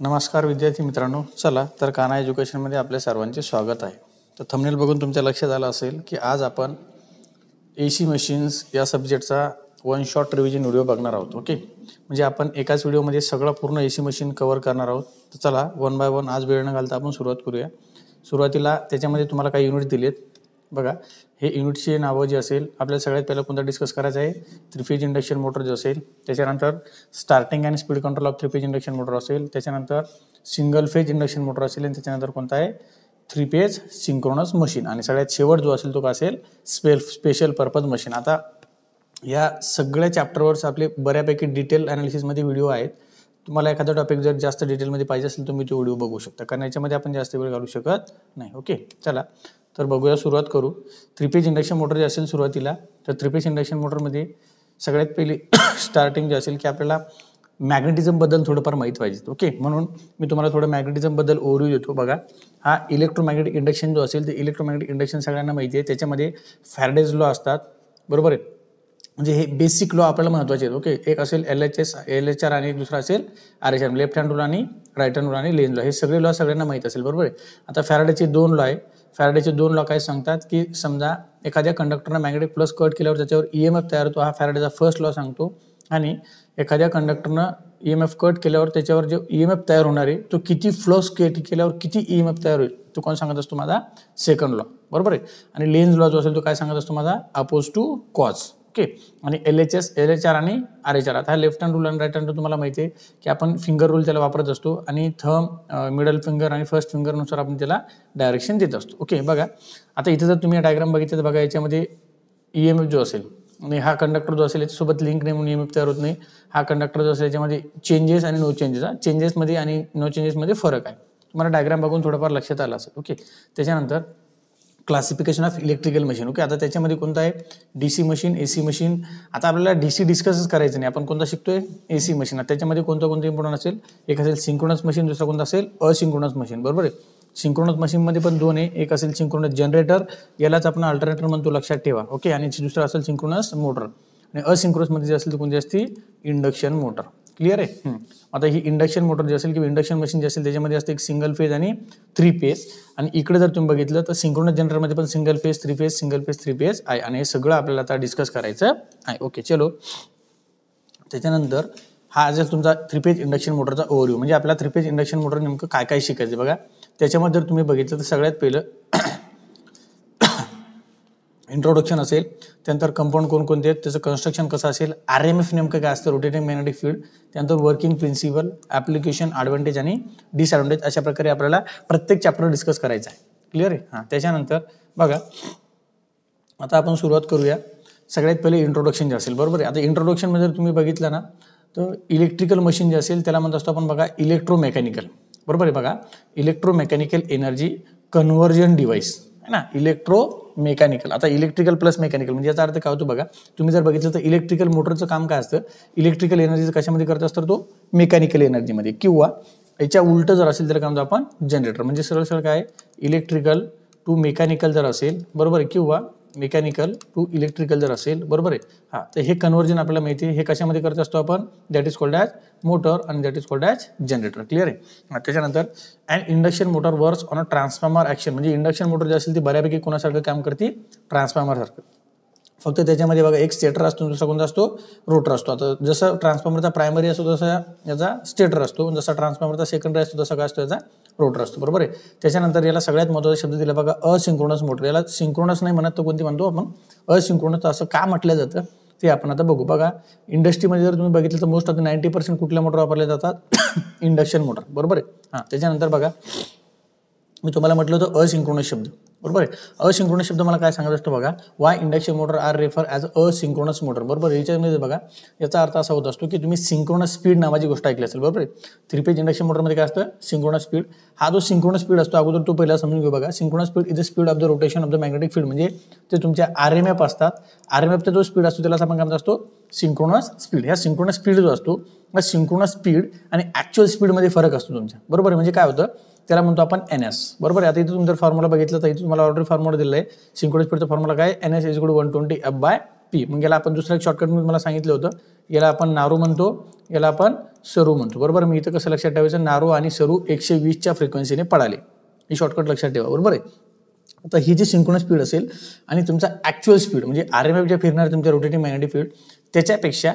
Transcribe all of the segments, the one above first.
नमस्कार विद्यार्थी मित्रांनो, चला तर कान्हा एज्युकेशनमध्ये आपल्या सर्वांचे स्वागत आहे. तर थंबनेल बघून तुमच्या लक्षात आलं असेल की आज आपण एसी मशीन्स या सब्जेक्टचा वन शॉट रिव्हिजन व्हिडिओ बघणार आहोत. ओके, म्हणजे आपण एकाच व्हिडिओमध्ये सगळं पूर्ण एसी मशीन कव्हर करणार आहोत. तर चला वन बाय वन आज वेळ न घालता आपण सुरुवात करूया. सुरुवातीला त्याच्यामध्ये तुम्हाला काही युनिट दिलेत बघा. हे युनिटचे नावं जे असेल आपल्याला सगळ्यात पहिलं कोणता डिस्कस करायचं आहे, थ्री फेज इंडक्शन मोटर जे असेल, त्याच्यानंतर starting and speed control of three phase induction motor असेल, त्याच्यानंतर सिंगल फेज इंडक्शन मोटर असेल आणि त्याच्यानंतर कोणता आहे थ्री फेज सिंक्रोनस मशीन आणि सगळ्यात शेवट जो असेल तो का असेल स्पेशल पर्पज मशीन. आता या सगळ्या चॅप्टरवरच आपले बऱ्यापैकी डिटेल ॲनालिसिसमध्ये व्हिडिओ आहेत. तुम्हाला एखादा टॉपिक जर जास्त डिटेलमध्ये पाहिजे असेल तुम्ही तो व्हिडिओ बघू शकता, कारण याच्यामध्ये आपण जास्त वेळ घालू शकत नाही. ओके, चला तर बघूया, सुरुवात करू. थ्री फेज इंडक्शन मोटर जे असेल सुरुवातीला, तर थ्री फेज इंडक्शन मोटरमध्ये सगळ्यात पहिली स्टार्टिंग जे असेल की आपल्याला मॅग्नेटिझमबद्दल थोडंफार माहीत पाहिजे. ओके, म्हणून मी तुम्हाला थोडं मॅग्नेटिझमबद्दल ओव्हरव्ह्यू देतो. बघा, हा इलेक्ट्रोमॅग्नेटिक इंडक्शन जो असेल ते इलेक्ट्रोमॅग्नेटिक इंडक्शन सगळ्यांना माहिती आहे. त्याच्यामध्ये फॅरेडेज लॉ असतात, बरोबर आहे. म्हणजे हे बेसिक लॉ आपल्याला महत्त्वाचे आहेत. ओके, एक असेल LHR आणि एक दुसरा असेल RHR, लेफ्ट हँड रूल आणि राईट हँड रूल आणि लेंज लॉ. हे सगळे लॉ सगळ्यांना माहीत असेल, बरोबर आहे. आता फॅरेडेचे दोन लॉ आहे. फॅरेडेचे दोन लॉ काय सांगतात की समजा एखाद्या कंडक्टरनं मॅग्नेटिक प्लस कट केल्यावर त्याच्यावर EMF तयार होतो, हा फॅरेडेचा फर्स्ट लॉ सांगतो. आणि एखाद्या कंडक्टरनं EMF कट केल्यावर त्याच्यावर जो EMF तयार होणार आहे तो किती फ्लक्स केल्यावर किती EMF तयार होईल तो कोण सांगत असतो, माझा सेकंड लॉ, बरोबर आहे. आणि लेंज लॉ जो असेल तो काय सांगत असतो, माझा अपोज टू कॉज. ओके, आणि LHR आणि RHR. आता हा लेफ्ट हँड रूल आणि राईट हँड रूल तुम्हाला माहिती आहे की आपण फिंगर रूल त्याला वापरत असतो आणि थंब, मिडल फिंगर आणि फर्स्ट फिंगरनुसार आपण त्याला डायरेक्शन देत असतो. ओके, बघा आता इथे जर तुम्ही डायग्राम बघितलं तर बघा याच्यामध्ये EMF जो असेल आणि हा कंडक्टर जो असेल याच्यासोबत लिंक नाही म्हणून EMF तयार होत नाही. हा कंडक्टर जो असेल याच्यामध्ये चेंजेस आणि नो चेंजेस, चेंजेसमध्ये आणि नो चेंजेसमध्ये फरक आहे. तुम्हाला डायग्राम बघून थोडंफार लक्षात आलं असेल. ओके, त्याच्यानंतर classification of electrical machine. Okay, आता त्याच्यामध्ये कोणता आहे DC मशीन, AC मशीन. आता आपल्याला DC डिस्कसच करायचं नाही, आपण कोणता शिकतोय AC मशीन. त्याच्यामध्ये कोणतं इम्पॉर्टंट असेल, एक असेल सिंक्रोनस मशीन, दुसरा कोणता असेल असिंक्रोनस मशीन, बरोबर आहे. सिंक्रोनस मशीनमध्ये पण दोन आहे, एक असेल सिंक्रोनस जनरेटर, यालाच आपण अल्टरनेटर म्हणतो, लक्षात ठेवा. ओके, आणि दुसरं असेल सिंक्रोनस मोटर. आणि असिंक्रोनसमध्ये जे असेल तर कोणती असते, इंडक्शन मोटर. क्लिअर आहे. आता ही इंडक्शन मोटर जे असेल किंवा इंडक्शन मशीन जे असेल त्याच्यामध्ये असते एक सिंगल फेज आणि थ्री फेज. आणि इकडे जर तुम्ही बघितलं तर सिंक्रोनस जनरेटरमध्ये पण single phase, three phase, single phase, three phase आहे. आणि हे सगळं आपल्याला आता डिस्कस करायचं आहे. ओके, चलो. त्याच्यानंतर हा असेल तुमचा थ्री फेज इंडक्शन मोटरचा ओव्हरव्ह्यू. म्हणजे आपल्याला थ्री फेज इंडक्शन मोटर नेमकं काय काय शिकायचं बघा. त्याच्यामध्ये जर तुम्ही बघितलं तर सगळ्यात पहिलं इंट्रोडक्शन असेल, त्यानंतर कंपाऊंड कोणकोणते आहेत, त्याचं कन्स्ट्रक्शन कसं असेल, RMF नेमकं काय असतं, रोटेटिंग मॅग्नेटिक फील्ड, त्यानंतर वर्किंग प्रिन्सिपल, ॲप्लिकेशन, ॲडव्हान्टेज आणि डिसॲडव्हान्टेज, अशा प्रकारे आपल्याला प्रत्येक चॅप्टर डिस्कस करायचं आहे. क्लिअर आहे. हां, त्याच्यानंतर बघा आता आपण सुरुवात करूया. सगळ्यात पहिले इंट्रोडक्शन जे असेल, बरोबर आहे. आता इंट्रोडक्शनमध्ये जर तुम्ही बघितलं ना तर इलेक्ट्रिकल मशीन जे असेल त्याला म्हणत असतो आपण बघा इलेक्ट्रोमेकॅनिकल, बरोबर आहे. बघा, इलेक्ट्रोमेकॅनिकल एनर्जी कन्व्हर्जन डिव्हाइस आहे ना, इलेक्ट्रोमेकॅनिकल. आता इलेक्ट्रिकल प्लस मेकॅनिकल म्हणजे याचा अर्थ काय होतो बघा. तुम्ही जर बघितलं तर इलेक्ट्रिकल मोटरचं काम काय असतं, इलेक्ट्रिकल एनर्जीचं कशामध्ये करत असतं, तो मेकॅनिकल एनर्जीमध्ये. किंवा याच्या उलट जर असेल तर काय म्हणतो आपण, जनरेटर. म्हणजे सरळ सरळ काय, इलेक्ट्रिकल टू मेकॅनिकल जर असेल, बरोबर आहे, किंवा मेकॅनिकल टू इलेक्ट्रिकल जर असेल, बरोबर आहे. हां, तर हे कन्व्हर्जन आपल्याला माहिती आहे. हे कशामध्ये करत असतो आपण, that is called as motor आणि that is called as generator. Clear आहे. त्याच्यानंतर and induction motor works on a transformer action. म्हणजे इंडक्शन मोटर जे असेल ती बऱ्यापैकी कोणासारखं काम करते, ट्रान्सफॉर्मरसारखं. फक्त त्याच्यामध्ये बघा एक स्टेटर असतो, दुसरा कोणता असतो, रोटर असतो. आता जसं ट्रान्सफॉर्मरचा प्रायमरी असतो तसा याचा स्टेटर असतो, जसा ट्रान्सफॉर्मरचा सेकंडरी असतो तसा काय असतो, याचा रोटर असतो, बरोबर आहे. त्याच्यानंतर याला सगळ्यात महत्त्वाचा शब्द दिला बघा, असिंक्रोनस मोटर. याला सिंक्रोनस नाही म्हणत तर कोणती म्हणतो आपण, असिंक्रोनस. असं का म्हटलं जातं ते आपण आता बघू. बघा, इंडस्ट्रीमध्ये जर तुम्ही बघितलं तर मोस्ट ऑफ द 90% कुठल्या मोटर वापरल्या जातात, इंडक्शन मोटर, बरोबर आहे. हां, त्याच्यानंतर बघा मी तुम्हाला म्हटलं होतं असिंक्रोनस शब्द, बरोबर आहे. असिंक्रोनस शब्द मला काय सांगत असतो बघा, why induction motor are refer as asynchronous motor, बरोबर. याच्यामध्ये बघा याचा अर्थ असा होत असतो की तुम्ही सिंक्रोनस स्पीड नावाची गोष्ट ऐकली असेल, बरोबर आहे. थ्री फेज इंडक्शन मोटरमध्ये काय असतं, सिंक्रोनस स्पीड. हा जो सिंक्रोनस स्पीड असतो अगोदर तो पहिला समजून घेऊ बघा. Synchronous speed is the speed of the rotation of the magnetic field. म्हणजे ते तुमच्या RMF असतात. RMFचा जो स्पीड असतो त्याला आपण काय म्हणत असतो, सिंक्रोनस स्पीड. ह्या सिंक्रोनस स्पीड जो असतो हा सिंक्रोनस स्पीड आणि ॲक्च्युअल स्पीडमध्ये फरक असतो तुमच्या, बरोबर आहे. म्हणजे काय होतं त्याला म्हणतो आपण NS, बरोबर आहे. आता इथे तुम्ही जर फॉर्म्युला बघितलं तर इथे तुम्हाला ऑलरेडी फॉर्म्युला दिला आहे. सिंक्रोनस स्पीडचा फॉर्म्युला काय, NS = 120 F/P. मग याला आपण दुसरा एक शॉर्टकट मी तुम्हाला सांगितलं होतं याला आपण नारू म्हणतो, याला आपण सरू म्हणतो, बरोबर. मी इथं कसं लक्षात ठेवायचं, नारू आणि सरू 120च्या फ्रिक्वेन्सीने पळाले, ही शॉर्टकट लक्षात ठेवा, बरोबर आहे. आता ही जी सिंक्रोनस स्पीड असेल आणि तुमचा ॲक्च्युअल स्पीड म्हणजे RMF जे फिरणार तुमच्या रोटेटिंग मॅग्नेटिक फील्ड त्याच्यापेक्षा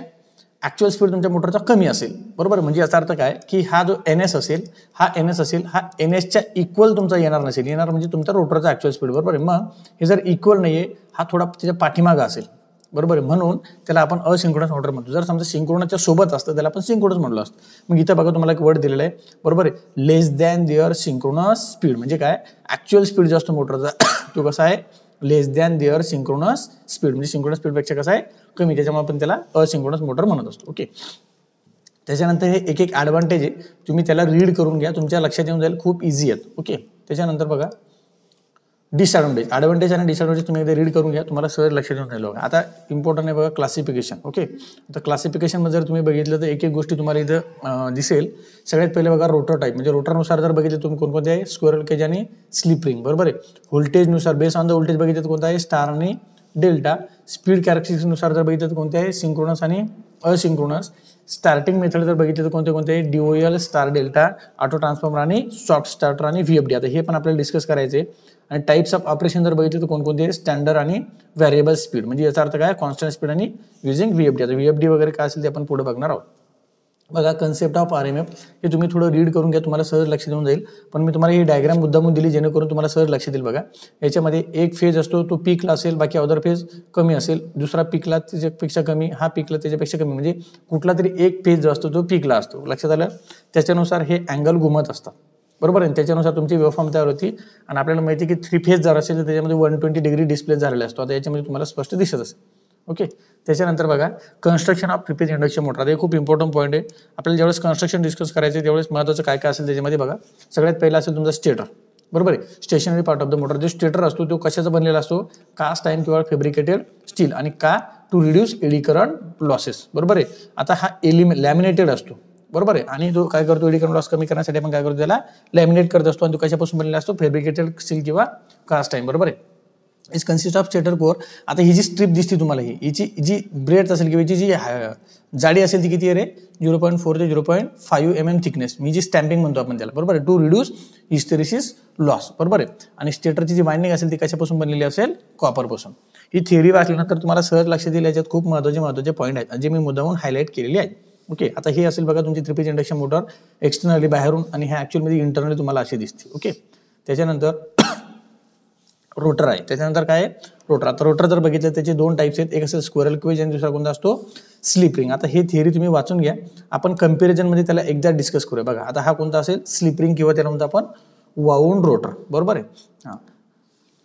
ॲक्च्युअल स्पीड तुमच्या मोटरचा कमी असेल, बरोबर. म्हणजे याचा अर्थ काय की हा जो NS असेल हा NSच्या इक्वल तुमचा येणार नसेल, येणार म्हणजे तुमचा रोटरचा ॲक्च्युअल स्पीड, बरोबर आहे. मग हे जर इक्वल नाही आहे, हा थोडा त्याच्या पाठीमागा असेल, बरोबर आहे. म्हणून त्याला आपण असिंक्रोनस मोटर म्हणतो. जर समजा सिंक्रोनसच्या सोबत असतं त्याला आपण सिंक्रोनस म्हणलो असतं. मग इथं बघा तुम्हाला एक वर्ड दिलेला आहे, बरोबर आहे, लेस दॅन देअर सिंक्रोनस स्पीड. म्हणजे काय, ॲक्च्युअल स्पीड जो असतो मोटरचा तो कसा आहे, लेस दॅन देअर सिंक्रोनस स्पीड, म्हणजे सिंक्रोनस स्पीडपेक्षा कसा आहे, कमी, त्याच्यामुळे आपण त्याला असिंक्रोनस मोटर म्हणत असतो. ओके. त्याच्यानंतर हे एक एक ॲडव्हान्टेज आहे, तुम्ही त्याला रीड करून घ्या, तुमच्या लक्षात येऊन जाईल, खूप इझी आहेत. ओके. त्याच्यानंतर बघा डिसएडव्हान्टेज, ॲडव्हान्टेज आणि डिसएडव्हान्टेज तुम्ही एकदा रीड करून घ्या, तुम्हाला सहज लक्षात येऊन जाईल. आता इम्पॉर्टंट आहे बघा क्लासिफिकेशन. ओके. आता क्लासिफिकेशनमध्ये जर तुम्ही बघितलं तर एक एक गोष्टी तुम्हाला इथं दिसेल. सगळ्यात पहिले बघा रोटर टाईप, म्हणजे रोटरनुसार जर बघितलं तुम्ही कोणकोणते आहे, स्क्वेरल केज आणि स्लिप रिंग, बरोबर आहे. व्होल्टेजनुसार बेस ऑन द व्होल्टेज बघितलं तर कोणता आहे, स्टार आणि डेल्टा. स्पीड कॅरेक्टरिस्टिक्सनुसार जर बघितलं तर कोणते आहे, सिंक्रोनस आणि असिंक्रोनस. स्टार्टिंग मेथड जर बघितलं तर कोणते कोणते आहे, DOL, star delta, auto transformer आणि सॉफ्ट स्टार्टर आणि VFD. आता हे पण आपल्याला डिस्कस करायचे. आणि टाइप्स ऑफ ऑपरेशन जर बघितलं तर कोणकोणते, स्टँडर्ड आणि व्हेरिएबल स्पीड, म्हणजे याचा अर्थ काय, कॉन्स्टंट स्पीड आणि युझिंग VFD. आता VFD वगैरे काय असेल ते आपण पुढे बघणार आहोत. बघा कन्सेप्ट ऑफ RMF हे तुम्ही थोडं रीड करून घ्या, तुम्हाला सहज लक्षात येऊन जाईल. पण मी तुम्हाला ही डायग्राम मुद्दामून दिली जेणेकरून तुम्हाला सहज लक्षात येईल. बघा याच्यामध्ये एक फेज असतो तो पीकला असेल, बाकी अदर फेज कमी असेल, दुसरा पीकला त्याच्यापेक्षा कमी, हा पीकला त्याच्यापेक्षा कमी, म्हणजे कुठला तरी एक फेज जो असतो तो पीकला असतो. लक्षात आलं. त्याच्यानुसार हे अँगल घुमत असतात, बरोबर आहे. त्याच्यानुसार तुमची वेवफॉर्म तयार होती. आणि आपल्याला माहिती आहे की 3 फेज जर असेल तर त्याच्यामध्ये 120 डिग्री डिस्प्ले झालेला असतो. आता याच्यामध्ये तुम्हाला स्पष्ट दिसत असेल. ओके. त्याच्यानंतर बघा construction of 3 phase induction motor. हे खूप इम्पॉर्टंट पॉईंट आहे. आपल्याला ज्यावेळेस कन्स्ट्रक्शन डिस्कस करायचे त्यावेळेस महत्त्वाचं काय काय असेल त्याच्यामध्ये बघा, सगळ्यात पहिला असेल तुमचा स्टेटर, बरोबर आहे. Stationary part of the motor. जो स्टेटर असतो तो कशाचा बनलेला असतो, कास्ट आयर्न किंवा फॅब्रिकेटेड स्टील. आणि का, to reduce eddy current losses, बरोबर आहे. आता हा लॅमिनेटेड असतो, बरोबर आहे. आणि तो काय करतो, एडी करंट लॉस कमी करण्यासाठी आपण काय करतो, त्याला लॅमिनेट करत असतो. आणि तो कशापासून बनलेला असतो, फॅब्रिकेटेड स्टील किंवा कास्ट आयर्न, बरोबर आहे. Is consist of stator core. आता ही जी स्ट्रिप दिसते तुम्हाला, हिची जी ब्रेथ असेल किंवा हिची जी जाडी असेल ती किती आहे रे, 0.4 ते 0.5 mm थिकनेस, मी जी स्टॅम्पिंग म्हणतो आपण त्याला, बरोबर आहे. टू रिड्यूस हिस्टेरिसिस लॉस, बरोबर आहे. आणि स्टेटरची जी वाइंडिंग असेल ती कशापासून बनलेली असेल, कॉपरपासून. ही थिअरी वाचल्यानंतर तुम्हाला सहज लक्षात येईल. याच्यात खूप महत्त्वाचे पॉईंट आहेत जे मी मुद्दामून हायलाईट केलेले आहेत. ओके. आता हे असेल बघा तुमची 3 फेज इंडक्शन मोटर एक्सटर्नली बाहेरून, आणि हे ॲक्च्युअलमध्ये इंटरनली तुम्हाला अशी दिसते. ओके. त्याच्यानंतर रोटर आहे. त्याच्यानंतर काय आहे, रोटर. आता रोटर जर बघितलं त्याचे 2 टाइप्स आहेत, एक असेल स्क्वेरल केज आणि दुसरा कोणता असतो, स्लिप रिंग. आता हे थिअरी तुम्ही वाचून घ्या, आपण कंपॅरिझनमध्ये त्याला एकदा डिस्कस करूया. बघा आता हा कोणता असेल, स्लिप रिंग किंवा त्याला म्हणतो आपण वाऊंड रोटर, बरोबर आहे. हां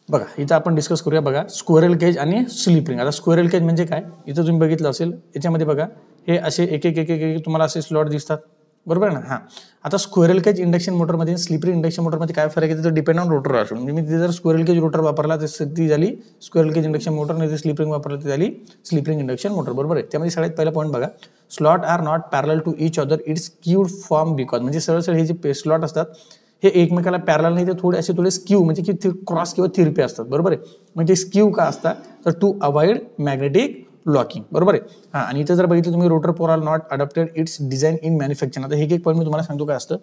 बघा इथं आपण डिस्कस करूया. बघा स्क्वेरल केज आणि स्लिप रिंग. आता स्क्वेरल केज म्हणजे काय, इथं तुम्ही बघितलं असेल याच्यामध्ये बघा हे असे एक एक एक एक तुम्हाला असे स्लॉट दिसतात, बरोबर ना. हां आता स्क्वेरल केज इंडक्शन मोटरमध्ये स्लिप रिंग इंडक्शन मोटरमध्ये काय फरक आहे, तर डिपेंड ऑन रोटर असतो. म्हणजे मी तिथे जर स्क्वेरल केज रोटर वापरला तर ती झाली स्क्वेरल केज इंडक्शन मोटर, नाही तर स्लिप रिंग वापरला ती झाली स्लिप रिंग इंडक्शन मोटर, बरोबर आहे. त्यामध्ये सगळ्यात पहिला पॉईंट बघा, slot are not parallel to each other, it's skewed form because. म्हणजे सरळ हे जे स्लॉट असतात हे एकमेकाला पॅरल नाही, तर थोडे स्क्यू म्हणजे की क्रॉस किंवा तिरपे असतात, बरोबर आहे. म्हणजे स्क्यू का असतात, तर टू अवॉइड मॅग्नेटिक लॉकिंग, बरोबर आहे. हां आणि इथं जर बघितलं तुम्ही, rotor pole are not adopted its design in manufacturing. आता हे एक पॉईंट मी तुम्हाला सांगतो काय असतं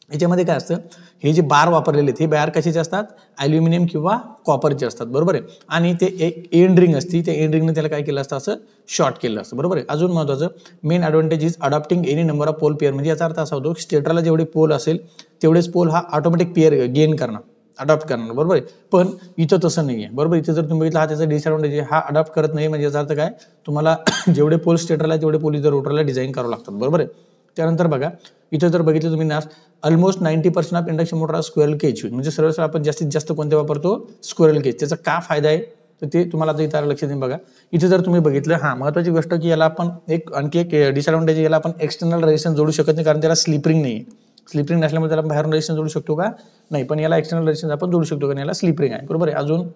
याच्यामध्ये. काय असतं, हे जे बार वापरलेले आहेत हे बार कशाचे असतात, ॲल्युमिनियम किंवा कॉपरचे असतात, बरोबर आहे. आणि ते एक एंड रिंग असते, त्या एंड रिंगने त्याला काय केलं असतं, असं शॉर्ट केलं असतं, बरोबर आहे. अजून महत्त्वाचं main advantage is adopting any number of pole pair. म्हणजे याचा अर्थ असा होतो स्टेटरला जेवढे पोल असेल तेवढेच पोल हा ऑटोमॅटिक पेअर गेन करणार, अडॉप्ट करणार, बरोबर आहे. पण इथं तसं नाही आहे, बरोबर. इथं जर तुम्ही बघितलं हा त्याचा डिसएडव्हान्टेज आहे, हा अडॉप्ट करत नाही. म्हणजे याचा अर्थ काय, तुम्हाला जेवढे पोल स्टेटरला तेवढे पोल इथं रोटरला डिझाईन करावं लागतात, बरोबर आहे. त्यानंतर बघा इथं जर बघितलं तुम्ही ना, almost 90% of induction motor squirrel cage. म्हणजे सरळ आपण जास्तीत जास्त कोणते वापरतो, स्क्वेरल केज. त्याचा का फायदा आहे तर ते तुम्हाला आता इथं लक्षात येईल. बघा इथे जर तुम्ही बघितलं, हां महत्त्वाची गोष्ट की याला आपण आणखी एक डिसएडव्हान्टेज, याला आपण एक्सटर्नल रेजिस्टन्स जोडू शकत नाही, कारण त्याला स्लिपरिंग नाही आहे. स्लिपरिंग नसल्यामुळे त्याला बाहेरून रेजिस्टन्स जोडू शकतो का, नाही. पण याला एक्सटर्नल रेजिस्टन्स आपण जोडू शकतो, कारण याला स्लिपरिंग आहे, बरोबर आहे. अजून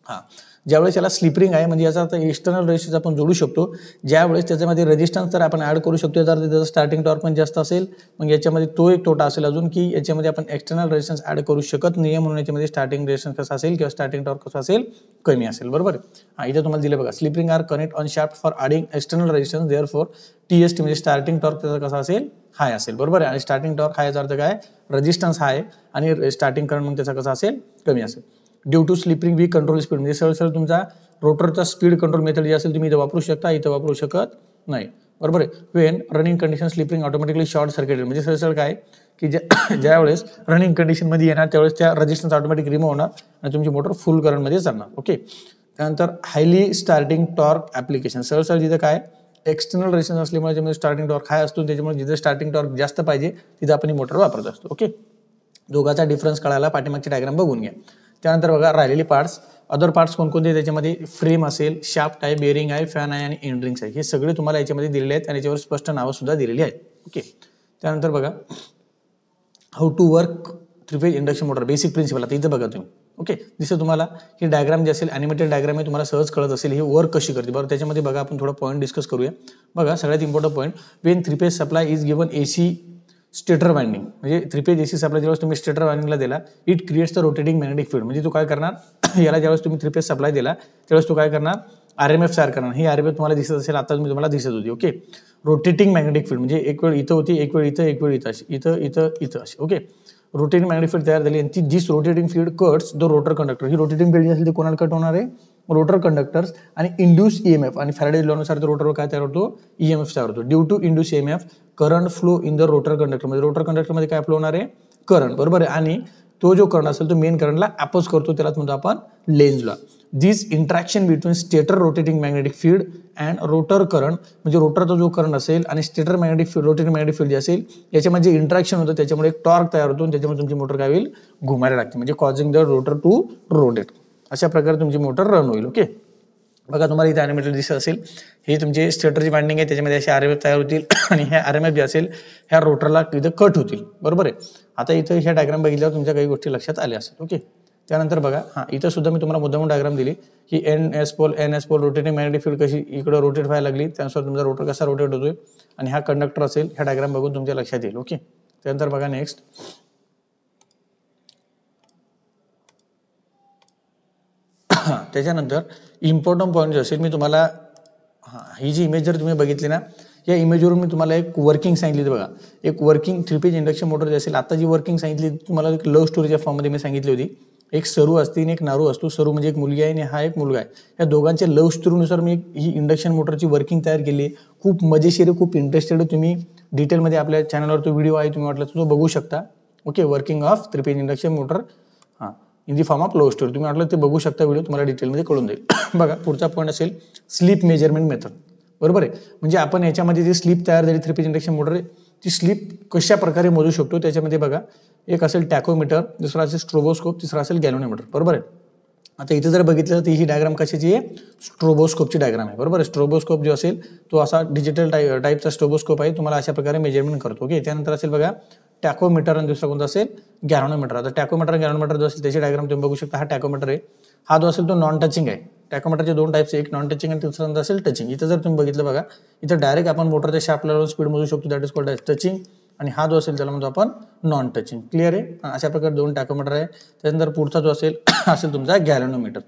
हां, ज्यावेळेस याला स्लिप रिंग आहे म्हणजे याचा अर्थ एक्सटर्नल रेजिस्टन्स आपण जोडू शकतो. ज्यावेळेस त्याच्यामध्ये रेजिस्टन्स तर आपण ॲड करू शकतो, याचा अर्थ त्याचा स्टार्टिंग टॉर्क पण जास्त असेल. मग याच्यामध्ये तो एक तोटा असेल अजून की याच्यामध्ये आपण एक्सटर्नल रेजिस्टन्स ॲड करू शकत नाही, म्हणून याच्यामध्ये स्टार्टिंग रेजिस्टन्स कसा असेल किंवा स्टार्टिंग टॉर्क कसा असेल, कमी असेल. बरोबर. हां, इथे तुम्हाला दिलं बघा, slip ring are connect on shaft for adding external resistance, therefore TST म्हणजे स्टार्टिंग टॉर्क त्याचा कसा असेल, हाय असेल. बरोबर आहे. आणि स्टार्टिंग टॉर्क हाय याचा अर्थ काय, रेजिस्टन्स हाय आणि स्टार्टिंग करंट मग त्याचा कसा असेल, कमी असेल. Due to slip ring we control speed म्हणजे सरळ तुमचा रोटरचा स्पीड कंट्रोल मेथड जे असेल तुम्ही इथं वापरू शकता, इथं वापरू शकत नाही. बरोबर आहे. Wien running condition slip ring automatically short circuited म्हणजे सरळ काय की ज्यावेळेस रनिंग कंडिशनमध्ये येणार त्यावेळेस त्या रेजिस्टन्स ऑटोमॅटिक रिमूव्ह होणार आणि तुमची मोटर फुल करंटमध्ये चालणार. ओके. त्यानंतर हायली स्टार्टिंग टॉर्क ॲप्लिकेशन, सरळ जिथं काय एक्सटर्नल रेजिस्टन्स असल्यामुळे त्याच्यामध्ये स्टार्टिंग टॉर्क हाय असतो, त्याच्यामुळे जिथं स्टार्टिंग टॉर्क जास्त पाहिजे तिथं आपण ही मोटर वापरत असतो. ओके. दोघाचा डिफरन्स कळायला पाठीमागची डायग्राम बघून घ्या. त्यानंतर बघा राहिलेली पार्ट्स, अदर पार्ट्स कोणकोणते त्याच्यामध्ये फ्रेम असेल, शाफ्ट आहे, बेरिंग आहे, फॅन आहे आणि एंड रिंग्स आहे. हे सगळे तुम्हाला याच्यामध्ये दिलेले आहेत आणि याच्यावर स्पष्ट नावं सुद्धा दिलेली आहेत. ओके. त्यानंतर बघा how to work three phase induction motor, basic principle. आता इथं बघा तुम्ही. ओके. जसं तुम्हाला ही डायग्राम जे असेल ॲनिमेटेड डायग्राम आहे, तुम्हाला सहज कळत असेल ही वर्क कशी करते. बरं, त्याच्यामध्ये बघा आपण थोडं पॉईंट डिस्कस करूया. बघा सगळ्यात important point, when three phase supply is given AC stator winding म्हणजे 3-फेज AC सप्लाय ज्यावेळेस तुम्ही स्टेटर वाइंडिंगला दिला, it creates the rotating magnetic field म्हणजे तो काय करणार याला ज्यावेळेस तुम्ही 3-फेज सप्लाय दिला त्यावेळेस तो काय करणार, RMF तयार करणार. ही RMF तुम्हाला दिसत असेल, आता तुम्हाला दिसत होती. ओके. रोटेटिंग मॅग्नेटिक फील्ड म्हणजे एक वेळ इथं होती, एक वेळ इथं, एक वेळ इथं, इथं अशी. ओके. रोटेटिंग मॅग्नेटिक फील्ड तयार झाली आणि ती this rotating field cuts the rotor conductor. ही रोटेटिंग फील्ड जी असेल ती कोणाला कट होणार आहे, रोटर कंडक्टर्स आणि इंड्यूस EMF आणि फॅराडे लॉनुसार रोटरवर काय तयार होतो, EMF तयार होतो. Due to induce EMF current flow in the rotor conductor म्हणजे रोटर कंडक्टरमध्ये काय फ्लो होणार आहे, करंट. बरोबर आहे. आणि तो जो करंट असेल तो मेन करंटला अपोज करतो, त्यालाच म्हणतो आपण Lenz law. This interaction between stator rotating magnetic field and rotor current म्हणजे रोटरचा जो करंट असेल आणि stator magnetic field rotating magnetic field जे असेल याच्यामध्ये इंट्रॅक्शन होतं, त्याच्यामुळे एक टॉर्क तयार होतो आणि त्याच्यामुळे तुमची मोटर काय होईल, घुमायला लागते म्हणजे causing the rotor to rotate. अशा प्रकारे तुमची मोटर रन होईल. ओके. बघा तुम्हाला इथे ॲनिमेटेड दिसत असेल, ही तुमची स्टेटरची वाइंडिंग आहे, त्याच्यामध्ये असे RMF तयार होतील आणि ह्या RMF जे असेल ह्या रोटरला इथं कट होतील. बरोबर आहे. आता इथं ह्या डायग्राम बघितल्यावर तुमच्या काही गोष्टी लक्षात आल्या असेल. ओके. त्यानंतर बघा हां, इथं सुद्धा मी तुम्हाला मुद्दामून डायग्राम दिली की NS pole rotating magnetic field कशी इकडे रोटेट व्हायला लागली, त्यानुसार तुमचा रोटर कसा रोटेट होतोय आणि हा कंडक्टर असेल, ह्या डायग्राम बघून तुमच्या लक्षात येईल. ओके. त्यानंतर बघा नेक्स्ट, त्याच्यानंतर इम्पॉर्टंट पॉईंट जे असेल मी तुम्हाला ही जी इमेज जर तुम्ही बघितली ना, या इमेजवरून मी तुम्हाला एक वर्किंग सांगितली. बघा एक वर्किंग 3-फेज इंडक्शन मोटर जे असेल, आता जी वर्किंग सांगितली तुम्हाला एक लव्ह स्टोरीच्या फॉर्ममध्ये मी सांगितली होती. एक सरू असते आणि एक नारू असतो. सरू म्हणजे एक मुलगी आहे आणि हा एक मुलगा आहे. या दोघांच्या लव्ह स्टोरीनुसार मी ही इंडक्शन मोटरची वर्किंग तयार केली आहे. खूप मजेशीर, खूप इंटरेस्टेड. तुम्ही डिटेलमध्ये आपल्या चॅनलवर तो व्हिडिओ आहे, तुम्ही वाटलं तो बघू शकता. Okay. Working of three phase induction motor हां in the form of love story, तुम्ही वाटलं ते बघू शकता व्हिडिओ, तुम्हाला डिटेलमध्ये कळून जाईल. बघा पुढचा पॉईंट असेल स्लीप मेजरमेंट मेथड. बरोबर आहे. म्हणजे आपण याच्यामध्ये जी स्लीप तयार झाली 3-फेज इंडक्शन मोटर ती स्लीप कशा प्रकारे मोजू शकतो, त्याच्यामध्ये बघा एक असेल टॅकोमीटर, दुसरा असेल स्ट्रोबोस्कोप, तिसरा असेल गॅल्व्हनोमीटर. बरोबर आहे. आता इथे जर बघितलं तर ही डायग्राम कशाची आहे, स्ट्रोबोस्कोपची डायग्राम आहे. बरोबर आहे. स्ट्रोबोस्कोप जो असेल तो असा डिजिटल टाईपचा स्ट्रोबोस्कोप आहे, तुम्हाला अशा प्रकारे मेजरमेंट करतो. ओके. त्यानंतर असेल बघा टॅकोमीटर आणि दुसरा कोणता असेल गॅल्व्हनोमीटर. आता टॅकोमीटर आणि गॅल्व्हनोमीटर जो असेल त्याची डायग्राम तुम्ही बघू शकता. हा टॅकोमीटर आहे. हा जो असेल तो नॉन टचिंग आहे. टॅकोमीटरचे दोन टाईप्स, एक नॉन टचिंग आणि दुसरा असेल टचिंग. इथं जर तुम्ही बघितलं बघा, इथं डायरेक्ट आपण मोटरच्या शाफ्टला लावून स्पीड मोजू शकतो, that is called as touching. आणि हा जो असेल त्याला म्हणतो आपण नॉन टचिंग. क्लिअर आहे. अशा प्रकारे दोन टॅकोमीटर आहे. त्यानंतर पुढचा जो असेल असेल तुमचा गॅल्व्हनोमीटर.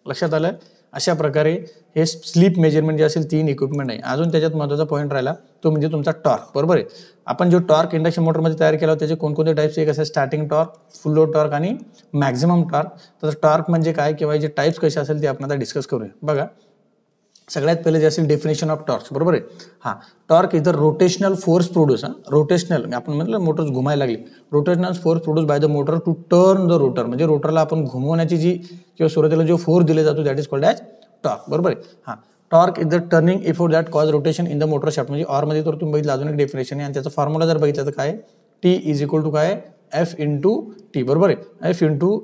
लक्षात आलं. अशा प्रकारे हे स्लीप मेजरमेंट जे असेल 3 इक्विपमेंट आहे. अजून त्याच्यात महत्त्वाचा पॉईंट राहिला तो म्हणजे तुमचा टॉर्क. बरोबर आहे. आपण जो टॉर्क इंडक्शन मोटरमध्ये तयार केला त्याचे कोणकोणते टाईप्स, एक असेल स्टार्टिंग टॉर्क, फुल लोड टॉर्क आणि मॅक्झिमम टॉर्क. तर टॉर्क म्हणजे काय किंवा याचे टाईप्स कसे असेल ते आपण आता डिस्कस करूया. बघा सगळ्यात पहिले जे असेल डेफिनेशन ऑफ टॉर्क. बरोबर आहे. हां, टॉर्क इथं रोटेशनल फोर्स प्रोड्यूस. रोटेशनल आपण म्हटलं मोटर घुमायला लागली, rotational force produce by the motor to turn the rotor म्हणजे रोटरला आपण घुमवण्याची जी किंवा सुरुवातीला जो फोर्स दिला जातो that is called as torque. बरोबर आहे. हां, torque is the turning effort that cause rotation in the motor shaft म्हणजे ऑरमध्ये तर तुम्ही बघितलं अजून एक डेफिनेशन आहे आणि त्याचा फॉर्म्युला जर बघितलं तर काय, T इज इक्वल टू काय F इंटू टी. बरोबर आहे. F इंटू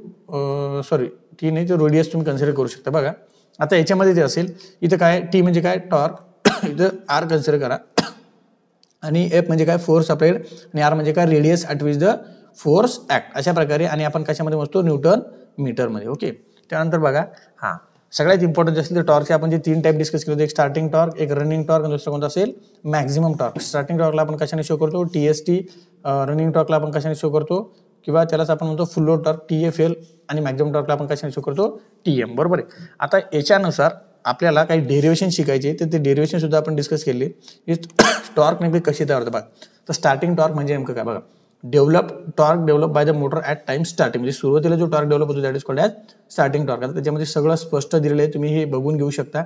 टी नाही तर रेडियस तुम्ही कन्सिडर करू शकता. बघा आता याच्यामध्ये जे असेल इथं काय टी म्हणजे काय टॉर्क, इथं आर कन्सिडर करा आणि एफ म्हणजे काय फोर्स अप्लाइड आणि आर म्हणजे काय radius at which the force act. अशा प्रकारे आणि आपण कशामध्ये मोजतो न्यूटन मीटरमध्ये. ओके. त्यानंतर बघा हां सगळ्यात इम्पॉर्टंट असेल तर टॉर्कचे आपण जे 3 टाईप डिस्कस केले होते, एक स्टार्टिंग टॉर्क, एक रनिंग टॉर्क आणि दुसरा कोणता असेल मॅक्झिमम टॉर्क. स्टार्टिंग टॉर्कला आपण कशाने शो करतो TST, रनिंग टॉर्कला आपण कशाने शो करतो किंवा त्यालाच आपण म्हणतो फुल लोड टॉर्क TFL आणि मॅक्झिमम टॉर्कला आपण कशाने शो करतो TM. बरोबर आहे. आता याच्यानुसार आपल्याला काही डेरिवेशन शिकायचे, तर ते डेरिवेशन सुद्धा आपण डिस्कस केले. टॉर्क नेमकी कशी तयार होते बघा. तर स्टार्टिंग टॉर्क म्हणजे नेमकं काय बघा, torque develop by the motor at time starting, म्हणजे सुरुवातीला जो टॉर्क डेव्हलप होतो that is called as starting torque. आता त्याच्यामध्ये सगळं स्पष्ट दिलेलं आहे, तुम्ही हे बघून घेऊ शकता.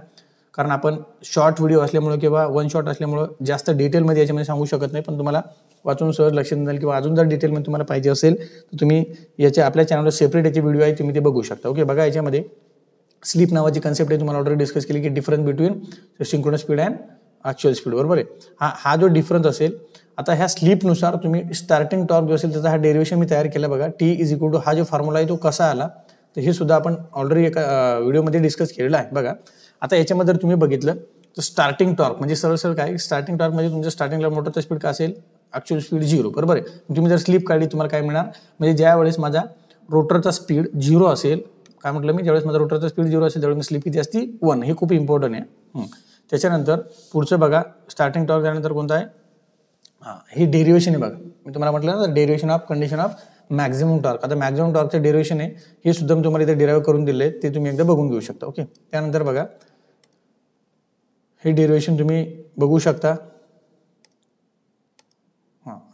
कारण आपण शॉर्ट व्हिडिओ असल्यामुळे किंवा वन शॉट असल्यामुळे जास्त डिटेलमध्ये याच्यामध्ये सांगू शकत नाही, पण तुम्हाला वाचून सहज लक्षात येईल किंवा अजून जर डिटेलमध्ये तुम्हाला पाहिजे असेल तर तुम्ही याच्या आपल्या चॅनलवर सेपरेट याची व्हिडिओ आहे, तुम्ही ते बघू शकता. ओके, बघा याच्यामध्ये स्लीप नावाची कन्सेप्ट आहे, तुम्हाला ऑलरेडी डिस्कस केली की difference between synchronous speed and actual speed. बरोबर आहे. हा जो डिफरन्स असेल, आता ह्या स्लीपनुसार तुम्ही स्टार्टिंग टॉर्क जो असेल त्याचा हा डेरिवेशन मी तयार केला बघा. T इज इक्वल टू हा जो फॉर्म्युला आहे तो कसा आला, तर हे सुद्धा आपण ऑलरेडी एका व्हिडिओमध्ये डिस्कस केलेलं आहे बघा. आता याच्यामध्ये जर तुम्ही बघितलं तर स्टार्टिंग टॉर्क म्हणजे सरळ काय, स्टार्टिंग टॉर्क म्हणजे तुमच्या स्टार्टिंगला मोटरचा स्पीड काय असेल, ॲक्च्युअल स्पीड 0. बरोबर आहे. तुम्ही जर स्लीप काढली तुम्हाला काय मिळणार, म्हणजे ज्या वेळेस माझा रोटरचा स्पीड 0 असेल, काय म्हटलं मी, ज्यावेळेस माझा रोटरचा स्पीड 0 असेल त्यावेळेस स्लीप किती असते 1. हे खूप इम्पॉर्टंट आहे. त्याच्यानंतर पुढचं बघा, स्टार्टिंग टॉर्क झाल्यानंतर कोणता आहे, हे डेरिवेशन आहे बघा. मी तुम्हाला म्हटलं ना, derivation of condition of maximum torque. आता मॅक्झिमम टॉर्कचं डेरिवेशन आहे, हे सुद्धा मी तुम्हाला इथे डिराईव्ह करून दिले, ते तुम्ही एकदा बघून घेऊ शकता. ओके, त्यानंतर बघा हे डेरिवेशन तुम्ही बघू शकता.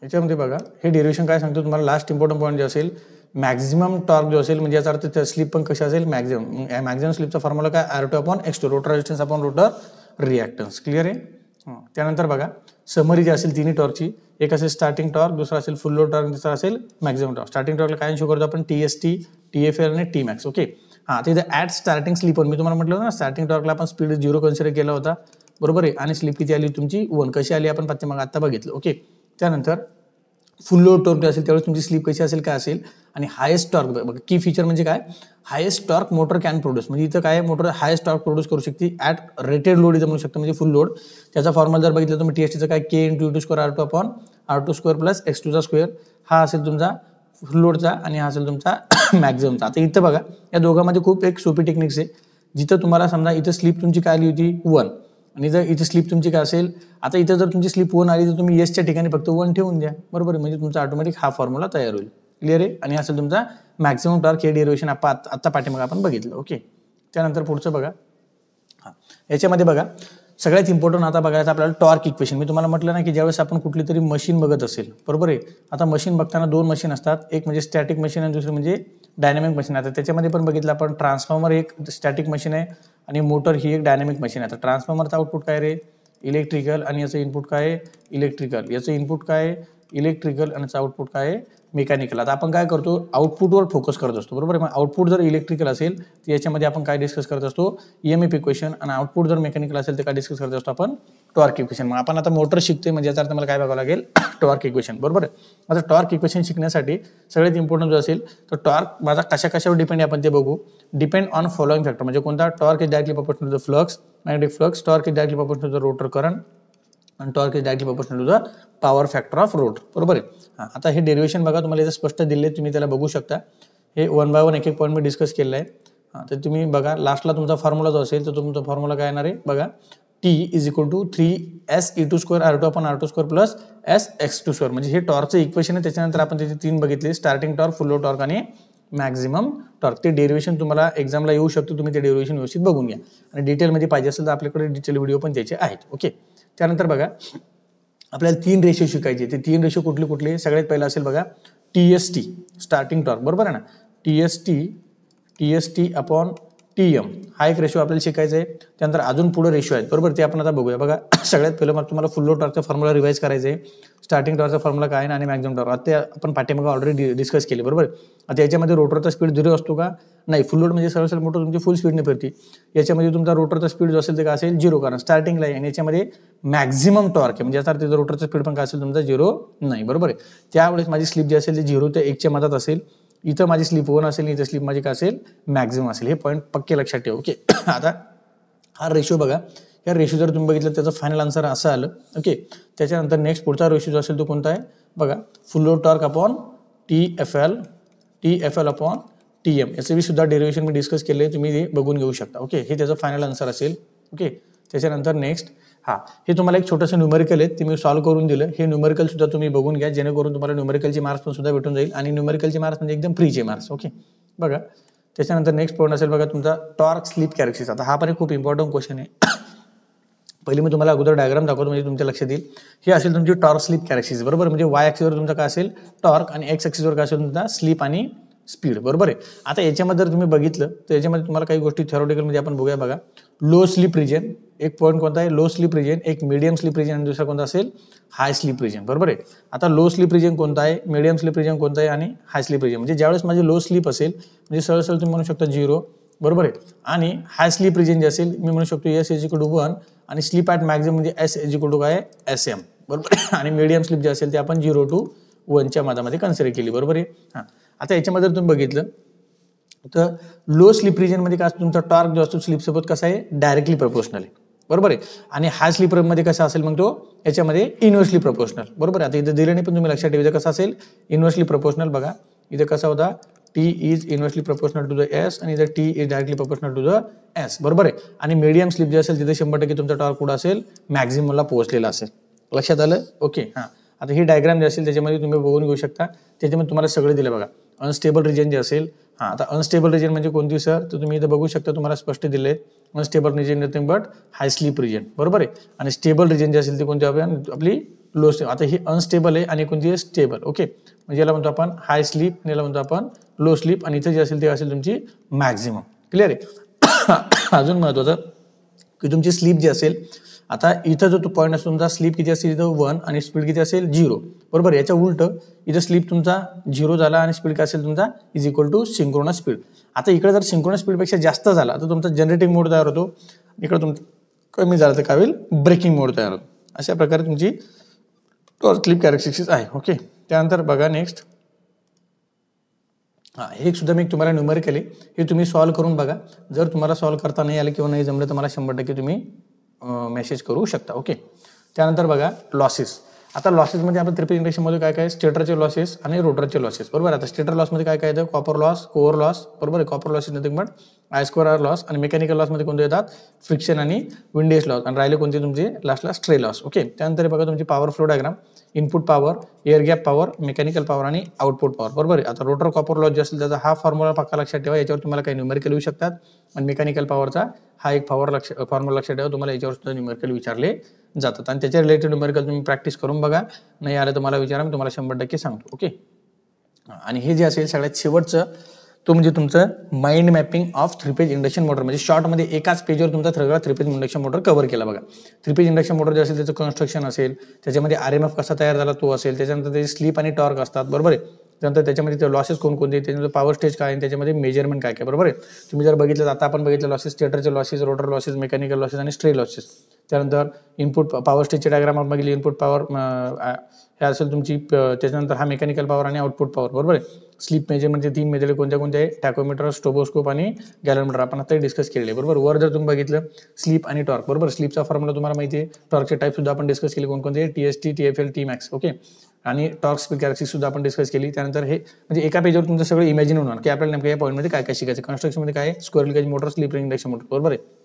याच्यामध्ये बघा हे डेरिवेशन काय सांगतो तुम्हाला, लास्ट इम्पॉर्टंट पॉईंट जे असेल, मॅक्झिमम टॉर्क जो असेल म्हणजे याचा अर्थ स्लिप पण कशी असेल मॅक्झिमम. मॅक्झिमम स्लिपचा फॉर्म्युला काय, R2/X2, rotor resistance upon rotor reactance. Clear आहे. त्यानंतर बघा समरी जी असेल तिन्ही टॉर्कची, एक असेल स्टार्टिंग टॉर्क, दुसरा असेल फुल लोड टॉर्क, दुसरा असेल मॅक्झिमम टॉर्क. स्टार्टिंग टॉर्कला काय शो करतो आपण TST, TFL आणि Tmax. ओके, तिथे ॲट स्टार्टिंग स्लीप मी तुम्हाला म्हटलं ना, स्टार्टिंग टॉर्कला आपण स्पीड 0 कन्सिडर केला होता. बरोबर आहे. आणि स्लीप किती आली तुमची 1. कशी आली आपण मग आता बघितलं. ओके, त्यानंतर फुल लोड टॉर्क असेल त्यावेळेस तुमची स्लीप कशी असेल काय असेल, आणि हायेस्ट टॉर्क बघा, की फीचर म्हणजे काय, highest torque motor can produce, म्हणजे इथं काय मोटर हायेस्ट टॉर्क प्रोड्यूस करू शकते ॲट रेटेड लोड इथं म्हणू शकतो, म्हणजे फुल लोड. त्याचा फॉर्म्युला जर बघितलं तुम्ही TSTचा काय, K × U2² R2/R2² + X2². हा असेल तुमचा फुल लोडचा आणि हा असेल तुमचा मॅक्झिममचा. आता इथं बघा या दोघांमध्ये खूप एक सोपी टेक्निक्स आहे, जिथं तुम्हाला समजा इथं स्लीप तुमची काय आली होती 1, आणि जर इथे स्लीप तुमची काय असेल, आता इथं जर तुमची स्लीप 1 आली तर तुम्ही येसच्या ठिकाणी फक्त 1 ठेवून द्या. बरोबर आहे. म्हणजे तुमचा ऑटोमॅटिक हा फॉर्म्युला तयार होईल. क्लिअर आहे. आणि असेल तुमचा मॅक्झिमम टॉर्क, हे डेरिवेशन आता पाठीमागे आपण बघितलं. ओके, त्यानंतर पुढचं बघा. याच्यामध्ये बघा सगळ्यात इम्पॉर्टंट आता बघायचं आपल्याला टॉर्क इक्वेशन. मी तुम्हाला म्हटलं ना की ज्यावेळेस आपण कुठली तरी मशीन बघत असेल, बरोबर आहे. आता मशीन बघताना 2 मशीन असतात, एक म्हणजे स्टॅटिक मशीन आणि दुसरी म्हणजे डायनॅमिक मशीन. आता त्याच्यामध्ये पण बघितलं आपण, ट्रान्सफॉर्मर एक स्टॅटिक मशीन आहे आणि मोटर ही एक डायनॅमिक मशीन आहे. आता ट्रान्सफॉर्मरचा आउटपुट काय रे, इलेक्ट्रिकल, आणि याचं इनपुट काय आहे इलेक्ट्रिकल, याचं इनपुट काय आहे इलेक्ट्रिकल, आणि याचं आउटपुट काय आहे मेकॅनिकल. आता आपण काय करतो, आउटपुटवर फोकस करत असतो. बरोबर आहे. मग आउटपुट जर इलेक्ट्रिकल असेल तर याच्यामध्ये आपण काय डिस्कस करत असतो, EMF इक्वेशन, आणि आउटपुट जर मेकॅनिकल असेल तर काय डिस्कस करत असतो आपण, टॉर्क इक्वेशन. मग आपण आता मोटर शिकतोय म्हणजे याचा अर्थ मला काय बघावं लागेल, टॉर्क इक्वेशन. बरोबर आहे. आता टॉर्क इक्वेशन शिकण्यासाठी सगळ्यात इम्पॉर्टंट जो असेल तर टॉर्क माझा कशावर डिपेंड आहे आपण ते बघू. डिपेंड ऑन फॉलोइंग फॅक्टर, म्हणजे कोणता, torque is directly proportional to the flux, magnetic flux, torque is directly proportional to the rotor current, आणि torque is directly proportional to the power factor of rotor. बरोबर आहे. आता हे derivation बघा तुम्हाला इथे स्पष्ट दिले, तुम्ही त्याला बघू शकता. हे 1 बाय 1 एक पॉईंट मी डिस्कस केलेलं आहे. तर तुम्ही बघा लास्टला तुमचा फॉर्म्युला जो असेल तर तुमचा फॉर्म्युला काय येणार आहे बघा, T is equal to 3SE2² R2/R2² + SX2². म्हणजे हे टॉर्कचं इक्वेशन आहे. त्याच्यानंतर आपण त्याचे 3 बघितले, स्टार्टिंग टॉर्क, फुल लोड टॉर्क आणि मॅक्झिमम टॉर्क. ते डेरिवेशन तुम्हाला एक्झामला येऊ शकतो, तुम्ही ते डेरिवेशन व्यवस्थित बघून घ्या. आणि डिटेलमध्ये पाहिजे असेल तर आपल्याकडे डिटेल व्हिडिओ पण त्याचे आहेत. ओके, त्यानंतर बघा आपल्याला 3 रेशो शिकायचे. ते 3 रेशो कुठले, सगळ्यात पहिला असेल बघा TST, स्टार्टिंग टॉर्क. बरोबर आहे ना, TST/TM हा एक रेशो आपल्याला शिकायचा आहे. त्यानंतर अजून पुढे रेशो आहेत. बरोबर, ते आपण आता बघूया. बघा सगळ्यात पहिलं मग तुम्हाला फुल लोड टॉर्कचा फॉर्म्युला रिवाइज करायचा आहे. स्टार्टिंग टॉर्कचा फॉर्म्युला काय आहे आणि मॅक्झिमम टॉर्क आता आपण पाठीमागे ऑलरेडी डिस्कस केले. बरोबर, आता याच्यामध्ये रोटरचा स्पीड 0 असतो का, नाही. फुल लोड म्हणजे सरळ मोटर तुमची फुल स्पीडने फिरते. याच्यामध्ये तुमचा रोटरचा स्पीड जो असेल ते काय असेल 0, कारण स्टार्टिंगला आहे. आणि याच्यामध्ये मॅक्झिमम टॉर्क आहे, म्हणजे याचा अर्थ रोटरचा स्पीड पण काय असेल तुमचा 0 नाही. बरोबर आहे. त्यावेळेस माझी स्लिप जी असेल ती 0 ते 1च्या मधात असेल. इथं माझी स्लिप 1 असेल, इथं स्लिप माझी काय असेल मॅक्झिमम असेल. हे पॉईंट पक्के लक्षात ठेवा. ओके, आता हा रेशो बघा, या रेशो जर तुम्ही बघितलं त्याचं फायनल आन्सर असं आलं. ओके, त्याच्यानंतर नेक्स्ट पुढचा रेशो जो असेल तो कोणता आहे बघा, फुल load torque upon TFL upon TM याचं सुद्धा डेरिव्हेशन मी डिस्कस केले, तुम्ही ते बघून घेऊ शकता. ओके, हे त्याचं फायनल आन्सर असेल. ओके, त्याच्यानंतर नेक्स्ट हे तुम्हाला एक छोटंसं न्यूमेरिकल आहे, ते मी सॉल्व्ह करून दिलं. हे न्यूमेरिकल सुद्धा तुम्ही बघून घ्या, जेणेकरून तुम्हाला न्यूमेरिकलचे मार्क्स पण सुद्धा भेटून जाईल आणि न्यूमेरिकलचे मार्क्स म्हणजे एकदम फ्रीचे मार्क्स. ओके, बघा त्याच्यानंतर नेक्स्ट पॉईंट असेल बघा तुमचा टॉर्क स्लिप कॅरेक्टरिस्टिक्स. आता हा पण एक खूप इम्पॉर्टंट क्वेश्चन आहे. पहिले मी तुम्हाला अगोदर डायग्राम दाखवतो म्हणजे तुमच्या लक्षात येईल. ही असेल तुमची टॉर्क स्लिप कॅरेक्टरिस्टिक्स, बरोबर. म्हणजे वाय ॲक्सिसवर तुमचा काय असेल टॉर्क आणि एक्स ॲक्सिसवर काय असेल तुमचा स्लिप आणि स्पीड, बरोबर आहे. आता याच्यामध्ये जर तुम्ही बघितलं तर याच्यामध्ये तुम्हाला काही गोष्टी थेरोटिकलमध्ये आपण बघूया. बघा, लो स्लिप रिजन एक पॉईंट कोणता आहे, लो स्लिप रिजन, एक मीडियम स्लिप रिजन आणि दुसरा कोणता असेल हाय स्लिप रिजन, बरोबर आहे. आता लो स्लिप रिजन कोणता आहे, मीडियम स्लिप रिजन कोणता आहे आणि हाय स्लिप रिजन. म्हणजे ज्यावेळेस माझी लो स्लिप असेल म्हणजे सरळ सरळ तुम्ही म्हणू शकता 0, बरोबर आहे. आणि हाय स्लिप रिजन जे असेल मी म्हणू शकतो S=1 आणि स्लिप ॲट मॅक्झिमम म्हणजे S=काय आहे SM, बरोबर. आणि मीडियम स्लिप जे असेल ते आपण 0 to 1च्या मधामध्ये कन्सिडर केली, बरोबर आहे. आता याच्यामध्ये जर तुम्ही बघितलं तर लो स्लिप रिजनमध्ये काय असतं तुमचा टॉर्क जो असतो स्लिपसोबत कसा आहे डायरेक्टली प्रपोर्शनल आहे, बरोबर आहे. आणि हाय स्लिपमध्ये कसा असेल मग तो याच्यामध्ये इन्व्हर्सली प्रपोर्शनल, बरोबर आहे. आता इथं दिलं नाही पण तुम्ही लक्षात ठेवायचं कसं असेल इन्व्हर्सली प्रपोर्शनल. बघा इथं कसा होता T is inversely proportional to the S आणि इथं T is directly proportional to the S, बरोबर आहे. आणि मीडियम स्लिप जे असेल तिथे 100% तुमचा टॉर्क कुठं असेल मॅक्झिममला पोहोचलेला असेल. लक्षात आलं. ओके, आता ही डायग्राम जे असेल त्याच्यामध्ये तुम्ही बघून घेऊ शकता. त्याच्यामध्ये तुम्हाला सगळं दिलं बघा. अनस्टेबल रिजन जे असेल आता अनस्टेबल रिजन म्हणजे कोणती सर, तर तुम्ही इथं बघू शकता तुम्हाला स्पष्ट दिले. Unstable region nothing but high slip region, बरोबर आहे. आणि स्टेबल रिजन जे असेल ते कोणती आपली लो स्लिप. आता ही अनस्टेबल आहे आणि कोणती आहे स्टेबल. ओके, म्हणजे याला म्हणतो आपण हाय स्लिप आणि याला म्हणतो आपण लो स्लिप आणि इथं जे असेल ते असेल तुमची मॅक्झिमम. क्लिअर आहे. अजून महत्वाचं की तुमची स्लिप जी असेल आता इथं जो तो पॉईंट असतो तुमचा स्लिप किती असेल इथं 1 आणि स्पीड किती असेल 0, बरोबर. याच्या उलट इथं स्लिप तुमचा 0 झाला आणि स्पीड काय असेल तुमचा = सिंक्रोनस स्पीड. आता इकडे जर सिंक्रोनस स्पीडपेक्षा जास्त झाला तर तुमचा जनरेटिंग मोड तयार होतो, इकडे तुमचा कमी झाला तर काय होईल ब्रेकिंग मोड तयार होतो. अशा प्रकारे तुमची टॉर्क स्लिप कॅरेक्टरिस्टिक्स आहे. ओके, त्यानंतर बघा नेक्स्ट हे सुद्धा मी तुम्हाला न्यूमेरिकली हे तुम्ही सॉल्व्ह करून बघा. जर तुम्हाला सॉल्व्ह करता नाही आलं किंवा नाही जमलं तर मला 100% तुम्ही मेसेज करू शकता. ओके, त्यानंतर बघा लॉसेस. आता लॉसेसमध्ये आपण ट्रिपल इंडक्शनमध्ये काय काय स्टेटरचे लॉसेस आणि रोटरचे लॉसेस, बरोबर. आता स्टेटर लॉसमध्ये काय काय येतं कॉपर लॉस, कोअर लॉस, बरोबर आहे. Copper loss nothing but I2R loss. आणि मेकॅनिकल लॉसमध्ये कोणते येतात फ्रिक्शन आणि विंडेज लॉस आणि राहिले कोणते तुमचे लास्टला स्ट्रे लॉस. ओके, त्यानंतर बघा तुमची power flow diagram, input power, air gap power, mechanical power आणि आउटपुट पॉवर, बरोबर आहे. आता रोटर कॉपर लॉस जे असेल त्याचा हा फॉर्म्युला पक्का लक्षात ठेवा. याच्यावर तुम्हाला काही न्यूमेरिकल येऊ शकतात आणि मेकॅनिकल पॉवरचा हा एक फॉर्म्युला लक्षात ठेवा. तुम्हाला याच्यावर सुद्धा न्यूमेरिकल विचारले जातात आणि त्याच्या रिलेटेड न्यूमेरिकल तुम्ही प्रॅक्टिस करून बघा. नाही आलं तर मला विचारा, मी तुम्हाला 100% सांगतो. ओके, आणि हे जे असेल सगळ्यात शेवटचं तो म्हणजे तुमचं mind mapping of 3 phase induction motor. म्हणजे शॉर्टमध्ये एकाच पेजवर तुमचा सगळा 3 फेज इंडक्शन मोटर कव्हर केला बघा. 3 फेज इंडक्शन मोटर जे असेल त्याचं कन्स्ट्रक्शन असेल, त्याच्यामध्ये RMF कसा तयार झाला तो असेल, त्याच्यानंतर त्याची स्लिप आणि टॉर्क असतात, बरोबर आहे. त्यानंतर त्याच्यामध्ये लॉसेस कोणकोणते, त्याच्यानंतर पॉवर स्टेज काय आणि त्याच्यामध्ये मेजरमेंट काय काय, बरोबर आहे. तुम्ही जर बघितलं आता आपण बघितलं लॉसेस, स्टेटरचे losses, rotor losses, mechanical losses आणि स्ट्रे लॉसेस. त्यानंतर इनपुट पॉवर स्टेजचे डायग्राम आपण बघितली. इनपुट पॉवर हे असेल तुमची, त्याच्यानंतर हा मेकॅनिकल पॉवर आणि आउटपुट पॉवर, बरोबर आहे. स्लिप मेजरमेंटचे 3 मेजर कोणत्या कोणते आहे टॅकोमीटर, स्टोबोस्कोप आणि गॅलोमीटर आपण आता डिस्कस केलेले, बरोबर. वर जर तुम्ही बघितलं स्लिप आणि टॉर्क, बरोबर. स्लिपचा फॉर्म्युला तुम्हाला माहिती आहे. टॉर्कचे टाईप सुद्धा आपण डिस्कस केले कोणकोणते TST, TFL, Tmax. ओके, आणि टॉर्क स्पीड कॅरेक्टरिस्टिक्स सुद्धा आपण डिस्कस केली. त्यानंतर हे म्हणजे एका पेजवर तुमचं सगळं इमॅजिन होणार की आपल्याला नेमक्या या पॉईंटमध्ये काय काय शिकायचं. कन्स्ट्रक्शनमध्ये काय square cage motor, slip ring induction motor, बरोबर आहे.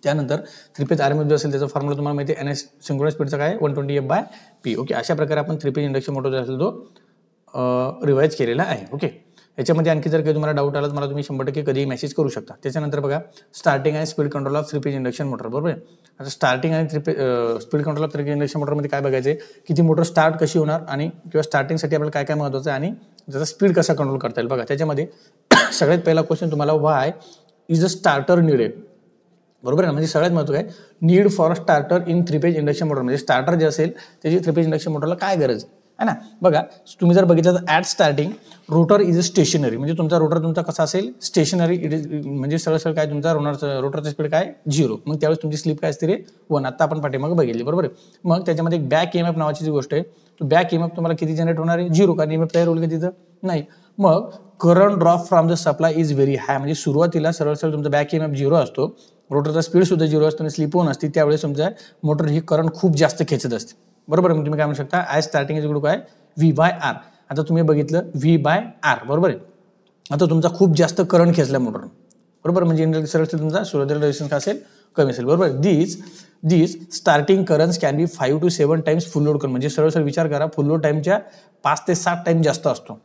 त्यानंतर 3 फेज RMF जो असेल त्याचा फॉर्म्युला तुम्हाला माहिती आहे NS सिंक्रोनस स्पीडचा काय 120F/P. ओके, अशा प्रकारे आपण 3 फेज इंडक्शन मोटर जो असेल तो रिवाइज केलेला आहे. ओके, याच्यामध्ये आणखी जर काही तुम्हाला डाऊट आला तर मला तुम्ही 100% कधीही मेसेज करू शकता. त्याच्यानंतर बघा स्टार्टिंग आणि speed control of 3 phase induction motor, बरोबर आहे. आता स्टार्टिंग आणि speed control of 3 phase induction मोटरमध्ये काय बघायचं आहे की ती मोटर स्टार्ट कशी होणार आणि किंवा स्टार्टिंगसाठी आपल्याला काय काय महत्त्वाचं आहे आणि त्याचा स्पीड कसा कंट्रोल करता येईल. बघा त्याच्यामध्ये सगळ्यात पहिला क्वेश्चन तुम्हाला व्हाय इज अ स्टार्टर नीडेड, बरोबर आहे. म्हणजे सगळ्यात महत्त्वाचं आहे need for starter in 3 phase induction motor. म्हणजे स्टार्टर जे असेल त्याची 3 फेज इंडक्शन मोटरला काय गरज आहे ना. बघा तुम्ही जर बघितलं तर at starting rotor is a stationary. म्हणजे तुमचा रोटर तुमचा कसा असेल स्टेशनरी. इट इज म्हणजे सरळ काय तुमचा रोटरचा स्पीड काय 0. मग त्यावेळेस तुमची स्लिप काय असते रे 1. आता आपण पाठीमागे बघितली, बरोबर आहे. मग त्याच्यामध्ये एक बॅक EMF नावाची जी गोष्ट आहे तो बॅक EMF तुम्हाला किती जनरेट होणार आहे 0. कारण EMF तयार होईल का तिथं नाही. मग current drop from the supply is very high. म्हणजे सुरुवातीला सरळ तुमचा बॅक EMF 0 असतो, रोटरचा स्पीड सुद्धा 0 असतो आणि स्लिप 1 असते. त्यावेळेस तुमच्या मोटर ही करंट खूप जास्त खेचत असते, बरोबर. मग तुम्ही काय म्हणू शकता as starting is equal to काय V/R. आता तुम्ही बघितलं V/R, बरोबर आहे. आता तुमचा खूप जास्त करंट खेचला मोटर, बरोबर, म्हणजे इंडक्टर सरळ तुमचा सुरुवातीला रेजिस्टन्स असेल कमी असेल, बरोबर. These starting currents can be 5 to 7 times full load current, म्हणजे सरळ विचार करा फुल लोड टाइमच्या 5 ते 7 टाइम जास्त असतो.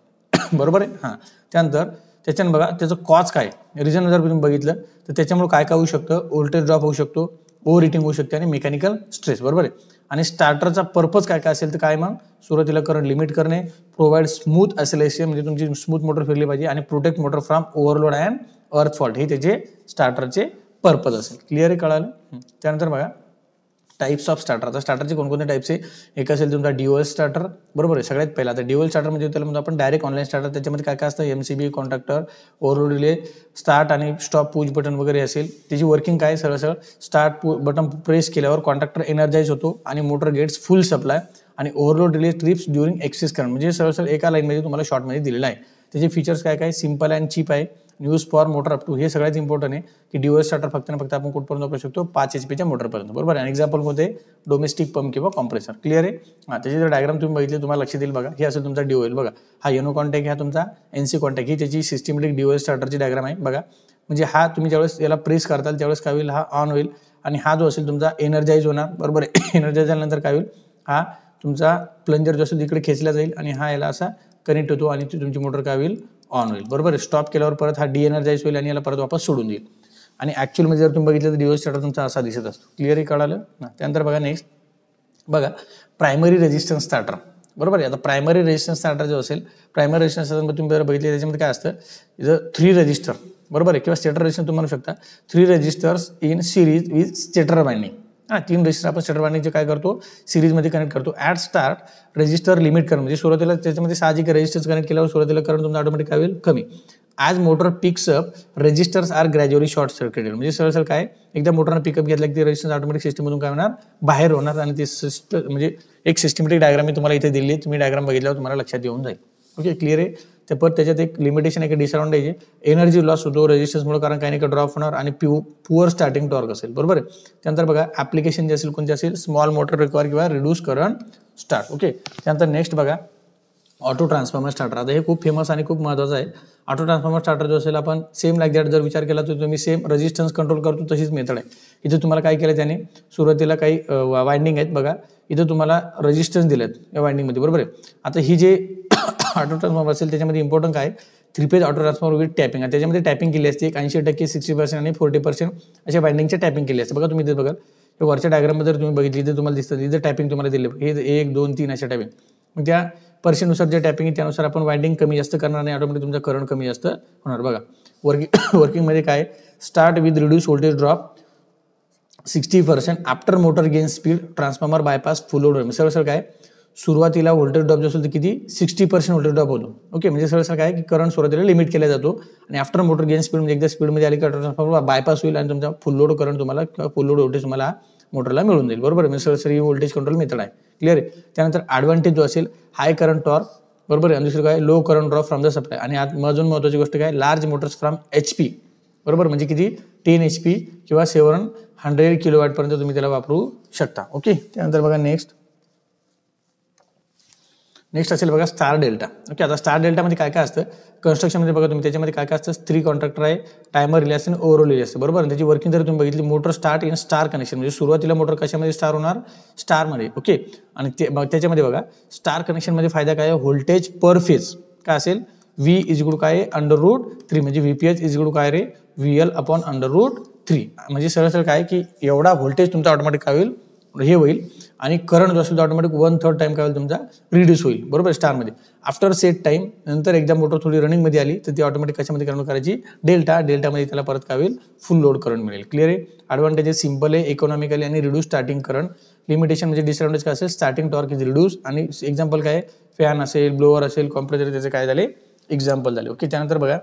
बरोबर आहे. हां, त्यानंतर त्याच्यानं बघा त्याचं कॉज काय, रिझन जर तुम्ही बघितलं तर त्याच्यामुळे काय काय होऊ शकतं, व्होल्टेज ड्रॉप होऊ शकतो, ओव्हर हिटिंग होऊ शकते आणि मेकॅनिकल स्ट्रेस, बरोबर आहे. आणि स्टार्टरचा पर्पज काय काय असेल तर काय मग सुरुवातीला करंट लिमिट करणे, प्रोव्हाइड स्मूथ ॲसिलेशन म्हणजे तुमची स्मूथ मोटर फिरली पाहिजे आणि protect motor from overload and अर्थ फॉल्ट, हे त्याचे स्टार्टरचे पर्पज असेल. क्लिअर आहे, कळालं. त्यानंतर बघा टाइप्स ऑफ स्टार्टर. आता स्टार्टरचे कोणकोणते टाइप्स आहे, एक असेल तुमचा ड्युअल स्टार्टर, बरोबर आहे. सगळ्यात पहिला आता ड्युअल स्टार्टर म्हणजे त्याला म्हणतो आपण डायरेक्ट ऑनलाईन स्टार्टर. त्याच्यामध्ये काय काय असतं, MCB, कॉन्टॅक्टर, ओव्हरलोड रिले, स्टार्ट आणि स्टॉप पुश बटन वगैरे असेल. त्याची वर्किंग काय, सरळ स्टार्ट बटन प्रेस केल्यावर कॉन्टॅक्टर एनर्जाइज होतो आणि मोटर गेट्स फुल सप्लाय आणि overload relay trips during excess current, म्हणजे सरळ एका लाईनमध्ये तुम्हाला शॉर्टमध्ये दिलेला आहे. त्याचे फीचर्स काय काय, सिम्पल अँड चीप आहे, use for motor up to, हे सगळ्यात इम्पॉर्टंट आहे की ड्युअल स्टार्टर फक्त आपण कुठपर्यंत वापरू शकतो, 5 HP मोटरपर्यंत, बरोबर आहे. एक्झाम्पल मध्ये डोमेस्टिक पंप किंवा कॉम्प्रेसर. क्लिअर आहे. हां, त्याची जर डायग्राम तुम्ही बघितली तुम्हाला लक्ष देईल. बघा हे असेल तुमचा ड्युअल, बघा हा एनो कॉन्टॅक्ट, हा तुमचा NC कॉन्टॅक्ट, ही त्याची सिस्टमॅटिक ड्युअल स्टार्टरची डायग्राम आहे. बघा म्हणजे हा तुम्ही ज्यावेळेस याला प्रेस करताल त्यावेळेस काय होईल, हा ऑन होईल आणि हा जो असेल तुमचा एनर्जाइज होणार, बरोबर आहे. एनर्जाइज झाल्यानंतर काय होईल, हा तुमचा प्लंजर जो असेल तिकडे खेचला जाईल आणि हा याला असा कनेक्ट होतो आणि तुमची मोटर काय होईल, ऑन होईल, बरोबर आहे. स्टॉप केल्यावर परत हा डीएनर्जाइज होईल आणि याला परत वापस सोडून देईल. आणि ॲक्च्युअलमध्ये जर तुम्ही बघितलं तर ड्युअल स्टार्टर तुमचा असा दिसत असतो. क्लिअरली कळालं. त्यानंतर बघा नेक्स्ट, बघा प्रायमरी रेजिस्टन्स स्टार्टर, बरोबर आहे. आता प्रायमरी रेजिस्टन्स स्टार्टर जो असेल, प्रायमरी रेजिस्टन्स तुम्ही जर बघितले त्याच्यामध्ये काय असतं, इथं 3 रजिस्टर, बरोबर आहे, किंवा स्टेटर रेजिस्टन्स तुम्ही म्हणू शकता. 3 registers in series with stator winding. 3 register आपण स्टेटर वाइंडिंगचे काय करतो, सिरीजमध्ये कनेक्ट करतो. At start register limit current, म्हणजे सुरुवातीला त्याच्यामध्ये साहजिक रेजिस्टन्स कनेक्ट केल्यावर सुरुवातीला करंट तुमचा ऑटोमॅटिक काय होईल, कमी. As motor picks up resistors are gradually short circuited, म्हणजे सरळ काय एकदा मोटरनं पिकअप घेतला की ते रेजिस्टन्स ऑटोमॅटिक सिस्टममधून काय होणार, बाहेर होणार. आणि ते म्हणजे एक सिस्टमॅटिक डायग्राम मी तुम्हाला इथे दिली, तुम्ही डायग्राम बघितल्यावर तुम्हाला लक्षात येऊन जाईल. ओके, क्लिअर आहे. तर परत त्याच्यात एक लिमिटेशन आहे, डिसअडवांटेज आहे, एनर्जी लॉस होतो रेजिस्टन्समुळे, कारण काही नाही ड्रॉप होणार आणि पुअर स्टार्टिंग टॉर्क असेल, बरोबर आहे. त्यानंतर बघा ऍप्लिकेशन जे असेल कोणते असेल, स्मॉल मोटर रिक्वायर किंवा रिड्यूस करंट स्टार्ट. ओके, त्यानंतर नेक्स्ट बघा ऑटो ट्रान्सफॉर्मर स्टार्टर. आता हे खूप फेमस आणि खूप महत्त्वाचं आहे. ऑटो ट्रान्सफॉर्मर स्टार्टर जो असेल, आपण सेम लाईक दॅट जर विचार केला तर तुम्ही सेम रेजिस्टन्स कंट्रोल करतो तशीच मेथड आहे. इथे तुम्हाला काय केलं त्याने, सुरुवातीला काही वाइंडिंग आहेत, बघा इथं तुम्हाला रेजिस्टन्स दिलेत या वाइंडिंगमध्ये, बरोबर आहे. आता ही जे ऑटो ट्रान्सफॉर्मर असेल त्याच्यामध्ये इम्पॉर्टंट काय, 3 phase auto transformer with tapping, त्याच्यामध्ये टॅपिंग केली असते. 80%, 60% आणि 40% अशा वाइंडिंगच्या टॅपिंग केली असते. बघा तुम्ही इथे बघाल वरच्या डायग्राममध्ये जर तुम्ही बघितली इथे तुम्हाला दिसतं, इथं टॅपिंग तुम्हाला दिले, हे 1, 2, 3 अशा टॅपिंग. मग त्या पर्सेंटनुसार जे टॅपिंग आहे त्यानुसार आपण वाइंडिंग कमी जास्त करणार आणि ऑटोमॅटिक तुमचा करंट कमी जास्त होणार. बघा वर्किंगमध्ये काय, start with reduce voltage drop 60% after motor gain speed transformer bypass full load. सरळ काय सुरुवातीला व्होल्टेज ड्रॉप जो असेल तर किती, 60% व्होल्टेज ड्रॉप होतो. ओके, म्हणजे सरळ काय की करंट सुरुवातीला लिमिट केला जातो आणि आफ्टर मोटर गेन स्पीड म्हणजे एकदा स्पीडमध्ये आली की ट्रान्सफॉर्मर बायपास होईल आणि तुमचा फुल लोड करंट तुम्हाला किंवा फुल लोड व्होल्टेज तुम्हाला मोटरला मिळून जाईल, बरोबर. म्हणजे सरळ ही व्होल्टेज कंट्रोल मेथड आहे. क्लिअर आहे. त्यानंतर ॲडव्हान्टेज जो असेल, हाय करंट टॉर्क, बरोबर आहे. आणि दुसरं काय, low current drop from the supply. आणि अजून महत्त्वाची गोष्ट काय, लार्ज मोटर्स फ्रॉम HP, बरोबर, म्हणजे किती 10 HP किंवा 700 kW पर्यंत तुम्ही त्याला वापरू शकता. ओके, त्यानंतर बघा नेक्स्ट असेल बघा स्टार डेल्टा. ओके, आता स्टार डेल्टामध्ये काय काय असतं, कन्स्ट्रक्शनमध्ये बघा तुम्ही त्याच्यामध्ये काय काय असतं, 3 कॉन्ट्रॅक्टर आहे, टायमर रिले असते, ओव्हरऑल रिले असते, बरोबर. त्याची वर्किंग जर तुम्ही बघितली, motor start in star connection, म्हणजे सुरुवातीला मोटर कशामध्ये स्टार होणार, स्टारमध्ये. ओके, आणि त्याच्यामध्ये बघा स्टार कनेक्शनमध्ये फायदा काय आहे, व्होल्टेज पर फेज काय असेल, V = काय √3, म्हणजे VPH = काय रे, VL upon √3. म्हणजे सरळ काय की एवढा व्होल्टेज तुमचा ऑटोमॅटिक काय होईल, हे होईल आणि करंट जो असेल तो ऑटोमॅटिक 1/3 टाइम काय होईल तुमचा रिड्यूस होईल, बरोबर. स्टारमध्ये आफ्टर सेट टाइम नंतर एकदा मोटर थोडी रनिंगमध्ये आली तर ती ऑटोमॅटिक कशामध्ये कन्वर्ट करायची, डेल्टामध्ये त्याला परत काय होईल, फुल लोड करंट मिळेल. क्लिअर आहे. ॲडव्हान्टेजेस सिम्पल आहे, इकॉनॉमिकली आणि रिड्यूस स्टार्टिंग करंट. लिमिटेशन म्हणजे डिसअडव्हान्टेज काय असेल, स्टार्टिंग टॉर्क इज रिड्यूस. आणि एक्झाम्पल काय, फॅन असेल, ब्लोअर असेल, कॉम्प्रेसर, त्याचे काय झाले एक्झाम्पल झाले. ओके, त्यानंतर बघा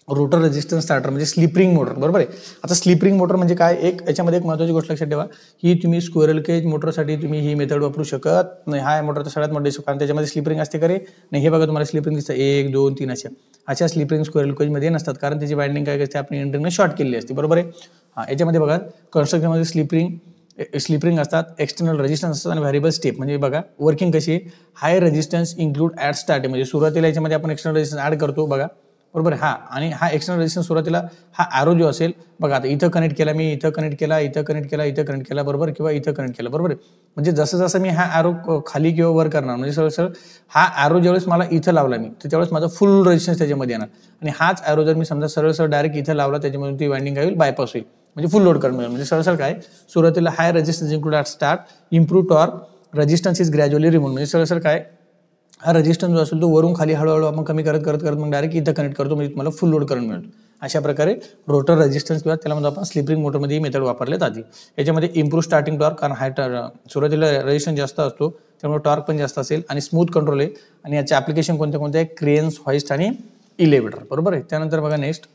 रोटर रेजिस्टन्स स्टार्टर म्हणजे स्लिपरिंग मोटर, बरोबर आहे. आता स्लिपरिंग मोटर म्हणजे काय, याच्यामध्ये एक महत्त्वाची गोष्ट लक्षात ठेवा, ही तुम्ही स्क्वेरल केज मोटरसाठी तुम्ही ही मेथड वापरू शकत नाही. हा मोटरचा सगळ्यात मोठा डिसो, कारण त्याच्यामध्ये स्लिपरिंग असते का रे, नाही. हे बघा तुम्हाला स्लिपरिंग दिसतं 1, 2, 3 अशा स्लिपरिंग स्क्वेरल केजमध्ये नसतात, कारण त्याची वाइंडिंग काय असते, आपण इंटरने शॉर्ट केलेली असते, बरोबर आहे. याच्यामध्ये बघा कन्स्ट्रक्शनमध्ये स्लिपरिंग असतात, एक्सटर्नल रेजिस्टन्स असतात आणि व्हेरिएबल स्टेप. म्हणजे बघा वर्किंग कशी आहे, हाय रेजिस्टन्स इन्क्लूड ॲट स्टार्टिंग, म्हणजे सुरुवातीला याच्यामध्ये आपण एक्सटर्नल रेजिस्टन्स ॲड करतो. बघा बरोबर. हा आणि हा एक्सटर्नल रेजिस्टन्स सुरुवातीला हा ॲरो जो असेल बघा, आता इथं कनेक्ट केला मी, इथं कनेक्ट केला, इथं कनेक्ट केला, इथं कनेक्ट केला, बरोबर, किंवा इथं कनेक्ट केला, बरोबर. म्हणजे जसं जसं मी हा ॲरो खाली किंवा वर करणार, म्हणजे सरळ सरळ हा ॲरो ज्यावेळेस मला इथं लावला मी, तर त्यावेळेस माझा फुल रेजिस्टन्स त्याच्यामध्ये येणार. आणि हाच ॲरो जर मी समजा सरळ सरळ डायरेक्ट इथं लावला, त्याच्यामधून ती वाइंडिंग काय होईल, बायपास होईल, म्हणजे फुल लोड करंट मिळेल. म्हणजे सरळ सरळ काय, सुरुवातीला high resistance include at start, improve torque, resistance is gradually remove. म्हणजे सरळ सरळ काय, हा रेजिस्टन्स जो असेल तो वरून खाली हळूहळू आपण कमी करत करत करत मग डायरेक्ट इथं कनेक्ट करतो, म्हणजे तुम्हाला फुल लोड करंट मिळतो. अशा प्रकारे रोटर रेजिस्टन्स किंवा त्याला म्हणतो आपण स्लिप रिंग मोटरमध्ये ही मेथड वापरले जाते. याच्यामध्ये इम्प्रूव्ह स्टार्टिंग टॉर्क, कारण सुरुवातीला रेजिस्टन्स जास्त असतो त्यामुळे टॉर्क पण जास्त असेल, आणि स्मूथ कंट्रोल आहे. आणि याचे ॲप्लिकेशन कोणते कोणते आहे, क्रेन्स, हॉइस्ट आणि इलेव्हेटर, बरोबर आहे. त्यानंतर बघा नेक्स्ट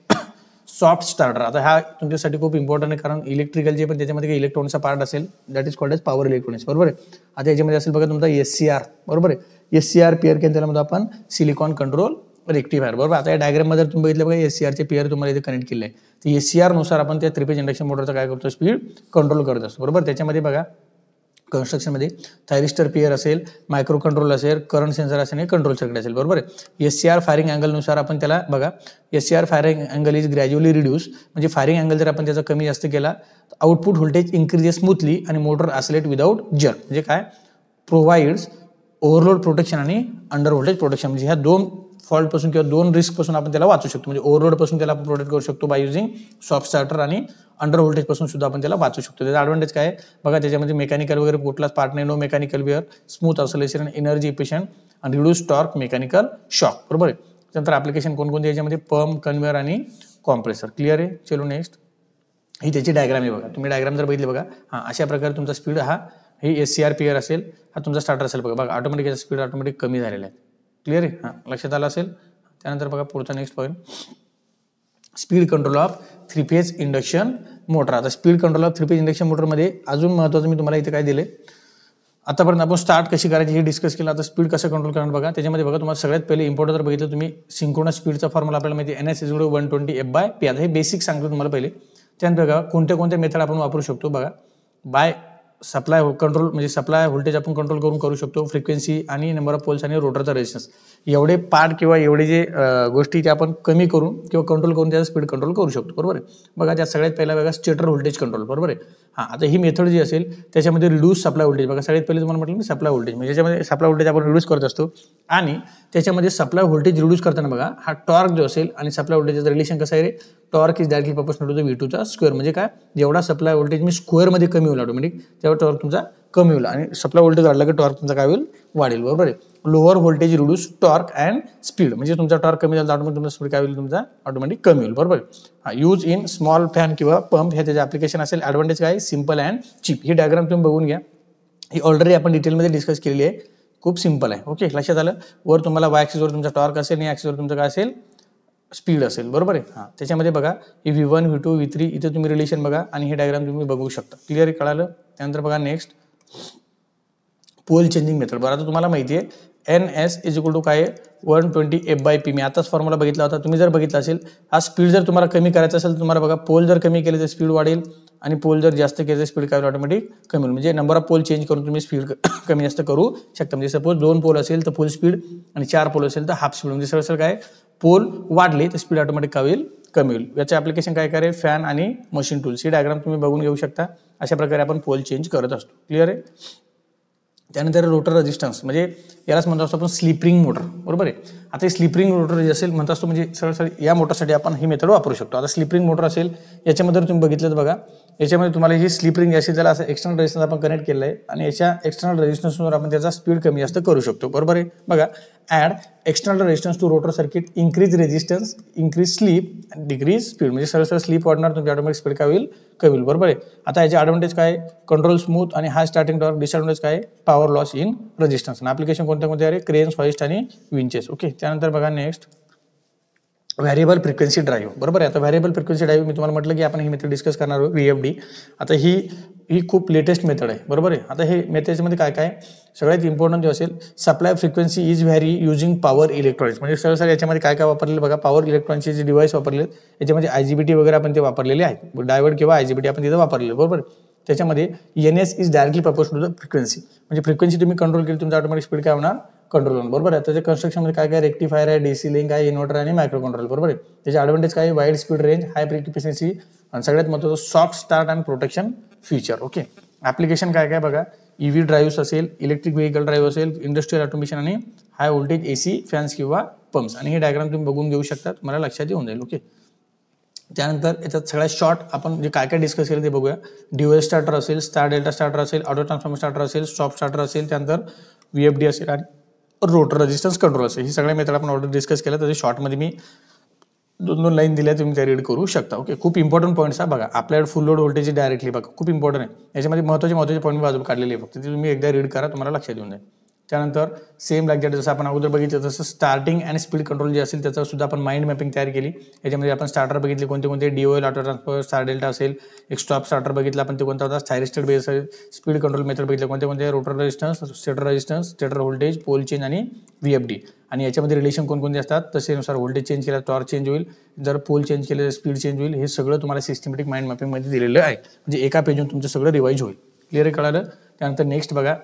सॉफ्ट स्टार्टर. आता हा तुमच्यासाठी खूप इम्पॉर्टंट आहे, कारण इलेक्ट्रिकल जे पण त्याच्यामध्ये काही इलेक्ट्रॉनिक्सचा पार्ट असेल that is called as power electronics, बरोबर आहे. आता याच्यामध्ये असेल बघा तुमचा SCR, बरोबर आहे. SCR पेअर केलं त्याला म्हणतो आपण सिलिकॉन कंट्रोल रेक्टिफायर, बरोबर. आता या डायग्राममध्ये तुम्ही बघितलं बघा, SCRचे पेअर तुम्हाला इथे कनेक्ट केले आहे. तर SCR नुसार आपण त्या 3 फेज इंडक्शन मोटरचा काय करतो, स्पीड कंट्रोल करत असतो, बरोबर. त्याच्यामध्ये बघा कन्स्ट्रक्शनमध्ये थायरिस्टर पेअर असेल, मायक्रो कंट्रोल असेल, करंट सेन्सर असेल आणि कंट्रोल सर्किट असेल, बरोबर आहे. SCR फायरिंग अँगलनुसार आपण त्याला बघा, SCR firing angle is gradually reduce, म्हणजे फायरिंग अँगल जर आपण त्याचा कमी जास्त केला, आउटपुट व्होल्टेज इन्क्रीजेस स्मूथली आणि मोटर ॲसिलेट विदाउट जर्क. म्हणजे काय, प्रोव्हाइड्स ओव्हरलोड प्रोटेक्शन आणि अंडर व्होल्टेज प्रोटेक्शन. म्हणजे ह्या 2 फॉल्टपासून किंवा 2 रिस्कपासून आपण त्याला वाचू शकतो. म्हणजे ओव्हरलोडपासून त्याला आपण प्रोटेक्ट करू शकतो बाय युझिंग सॉफ्ट स्टार्टर, आणि अंडर व्होल्टेजपासून सुद्धा आपण त्याला वाचू शकतो. त्याचा ॲडव्हान्टेज काय आहे बघा, त्याच्यामध्ये मेकॅनिकल वगैरे कुठलाच पार्ट नाही, no mechanical wear, smooth oscillation, energy efficient आणि रिड्यूस टॉर्क, मेकॅनिकल शॉक, बरोबर आहे. त्यानंतर ॲप्लिकेशन कोणकोणते याच्यामध्ये, पंप, कन्व्हेअर आणि कॉम्प्रेसर. क्लिअर आहे. चलो नेक्स्ट, ही त्याची डायग्राम आहे बघा. तुम्ही डायग्राम जर बघितली बघा, हां अशा प्रकारे तुमचा स्पीड हा हे SCR पेअर असेल, हा तुमचा स्टार्टर असेल बघा. बघा ऑटोमॅटिक याचा स्पीड ऑटोमॅटिक कमी झालेला आहे. क्लिअर आहे. हां लक्षात आलं असेल. त्यानंतर बघा पुढचा next point, speed control of 3 phase induction motor. आता speed control of 3 phase induction मोटरमध्ये अजून महत्त्वाचं मी तुम्हाला इथे काय दिले, आतापर्यंत आपण स्टार्ट कशी करायची हे डिस्कस केलं. आता स्पीड कसं कंट्रोल करणार बघा. त्याच्यामध्ये बघा तुम्हाला सगळ्यात पहिले इम्पॉर्टंट जर बघितलं तुम्ही, सिंक्रोनस स्पीडचा फॉर्म्युला आपल्याला माहिती आहे, NS = 120 f/p. आता हे बेसिक सांगतो तुम्हाला पहिले. त्यानंतर बघा कोणत्या कोणत्या मेथड आपण वापरू शकतो बघा. बाय सप्लाय कंट्रोल, म्हणजे सप्लाय व्होल्टेज आपण कंट्रोल करू शकतो, फ्रिक्वेन्सी आणि नंबर ऑफ पोल्स आणि रोटरचा रेजिस्टन्स, एवढे पार्ट किंवा एवढे जे गोष्टी त्या आपण कमी करून किंवा कंट्रोल करून त्याचा स्पीड कंट्रोल करू शकतो, बरोबर आहे. बघा त्यात सगळ्यात पहिला बघा स्टेटर व्होल्टेज कंट्रोल, बरोबर आहे. हां आता ही मेथड जी असेल त्याच्यामध्ये रिड्यूस सप्लाय व्होल्टेज. बघा सगळ्यात पहिले तुम्हाला म्हटलं मी सप्लाय व्होल्टेज, म्हणजे त्याच्यामध्ये सप्लाय व्होल्टेज आपण रिड्यूस करत असतो, आणि त्याच्यामध्ये सप्लाय व्होल्टेज रिड्यूस करताना बघा हा टॉर्क जो असेल आणि सप्लाय व्होल्टेजचं रिलेशन कसं आहे रे, torque is directly proportional to V2चा स्क्वेअर. म्हणजे काय, जेवढा सप्लाय व्होल्टेज मी स्क्वेअरमध्ये कमी होईल ऑटोमॅटिक, तेवढा टॉर्क तुमचा कमी होईल, आणि सप्लाय व्होल्टेज वाढला की टॉर्क तुमचा काय होईल, वाढेल, बरोबर आहे. Lower voltage reduce torque and speed, म्हणजे तुमचा टॉर्क कमी झाला तर ऑटोमॅटिक तुमचा स्पीड काय होईल, तुमचा ऑटोमॅटिक कमी होईल, बरोबर आहे. यूज इन स्मॉल फॅन किंवा पंप हे त्याचे ॲप्लिकेशन असेल. ॲडव्हान्टेज काय, सिम्पल अँड चीप. ही डायग्राम तुम्ही बघून घ्या, ही ऑलरेडी आपण डिटेलमध्ये डिस्कस केलेली आहे, खूप सिम्पल आहे. ओके लक्षात आलं. वर तुम्हाला वाय ॲक्सिसवर तुमचा टॉर्क असेल आणि ॲक्सिसवर तुमचं काय असेल, स्पीड असेल, बरोबर आहे. हां त्याच्यामध्ये बघा ही V1, V2, V3 इथे तुम्ही रिलेशन बघा, आणि हे डायग्राम तुम्ही बघू शकता. क्लिअर आहे, कळालं. त्यानंतर बघा नेक्स्ट पोल चेंजिंग मेथड. बरं आता तुम्हाला माहिती आहे NS = काय 120 f/p. मी आताच फॉर्म्युला बघितला होता, तुम्ही जर बघितला असेल, हा स्पीड जर तुम्हाला कमी करायचा असेल तर तुम्हाला बघा पोल जर कमी केले तर स्पीड वाढेल, आणि पोल जर जास्त केले तर स्पीड काय ऑटोमॅटिक कमी होईल. म्हणजे नंबर ऑफ पोल चेंज करून तुम्ही स्पीड कमी जास्त करू शकता. म्हणजे सपोज 2 पोल असेल तर फुल स्पीड, आणि 4 पोल असेल तर हाफ स्पीड. म्हणजे सरळ सरळ काय, पोल वाढले तर स्पीड ऑटोमॅटिक काय होईल, कमी होईल. याचे ॲप्लिकेशन काय काय, फॅन आणि मशीन टूल्स. ही डायग्राम तुम्ही बघून घेऊ शकता. अशा प्रकारे आपण पोल चेंज करत असतो. क्लिअर आहे. त्यानंतर रोटर रेजिस्टन्स, म्हणजे यालाच म्हणतो असतो आपण स्लिप रिंग मोटर, बरोबर आहे. आता हे स्लिप रिंग मोटर जे असेल म्हणत असतो, म्हणजे सरळ सरळ या मोटरसाठी आपण ही मेथड वापरू शकतो. आता स्लिप रिंग मोटर असेल, याच्यामध्ये तुम्ही बघितलं तर बघा, याच्यामध्ये तुम्हाला जी स्लिप रिंग असेल त्याला असं एक्सटर्नल रेजिस्टन्स आपण कनेक्ट केलं आहे, आणि याच्या एक्सटर्नल रेजिस्टन्सवर आपण त्याचा स्पीड कमी जास्त करू शकतो, बरोबर आहे. बघा add external resistance to rotor circuit, increase resistance, increase slip, decrease speed. म्हणजे सरळ सरळ स्लीप वाढणार, तुमची ऑटोमॅटिक स्पीड काय होईल, कमी होईल, बरोबर आहे. आता याचे ॲडव्हान्टेज काय, कंट्रोल स्मूथ आणि हाय स्टार्टिंग टॉर्क. डिसएडव्हान्टेज काय, पॉवर लॉस इन रेजिस्टन्स. आणि ॲप्लिकेशन कोणत्या कोणते आहे, क्रेन्स, हॉइस्ट आणि विंचेस. ओके त्यानंतर बघा नेक्स्ट व्हॅरिएबल फ्रिक्वेन्सी ड्राईव्ह, बरोबर आहे. आता व्हॅरिएबल फ्रिक्वेन्सी ड्राईव्ह मी तुम्हाला म्हटलं की आपण ही मेथड डिस्कस करणार आहोत, VFD. आता ही खूप लेटेस्ट मेथड आहे, बरोबर आहे. आता हे मेथडमध्ये काय काय सगळ्यात इम्पॉर्टंट जे असेल, supply frequency is vary using power electronics. म्हणजे सरळ सरळ याच्यामध्ये काय काय वापरलेलं बघा, पॉवर इलेक्ट्रॉनिक्सचे जे डिव्हाइस वापरले याच्यामध्ये IGBT वगैरे आपण ते वापरलेले आहेत, डायवर्ड किंवा IGBT आपण तिथे वापरलेले, बरोबर. त्याच्यामध्ये NS is directly proportional to the frequency. म्हणजे फ्रिक्वेन्सी तुम्ही कंट्रोल केली, तुमचा ऑटोमॅटिक स्पीड काय होणार, कंट्रोल बरोबर आहे. त्याच्या कन्स्ट्रक्शनमध्ये काय काय रेक्टिफायर आहे, डीसी लिंक आहे, इन्व्हर्टर आणि मायक्रो कंट्रोल बरोबर आहे. त्याचे ॲडव्हान्टेज काय, wide speed range, high frequency आणि सगळ्यात महत्त्वाचं सॉफ्ट स्टार्ट आणि प्रोटेक्शन फीचर. ओके, ॲप्लिकेशन काय काय बघा, EV ड्राईव्ह असेल, इलेक्ट्रिक व्हेकल ड्राईव्ह असेल, इंडस्ट्रियल ऑटोमेशन आणि हाय व्होल्टेज AC फॅन्स किंवा पंप्स. आणि हे डायग्राम तुम्ही बघून घेऊ शकता, तुम्हाला लक्षात येऊन जाईल. ओके, त्यानंतर याच्यात सगळ्यात शॉर्ट आपण जे काय काय डिस्कस केलं ते बघूया. ड्युअल स्टार्टर असेल, स्टार डेल्टा स्टार्टर असेल, ऑटो ट्रान्सफॉर्मर स्टार्टर असेल, स्टॉप स्टार्टर असेल, त्यानंतर VFD असेल आणि रोटर रेजिस्टन्स कंट्रोल असेल. ही सगळ्या मेथड आपण ऑलरेडी डिस्कस केलं. त्याच्या शॉर्टमध्ये मी 2 लाईन दिल्या, तुम्ही त्या रीड करू शकता. ओके, खूप इम्पॉर्टंट पॉईंट्स आहे बघा. आपल्याकडे फुल लोड व्होल्टेज डायरेक्टली बघा, खूप इम्पॉर्टंट आहे. याच्यामध्ये महत्त्वाचे पॉईंट बाजूला काढलेले आहे, फक्त ते तुम्ही एकदा रीड करा, तुम्हाला लक्षात येऊन जाईल. त्यानंतर सेम लाईक दॅट जसं आपण अगोदर बघितलं तसं स्टार्टिंग अँड स्पीड कंट्रोल जे असेल त्याचा सुद्धा आपण माइंड मॅपिंग तयार केली. याच्यामध्ये आपण स्टार्टर बघितले कोणते कोणते, DOL auto transfer, star delta असेल, एक स्टॉप स्टार्टर बघितला आपण ते कोणता होता, थायरिस्टेड बेस असेल, स्पीड कंट्रोल मेथड बघितले कोणते कोणते, rotor resistance, stator voltage, pole change आणि VFD. आणि याच्यामध्ये रिलेशन कोणकोणते असतात, तसेनुसार व्होल्टेज चेंज केला टॉर्क चेंज होईल, जर पोल चेंज केले तर स्पीड चेंज होईल. हे सगळं तुम्हाला सिस्टमॅटिक माइंड मॅपिंगमध्ये दिलेलं आहे. म्हणजे एका पेजवर तुमचं सगळं रिवाईज होईल. क्लिअर कळालं. त्यानंतर नेक्स्ट बघा,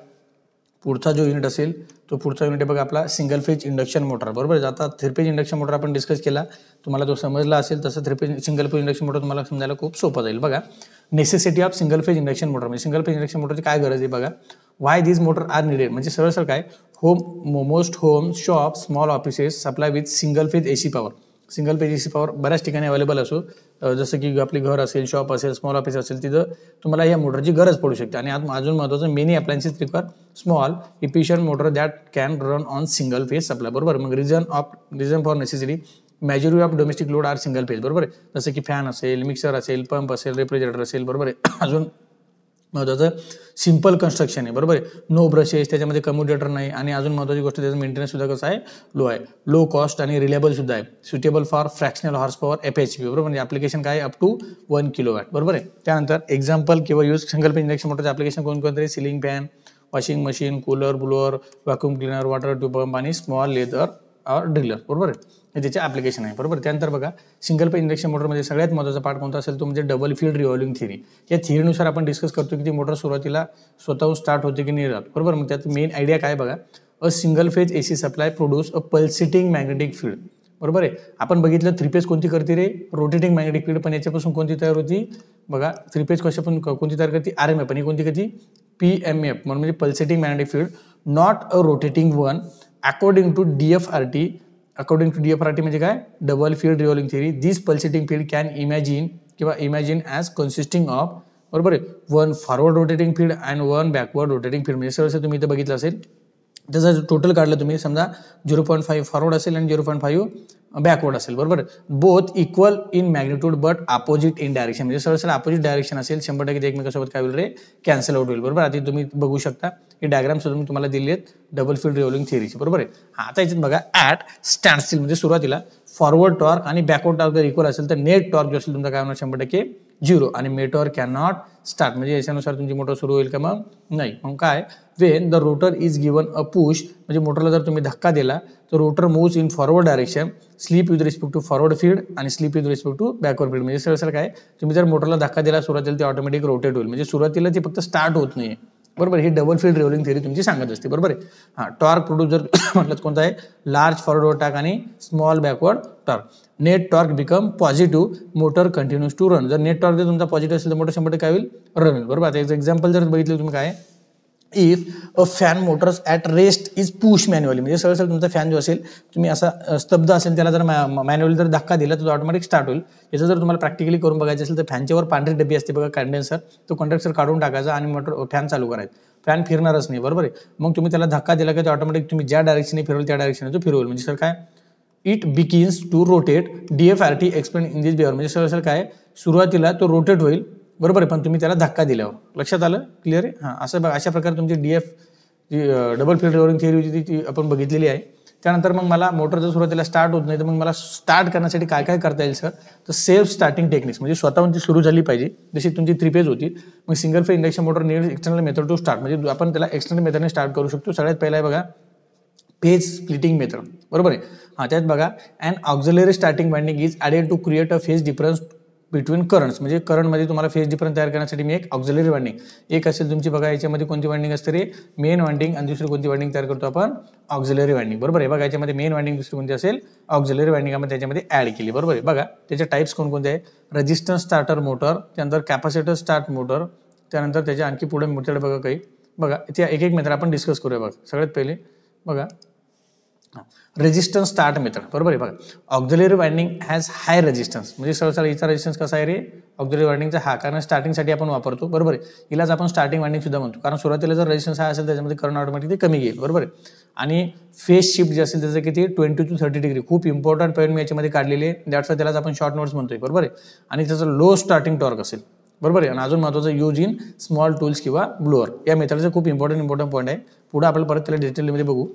पुढचा जो युनिट असेल तो पुढचा युनिट आहे बघा आपला सिंगल फेज इंडक्शन मोटर बरोबर. आता 3 फेज इंडक्शन मोटर आपण डिस्कस केला, तुम्हाला जो समजला असेल तसं सिंगल फेज इंडक्शन मोटर तुम्हाला समजायला खूप सोपं जाईल. बघा, necessity of single phase induction motor, म्हणजे सिंगल फेज इंडक्शन मोटरची काय गरज आहे बघा. Why these motor are needed, म्हणजे सरळ काय, most home, shop, small offices supply with single phase AC power. Single phase AC power बऱ्याच ठिकाणी अवेलेबल असो, जसं की आपली घर असेल, शॉप असेल, स्मॉल ऑफिस असेल, तिथं तुम्हाला या मोटरची गरज पडू शकते. आणि अजून महत्त्वाचं, many appliances require small efficient motor that can run on single phase supply बरोबर. मग reason for necessity, majority of domestic load are single phase बरोबर आहे. जसं की फॅन असेल, मिक्सर असेल, पंप असेल, रेफ्रिजरेटर असेल बरोबर आहे. अजून महत्त्वाचं सिंपल कन्स्ट्रक्शन आहे बरोबर आहे. नो ब्रशेस, त्याच्यामध्ये कम्युटेटर नाही. आणि अजून महत्त्वाची गोष्ट, त्याचं मेंटेनन्स सुद्धा कसं आहे, लो आहे, लो कॉस्ट आणि रिलेबल सुद्धा आहे. Suitable for fractional horse power FHP बरोबर. म्हणजे ॲप्लिकेशन काय, अप टू 1 किलोवॅट बरोबर आहे. त्यानंतर एक्झाम्पल किंवा यूज सिंगल फेज इंडक्शन मोटरचे ॲप्लिकेशन कोणकोणते, ceiling fan, washing machine, cooler, blower, vacuum cleaner, water tube pump आणि स्मॉल लेदर और ड्रिलर बरोबर आहे. हे त्याचे ॲप्लिकेशन आहे बरोबर. त्यानंतर बघा, सिंगल फेज इंडक्शन मोटरमध्ये सगळ्यात महत्त्वाचा पार्ट कोणता असेल तो म्हणजे डबल फील्ड रिव्हॉल्विंग थिअरी. या थिअरीनुसार आपण डिस्कस करतो की ती मोटर सुरुवातीला स्वतःहून स्टार्ट होते की नाही राहत बरोबर. मग त्यात मेन आयडिया काय बघा, a single phase AC supply produce a pulsating magnetic field बरोबर आहे. आपण बघितलं 3 फेज कोणती करते रे, रोटेटिंग मॅग्नेटिक फील्ड. पण याच्यापासून कोणती तयार होती बघा, 3 फेज कशापासून कोणती तयार करते, RMF. आणि कोणती करते, PMF म्हणजे pulsating magnetic field, not a rotating one. According to DFRT म्हणजे काय, double field revolving theory, this pulsating field can imagine as consisting of बरोबर आहे, 1 forward rotating field and 1 backward rotating field. म्हणजे सरळ तुम्ही इथं बघितलं असेल, त्याचं टोटल काढलं तुम्ही, समजा 0.5 फॉरवर्ड असेल आणि 0.5 बॅकवर्ड असेल बरोबर. Both equal in magnitude but opposite in direction. म्हणजे सरळ अपोजिट डायरेक्शन असेल, 100% एकमेकांसोबत काय होईल रे, कॅन्सल आउट होईल बरोबर. आता तुम्ही बघू शकता, ही डायग्राम सुद्धा मी तुम्हाला दिली आहेत डबल फील्ड रिव्हॉल्विंग थिअरीची बरोबर आहे. आता याच्यात बघा, ॲट स्टँड स्टिल म्हणजे सुरुवातीला फॉरवर्ड टॉर्क आणि बॅकवर्ड टॉर्क जर इक्वल असेल तर नेट टॉर्क जो असेल तुमचा काय होणार, 100% 0. आणि मेटॉर कॅन नॉट स्टार्ट, म्हणजे याच्यानुसार तुमची मोटर सुरू होईल का, मग नाही. मग काय, when the rotor is given a push, म्हणजे मोटरला जर तुम्ही धक्का दिला तर rotor moves in forward direction, slip with respect to forward field आणि slip with respect to backward field. म्हणजे सरळ काय, तुम्ही जर मोटरला धक्का दिला सुरुवातीला ते ऑटोमॅटिक रोटेट होईल. म्हणजे सुरुवातीला ते फक्त स्टार्ट होत नाही बरोबर. ही डबल फील्ड रिव्हॉल्विंग थिअरी तुमची सांगत असते बरोबर आहे. हां, टॉर्क प्रोड्यूस जर म्हटलं कोणता आहे, लार्ज फॉरवर्ड टॉर्क आणि small backward torque. Net torque become positive, motor continues to run. जर नेट टॉर्क जर तुमचा पॉझिटिव्ह असेल तर मोटर 100% काय होईल, रन होईल बरोबर. आता याचं एक्झाम्पल जर बघितलं तुम्ही काय, if a fan Motors at rest is push manually. म्हणजे सरळ तुमचा फॅन जो असेल, तुम्ही असा स्तब्ध असेल त्याला जर मॅन्युअली जर धक्का दिला तर तो ऑटोमॅटिक स्टार्ट होईल. याचं जर तुम्हाला प्रॅक्टिकली करून बघायचं असेल तर फॅनच्या वर पांढरी डबी असते बघा, कंडेन्सर, तो कंडेन्सर काढून टाकायचा आणि मोटर फॅन चालू करायचा. फॅन फिरणारच नाही बरोबर आहे. मग तुम्ही त्याला धक्का दिला की ऑटोमॅटिक तुम्ही ज्या डायरेक्शनने फिरवल त्या डायरेक्शनने तो फिरवल. म्हणजे सर काय, it begins to rotate, DFRT explain in this behaviour. म्हणजे सरळ काय, सुरुवातीला तो रोटेट होईल बरोबर आहे, पण तुम्ही त्याला धक्का दिल्यावर. लक्षात आलं, क्लिअर आहे. हां, असं बघा, अशा प्रकारे तुमची जी डबल फील्ड रिव्हॉल्विंग थिअरी होती ती आपण बघितलेली आहे. त्यानंतर मग मला मोटर जर सुरुवातीला स्टार्ट होत नाही तर मग मला स्टार्ट करण्यासाठी काय काय करता येईल सर, तर सेल्फ स्टार्टिंग टेक्निक्स. म्हणजे स्वतःहून ती सुरू झाली पाहिजे, जशी तुमची 3 फेज होती. मग single phase induction motor need external method to start, म्हणजे आपण त्याला एक्सटर्नल मेथडने स्टार्ट करू शकतो. सगळ्यात पहिला आहे बघा, पेज स्प्लिटिंग मेथड बरोबर आहे. हां, त्यात बघा, and auxiliary starting winding is added to create a phase difference between currents, म्हणजे करंटमध्ये तुम्हाला फेज डिफरन्स तयार करण्यासाठी मी एक ऑक्झिलरी वाइंडिंग, एक असेल तुमची बघा याच्यामध्ये कोणती वाइंडिंग असते रे, मेन वाइंडिंग, आणि दुसरी कोणती वाइंडिंग तयार करतो आपण, ऑक्झिलरी वाइंडिंग, बरोबर आहे. बघा याच्यामध्ये मेन वाइंडिंग दुसरी कोणती असेल, ऑक्झिलरी वाइंडिंग आपण त्याच्यामध्ये ऍड केली, बरोबर आहे. बघा त्याचे टाइप्स कोणकोणते आहे, रेजिस्टन्स स्टार्टर मोटर, त्यानंतर कॅपॅसिटर स्टार्ट मोटर, त्यानंतर त्याच्या आणखी पुढे मेथड बघा काही, बघा त्या एक मेथड आपण डिस्कस करूया. बघा सगळ्यात पहिले बघा रेजिस्टन्स स्टार्ट मेथड, बरोबर आहे. बघा auxiliary winding has high resistance, म्हणजे सरळ हिचा रेजिस्टन्स कसा आहे रे, ऑक्झिलरी वाइंडिंगचा हा, कारण स्टार्टिंगसाठी आपण वापरतो, बरोबर आहे. हिलाच आपण स्टार्टिंग वाइंडिंग सुद्धा म्हणतो, कारण सुरुवातीला जर रेजिस्टन्स हा असेल त्याच्यामध्ये करंट ऑटोमॅटिकली कमी घेईल, बरोबर आहे. आणि फेज शिफ्ट जे असेल त्याचं किती 20 to 30 डिग्री, खूप इम्पॉर्टंट पॉईंट मी याच्यामध्ये काढलेले आहे, दॅट्स त्यालाच आपण शॉर्ट नोट्स म्हणतोय, बरोबर आहे. आणि त्याचं लो स्टार्टिंग टॉर्क असेल, बरोबर आहे. आणि अजून महत्त्वाचं यूज इन स्मॉल टूल्स किंवा ब्लोअर, या मेथडचं खूप इम्पॉर्टंट पॉईंट आहे. पुढे आपल्याला परत त्याला डिटेलमध्ये बघू.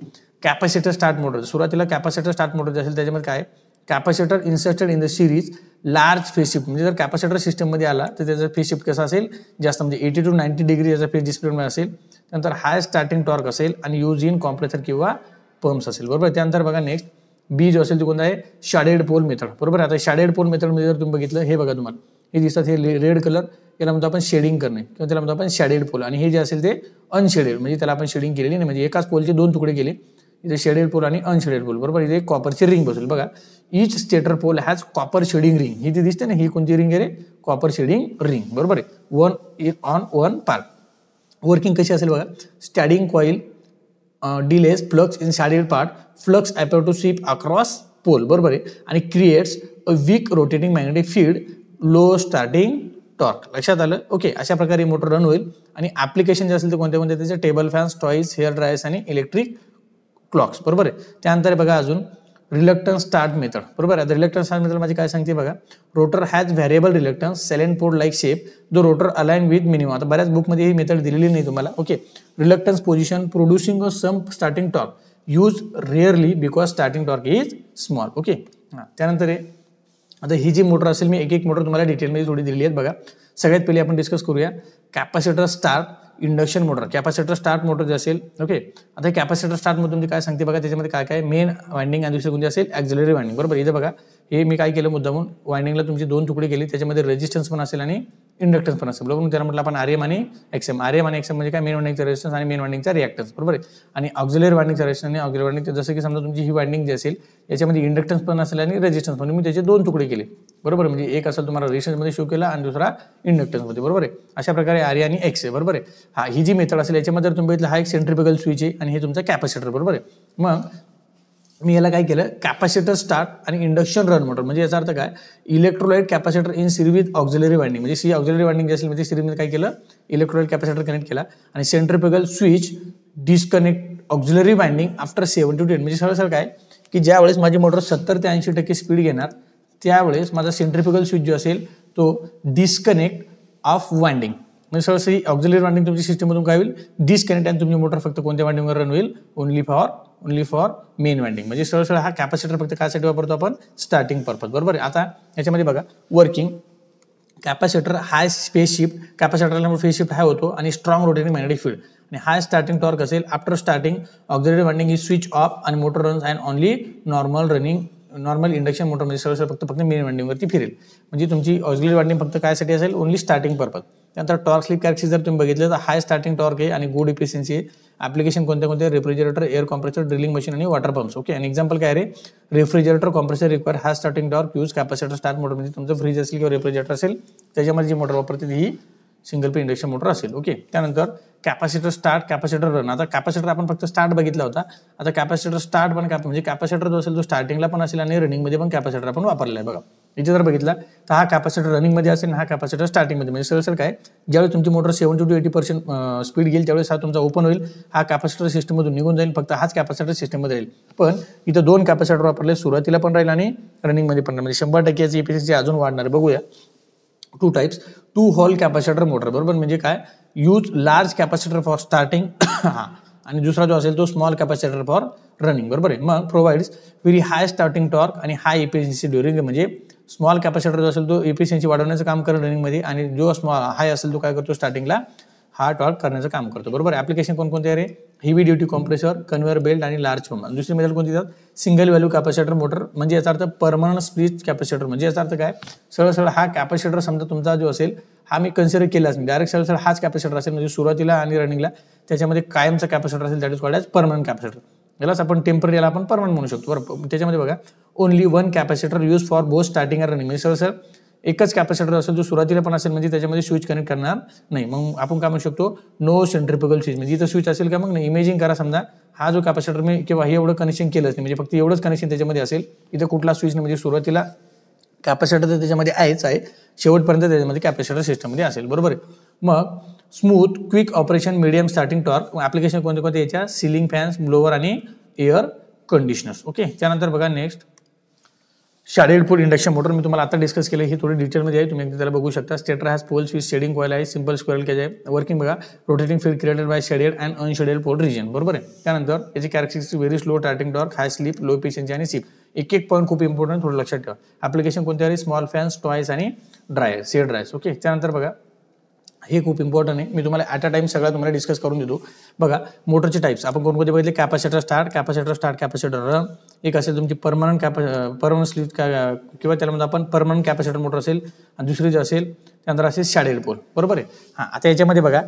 कॅपॅसिटर स्टार्ट मोटर, सुरुवातीला कॅपॅसिटर स्टार्ट मोटर जे असेल त्याच्यामध्ये काय, capacitor inserted in the series large phase shift, म्हणजे जर कॅपॅसिटर सिस्टममध्ये आला तर त्याचा फेज शिफ्ट कसा असेल, जास्त म्हणजे 80 to 90 डिग्री याचा फेज डिस्प्लेसमेंट असेल. त्यानंतर हाय स्टार्टिंग टॉर्क असेल आणि यूज इन कॉम्प्रेसर किंवा पंप्स असेल, बरोबर. त्यानंतर बघा नेक्स्ट बी जो असेल तो कोणता आहे, शॅडेड पोल मेथड, बरोबर. आता शॅडेड पोल मेथडमध्ये जर तुम्ही बघितलं, हे बघा तुम्हाला हे दिसतात, हे रेड कलर, याला म्हणतो आपण शेडिंग करणे किंवा त्याला म्हणतो आपण शॅडेड पोल, आणि हे जे असेल ते अनशेडेड, म्हणजे त्याला आपण शेडिंग केलेली नाही, म्हणजे एकाच पोलचे दोन तुकडे केले, इथे शेडेड पोल आणि अनशेडेड पोल, बरोबर. इथे कॉपरची रिंग बसेल, बघा each stator pole has copper shading ring, ही ती दिसते ना, ही कोणती रिंग आहे रे, कॉपर शेडिंग रिंग, बरोबर आहे. One part. वर्किंग कशी असेल बघा, standing coil delays flux in shaded part, flux appear to sweep across pole, बरोबर आहे. आणि creates a weak rotating magnetic field, low starting torque, लक्षात आलं. ओके, अशा प्रकारे मोटर रन होईल. आणि ऍप्लिकेशन जे असेल ते कोणते कोणते, त्याचे table fans, toys, hair dryers आणि इलेक्ट्रिक क्लॉक्स, बरोबर आहे. त्यानंतर बघा अजून रिलक्टन्स स्टार्ट मेथड, बरोबर आहे. रिलक्टन्स स्टार्ट मेथड म्हणजे काय सांगते बघा, rotor has variable reluctance, salient pole like shape, जो रोटर अलाइन विथ मिनिमम, आता बऱ्याच बुकमध्ये ही मेथड दिलेली नाही तुम्हाला. Okay, reluctance position producing some starting torque, use rarely because starting torque is small. Okay, त्यानंतर आता ही जी मोटर असेल, मी एक मोटर तुम्हाला डिटेलमध्ये थोडी दिलेली आहेत. बघा सगळ्यात पहिले आपण डिस्कस करूया capacitor start induction motor. Capacitor start motor जे असेल, ओके, आता कॅपॅसिटर स्टार्ट मोटर म्हणजे काय सांगते बघा, त्याच्यामध्ये काय काय मेन वाइंडिंग आणि दुसरी कोणती असेल, ॲक्झिलरी वाइंडिंग, बरोबर. इथे बघा हे मी काय केलं मुद्दामून, वाइंडिंगला तुमची दोन तुकडे केले, त्याच्यामध्ये रेजिस्टन्स पण असेल आणि इंडक्टन्स पण असेल, बरोबर. त्याला म्हटलं आपण आरएम आणि एक्सएम. आरएम आणि एक्सएम म्हणजे काय, मेन वाइंडिंगचा रेजिस्टन्स आणि मेन वाइंडिंगचा रिॲक्टन्स, बरोबर आहे. आणि ऑक्झिलरी वाइंडिंगचा रेजिस्टन्स आणि ऑक्झिलरी वाइंडिंग, जसं की समजा तुमची ही वाइंडिंग जी असेल याच्यामध्ये इंडक्टन्स पण असेल आणि रेजिस्टन्स पण, मी त्याचे दोन तुकडे केले, बरोबर. म्हणजे एक असेल तुम्हाला रेजिस्टन्समध्ये शो केला आणि दुसरा इंडक्टन्समध्ये, बरोबर आहे. अशा प्रकारे आर आणि एक्स आहे, बरोबर आहे. हा ही जी मेथड असेल याच्यामध्ये जर तुम्ही बघितलं, हा एक सेंट्रिफ्युगल स्विच आहे आणि हे तुमचा कॅपॅसिटर, बरोबर आहे. मग मी याला काय केलं, कॅपॅसिटर स्टार्ट आणि इंडक्शन रन मोटर, म्हणजे याचा अर्थ काय, electrolyte capacitor in series with auxiliary winding, म्हणजे सी ऑक्झिलरी वाइंडिंग जे असेल म्हणजे सिरीजमध्ये काय केलं, इलेक्ट्रोलाइट कॅपॅसिटर कनेक्ट केला आणि centrifugal switch disconnect auxiliary winding after 7 to 10, म्हणजे सरळ काय की ज्या वेळेस माझी मोटर 70 ते 80% स्पीड घेणार त्यावेळेस माझा सेंट्रिफ्युगल स्विच जो असेल तो डिस्कनेक्ट ऑफ वाइंडिंग, म्हणजे सरळ ही ऑक्झिलरी वाइंडिंग तुमची सिस्टममधून काय होईल, डिस्कनेक्ट, आणि तुमची मोटर फक्त कोणत्या वाइंडिंगवर रन होईल, ओनली फॉर मेन वाइंडिंग. म्हणजे सरळ हा कॅपॅसिटर फक्त कायसाठी वापरतो आपण, स्टार्टिंग पर्पज, बरोबर आहे. आता याच्यामध्ये बघा working, capacitor high phase shift, कॅपॅसिटरला फेज शिफ्ट हाय होतो आणि स्ट्रॉंग रोटेटिंग मॅग्नेटिक फील्ड आणि हाय स्टार्टिंग टॉर्क असेल. After starting auxiliary winding is switch off आणि motor runs and only normal induction motor, म्हणजे सरळ फक्त मेन वाइंडिंगवरती फिरेल. म्हणजे तुमची ऑक्झिलरी वाइंडिंग फक्त कायसाठी असेल, ओनली स्टार्टिंग पर्पज. त्यानंतर टॉर्क स्लिप कॅरेक्टरिस्टिक्स जर तुम्ही बघितलं तर हाय स्टार्टिंग टॉर्क आहे आणि गुड इफिशियन्सी आहे. ॲप्लिकेशन कोणते refrigerator, air compressor, drilling machine आणि वॉटर पंप्स. ओके, आणि एक्झाम्पल काय रे, refrigerator compressor require high starting torque, use capacitor start motor, म्हणजे तुमचं फ्रीज असेल किंवा रेफ्रिजरेटर असेल त्याच्यामध्ये जी मोटर वापरते ही सिंगल पे इंडक्शन मोटर असेल. ओके, त्यानंतर कॅपॅसिटर स्टार्ट, कॅपॅसिटर रन. आता कॅपॅसिटर आपण फक्त स्टार्ट बघितला होता, आता कॅपॅसिटर स्टार्ट पण म्हणजे कॅपॅसिटर जो असेल तो स्टार्टिंगला पण असेल आणि रनिंगमध्ये पण कॅपॅसिटर आपण वापरला आहे. बघा इथे जर बघितला तर हा कॅपॅसिटर रनिंगमध्ये असेल, हा कॅपॅसिटर स्टार्टिंगमध्ये, म्हणजे सरळ काय, ज्यावेळेस तुमची मोटर 70 to 80% स्पीड घेईल त्यावेळेस हा तुमचा ओपन होईल, हा कॅपॅसिटर सिस्टममधून निघून जाईल, फक्त हाच कॅपॅसिटर सिस्टममध्ये राहील. पण इथं दोन कॅपॅसिटर वापरले, सुरुवातीला पण राहील आणि रनिंगमध्ये पण राहील, म्हणजे 100% याची इफिशियन्सी अजून वाढणार आहे. बघूया, two types, two whole capacitor motor, बरोबर. म्हणजे काय, use large capacitor for starting हा, आणि दुसरा जो असेल तो स्मॉल कॅपॅसिटर फॉर रनिंग, बरोबर आहे. मग provides very high starting torque आणि हाय इफिशियन्सी ड्युरिंग, म्हणजे स्मॉल कॅपॅसिटर जो असेल तो इफिशियन्सी वाढवण्याचं काम करेल रनिंगमध्ये, आणि जो हाय असेल तो काय करतो स्टार्टिंगला हा टॉर्क करण्याचं काम करतो, बरोबर. ऍप्लिकेशन कोणकोणते आहे रे? Heavy duty compressor, conveyor belt आणि लार्ज पंप. दुसरी मेथड कोणती येतात? सिंगल व्हॅल्यू कॅपॅसिटर मोटर, म्हणजे याचा अर्थ परमनंट स्प्लिट कॅपॅसिटर. म्हणजे याचा अर्थ काय? सरळ हा कॅपॅसिटर समजा तुमचा जो असेल हा मी कन्सिडर केलाच नाही, डायरेक्ट सरळ हाच कॅपॅसिटर असेल, म्हणजे सुरुवातीला आणि रनिंगला त्याच्यामध्ये कायमचा कॅपॅसिटर असेल, that is called as permanent capacitor. यालाच आपण टेम्पररी, याला आपण परमनंट म्हणू शकतो, बरोबर. त्याच्यामध्ये बघा only one capacitor use for both starting आणि रनिंग, म्हणजे सरळ एकच कॅपॅसिटर असेल जो सुरुवातीला पण असेल, म्हणजे त्याच्यामध्ये स्विच कनेक्ट करणार नाही. मग आपण काय म्हणू शकतो? नो सेंट्रिफ्युगल स्विच, म्हणजे इथं स्विच असेल का? मग नाही. इमेजिंग करा, समजा हा जो कॅपॅसिटर मी किंवा हे एवढं कनेक्शन केलंच नाही, म्हणजे फक्त एवढंच कनेक्शन त्याच्यामध्ये असेल, इथं कुठला स्विच नाही, म्हणजे सुरुवातीला कॅपॅसिटर तर त्याच्यामध्ये आहेच आहे, शेवटपर्यंत त्याच्यामध्ये कॅपॅसिटर सिस्टममध्ये असेल, बरोबर आहे. मग smooth quick operation, medium starting torque. Application कोणते कोणते याच्या? सिलिंग फॅन्स, ब्लोअर आणि एअर कंडिशनर्स. ओके. त्यानंतर बघा नेक्स्ट शॅडेड पोल इंडक्शन मोटर. मी तुम्हाला आता डिस्कस केलं, ही थोडी डिटेलमध्ये आहे, तुम्ही एकदा त्याला बघू शकता. Stator has poles with shading coil आहे, सिंपल स्क्वेअरल केज आहे. वर्किंग बघा rotating field created by shaded and unshaded pole region, बरोबर आहे. त्यानंतर याची characteristic very slow starting torque, high slip, low efficiency आणि सिप. एक पॉईंट खूप इम्पॉर्टंट, थोडं लक्षात ठेवा. ऍप्लिकेशन कोणते आहे? स्मॉल फॅन्स, टॉयस आणि ड्रायर, सेड ड्रायर्स. ओके. त्यानंतर बघा हे खूप इम्पॉर्टंट आहे, मी तुम्हाला ॲट अ टाइम सगळं तुम्हाला डिस्कस करून देतो. बघा मोटरचे टाइप्स आपण कोणकोणते बघितले? Capacitor start, capacitor run. एक असेल तुमची परमनंट स्लीप किंवा त्याला म्हणजे आपण परमनंट कॅपॅसिटर मोटर असेल, आणि दुसरी जे असेल त्यानंतर असेल शॅडेड पोल, बरोबर आहे. हां, आता याच्यामध्ये बघा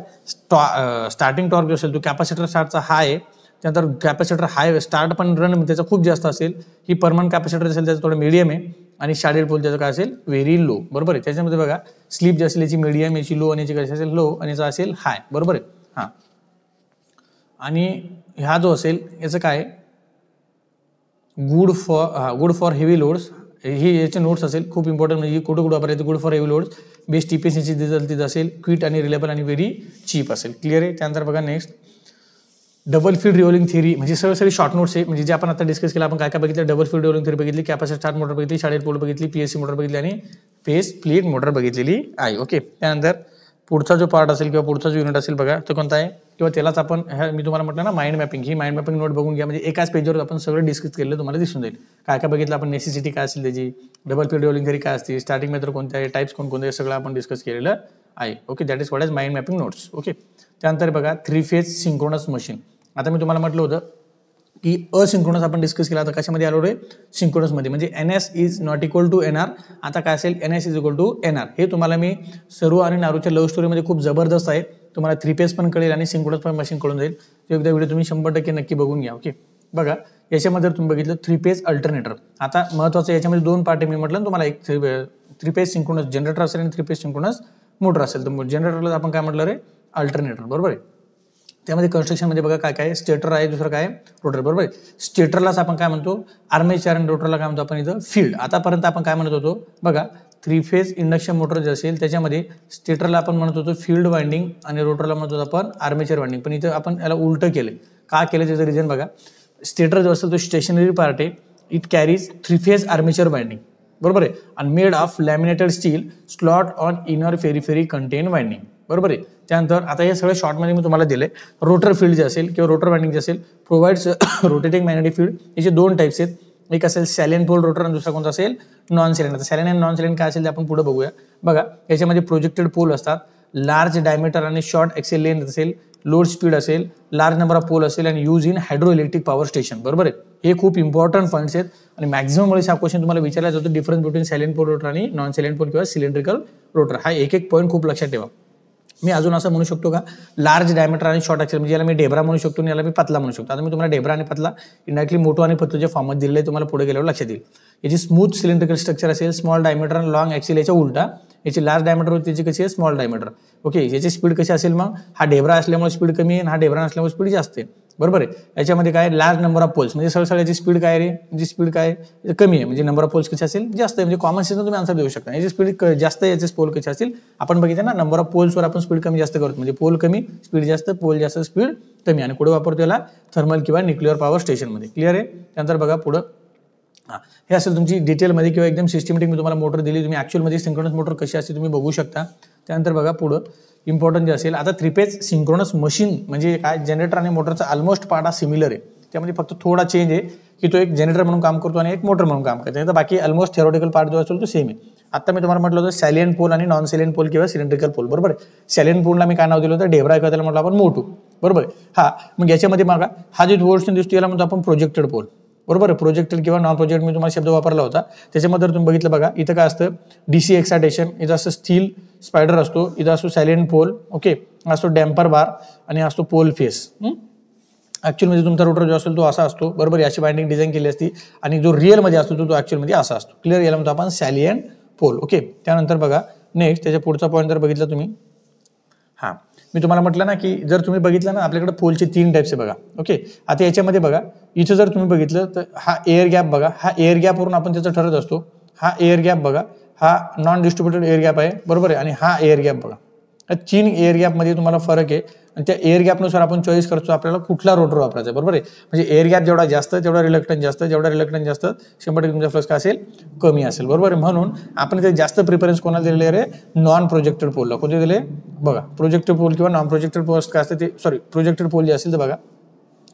स्टार्टिंग टॉर्क जो असेल तो कॅपॅसिटर स्टार्टचा हाय, त्यानंतर कॅपॅसिटर हाय स्टार्ट पण रन त्याचा खूप जास्त असेल. ही परमनंट कॅपॅसिटर असेल त्याचं थोडं मीडियम आहे, आणि शॅडेड पोल त्याचं काय असेल? व्हेरी लो, बरोबर आहे. त्याच्यामध्ये बघा स्लीप जी असेल याची मीडियम, याची लो, आणि याची कशी असेल? लो, आणि याचा असेल हाय, बरोबर आहे. हां, आणि ह्या जो असेल याचं काय? Good for heavy loads. ही याचे नोट्स असेल खूप इम्पॉर्टंट, म्हणजे कुठं वापरायचं? Good for heavy loads, best TPS याची तिथं असेल, क्विट आणि रिलेबल आणि व्हेरी चीप असेल. क्लिअर आहे. त्यानंतर बघा नेक्स्ट डबल फील्ड रिओलिंग थिअरी, म्हणजे सरळ शॉर्ट नोट्स आहे, म्हणजे जे आपण आता डिस्कस केलं. आपण काय काय बघितलं? डबल फील्ड रिओलिंग थिअरी बघितली, कॅपॅसिटर स्टार्ट मोटर बघितली, शॅडेड पोल बघितली, पीएससी मोटर बघितली, आणि फेस स्प्लिट मोटर बघितलेली आहे. ओके. त्यानंतर पुढचा जो पार्ट असेल किंवा पुढचा जो युनिट असेल बघा तो कोणता आहे? किंवा त्यालाच आपण मी तुम्हाला म्हटलं ना माइंड मॅपिंग, ही माइंड मॅपिंग नोट बघून घ्या, म्हणजे एकाच पेजवर आपण सगळं डिस्कस केलेलं तुम्हाला दिसून जाईल. काय काय बघितलं आपण? नेसेसिटी काय असेल त्याची, डबल फील्ड रिओलिंग थिअरी काय असते, स्टार्टिंग मेथड कोणत्या आहे, टाइप्स कोणकोणते, सगळं आपण डिस्कस केलेलं आहे. Okay. That is called as mind mapping notes. Okay. त्यानंतर बघा 3 फेज सिंक्रोनस मशीन. आता मी तुम्हाला म्हटलं होतं की असिंक्रोनस आपण डिस्कस केला, आता कशामध्ये आलो रे? सिंक्रोनसमध्ये, म्हणजे NS is not equal to NR. आता काय असेल? NS is equal to NR. हे तुम्हाला मी सरू आणि नारूच्या लव्ह स्टोरीमध्ये खूप जबरदस्त आहे, तुम्हाला 3 फेज पण कळेल आणि सिंक्रोनस पण मशीन कळून जाईल. तो एकदा व्हिडिओ तुम्ही 100% नक्की बघून घ्या. ओके. बघा याच्यामध्ये तुम्ही बघितलं 3 फेज अल्टरनेटर. आता महत्त्वाचं याच्यामध्ये 2 पार्ट आहे, मी म्हटलं तुम्हाला, एक 3 फेज सिंक्रोनस जनरेटर असेल आणि 3 फेज सिंक्रोनस मोटर असेल. तर जनरेटरला आपण काय म्हटलं रे? अल्टरनेटर, बरोबर आहे. त्यामध्ये कन्स्ट्रक्शनमध्ये बघा काय काय? स्टेटर आहे, दुसरं काय? रोटर, बरोबर आहे. स्टेटरलाच आपण काय म्हणतो? आर्मेचर, आणि रोटरला काय म्हणतो आपण इथं? फील्ड. आतापर्यंत आपण काय म्हणत होतो बघा? 3 फेज इंडक्शन मोटर जे असेल त्याच्यामध्ये स्टेटरला आपण म्हणत होतो फील्ड वाइंडिंग, आणि रोटरला म्हणत होतो आपण आर्मेचर वाइंडिंग. पण इथं आपण याला उलटं केलं. का केलं त्याचं रिझन बघा. स्टेटर जो असेल तो स्टेशनरी पार्ट आहे, it carries 3 phase armature winding, बरोबर आहे, आणि made of laminated steel slot on inner periphery content winding, बरोबर आहे. त्यानंतर आता हे सगळं शॉर्टमध्ये मी तुम्हाला दिले. रोटर फील्ड जे असेल किंवा रोटर वाइंडिंग जे असेल प्रोव्हाइड्स रोटेटिंग मॅग्नेटिक फील्ड. याचे 2 टाइप्स आहेत, एक असेल सॅलियन पोल रोटर आणि दुसरा कोणता असेल? नॉन सॅलियन. आता सॅलियन आणि नॉन सॅलियन काय असेल ते आपण पुढे बघूया. बघा याच्यामध्ये प्रोजेक्टेड पोल असतात, लार्ज डायमीटर आणि शॉर्ट एक्सेल लेंथ असेल, लोड स्पीड असेल, लार्ज नंबर ऑफ पोल असेल, आणि use in hydro electric power station, बरोबर आहे. हे खूप इम्पॉर्टंट पॉईंट्स आहेत, आणि मॅक्झिमम वेळेस हा क्वेश्चन तुम्हाला विचारला जातो, डिफरन्स बिटवीन सॅलियन पोल रोटर आणि नॉन सॅलियन पोल किंवा सिलेंड्रिकल रोटर. हा एक पॉईंट खूप लक्षात ठेवा. मी अजून असं म्हणू शकतो का? लार्ज डायमीटर आणि शॉर्ट एक्सेल, म्हणजे याला मी डेब्रा म्हणू शकतो आणि याला मी पतला म्हणू शकतो. आता मी तुम्हाला डेब्रा आणि पतला इंडायरेक्टली मोठो आणि पतलूच्या फॉर्ममध्ये दिलेले तुम्हाला पुढे गेल्यावर लक्षात येईल. याची स्मूथ सिलेंड्रिकल स्ट्रक्चर असेल, स्मॉल डायमीटर आणि लॉंग एक्सेल याच्या उलटा. याची लार्ज डायमीटर होती त्याची कशी आहे? Small diameter. ओके. याची स्पीड कशी असेल मग? हा डेब्रा असल्यामुळे स्पीड कमी आहे, आणि हा डेब्रा नसल्यामुळे स्पीड जास्त आहे, बरोबर आहे. याच्यामध्ये काय? लार्ज नंबर ऑफ पोल्स, म्हणजे सरळ याची स्पीड काय रे? याची स्पीड काय? कमी आहे, म्हणजे नंबर ऑफ पोल्स कशी असेल? जास्त आहे, म्हणजे कॉमन सेन्स तुम्ही आन्सर देऊ शकता. याची स्पीड जास्त आहे, याचे पोल कसे असतील? आपण बघितलं ना, नंबर ऑफ पोल्सवर आपण स्पीड कमी जास्त करतो, म्हणजे पोल कमी स्पीड जास्त, पोल जास्त स्पीड कमी, आणि पुढे वापरतो याला थर्मल किंवा न्यूक्लिअर पॉवर स्टेशनमध्ये. क्लिअर आहे. त्यानंतर बघा पुढं, हे असेल तुमची डिटेलमध्ये किंवा एकदम सिस्टमॅटिक मी तुम्हाला मोटर दिली, तुम्ही ॲक्च्युअलमध्ये सिंक्रोनस मोटर कशी असते तुम्ही बघू शकता. त्यानंतर बघा पुढं इम्पॉर्टंट जे असेल, आता 3 फेज सिंक्रोनस मशीन म्हणजे काय? जनरेटर आणि मोटरचा ऑलमोस्ट पार्ट हा सिमिलर आहे. त्यामध्ये फक्त थोडा चेंज आहे की तो एक जनरेटर म्हणून काम करतो आणि एक मोटर म्हणून काम करतो. तर बाकी ऑलमोस्ट थिओरिटिकल पार्ट जो असेल तो सेम आहे. आता मी तुम्हाला म्हटलं होतं सॅलियंट पोल आणि नॉन सॅलियंट पोल किंवा सिलेंड्रिकल पोल, बरोबर आहे. सॅलियंट पोलला मी काय नाव दिलं होतं, ढेबरा, किंवा त्याला म्हटलं आपण मोटू, बरोबर आहे. हा मग याच्यामध्ये बघा हा जो पोर्शन दिसतो याला म्हणतो आपण प्रोजेक्टेड पोल, बरोबर आहे. प्रोजेक्टेड किंवा नॉन प्रोजेक्ट मी तुम्हाला शब्द वापरला होता. त्याच्यामध्ये तुम्ही बघितलं बघा, इथं काय असतं, डीसी एक्सायटेशन, इथं असं स्टील स्पायडर असतो, इथं असतो सॅलियंट पोल, ओके, असतो डॅम्पर बार आणि असतो पोल फेस. ऍक्च्युअलमध्ये तुमचा रोटर जो असेल तो असा असतो, बरोबर. याची बाइंडिंग डिझाईन केली असती आणि जो रिअलमध्ये असतो तो ऍक्च्युअलमध्ये असा असतो. क्लिअर, याला म्हणतो आपण सॅलियंट पोल, ओके. त्यानंतर बघा नेक्स्ट त्याच्या पुढचा पॉईंट जर बघितला तुम्ही, हां मी तुम्हाला म्हटलं ना की जर तुम्ही बघितलं ना आपल्याकडे पोलचे 3 टाईप्स आहे बघा, ओके. आता याच्यामध्ये बघा इथं जर तुम्ही बघितलं तर हा एअर गॅप बघा, हा एअर गॅपवरून आपण त्याचं ठरत असतो. हा एअर गॅप बघा, हा नॉन डिस्ट्रीब्युटेड एअर गॅप आहे, बरोबर आहे. आणि हा एअर गॅप बघा, या 3 एअर गॅपमध्ये तुम्हाला फरक आहे आणि त्या एअर गॅपनुसार आपण चॉईस करतो आपल्याला कुठला रोटर वापरायचा आहे, बरोबर आहे. म्हणजे एअर गॅप जेवढा जास्त तेवढा रिलक्टन्स जास्त, जेवढा रिलक्टन्स जास्त 100% तुमचा फ्लक्स काय असेल, कमी असेल, बरोबर आहे. म्हणून आपण ते जास्त प्रिफरन्स कोणाला दिलेले आहे, नॉन प्रोजेक्टेड पोलला. कोणते दिले बघा, प्रोजेक्टेड पोल किंवा नॉन प्रोजेक्टेड पोल काय असते ते, सॉरी प्रोजेक्टेड पोल जे असेल तर बघा.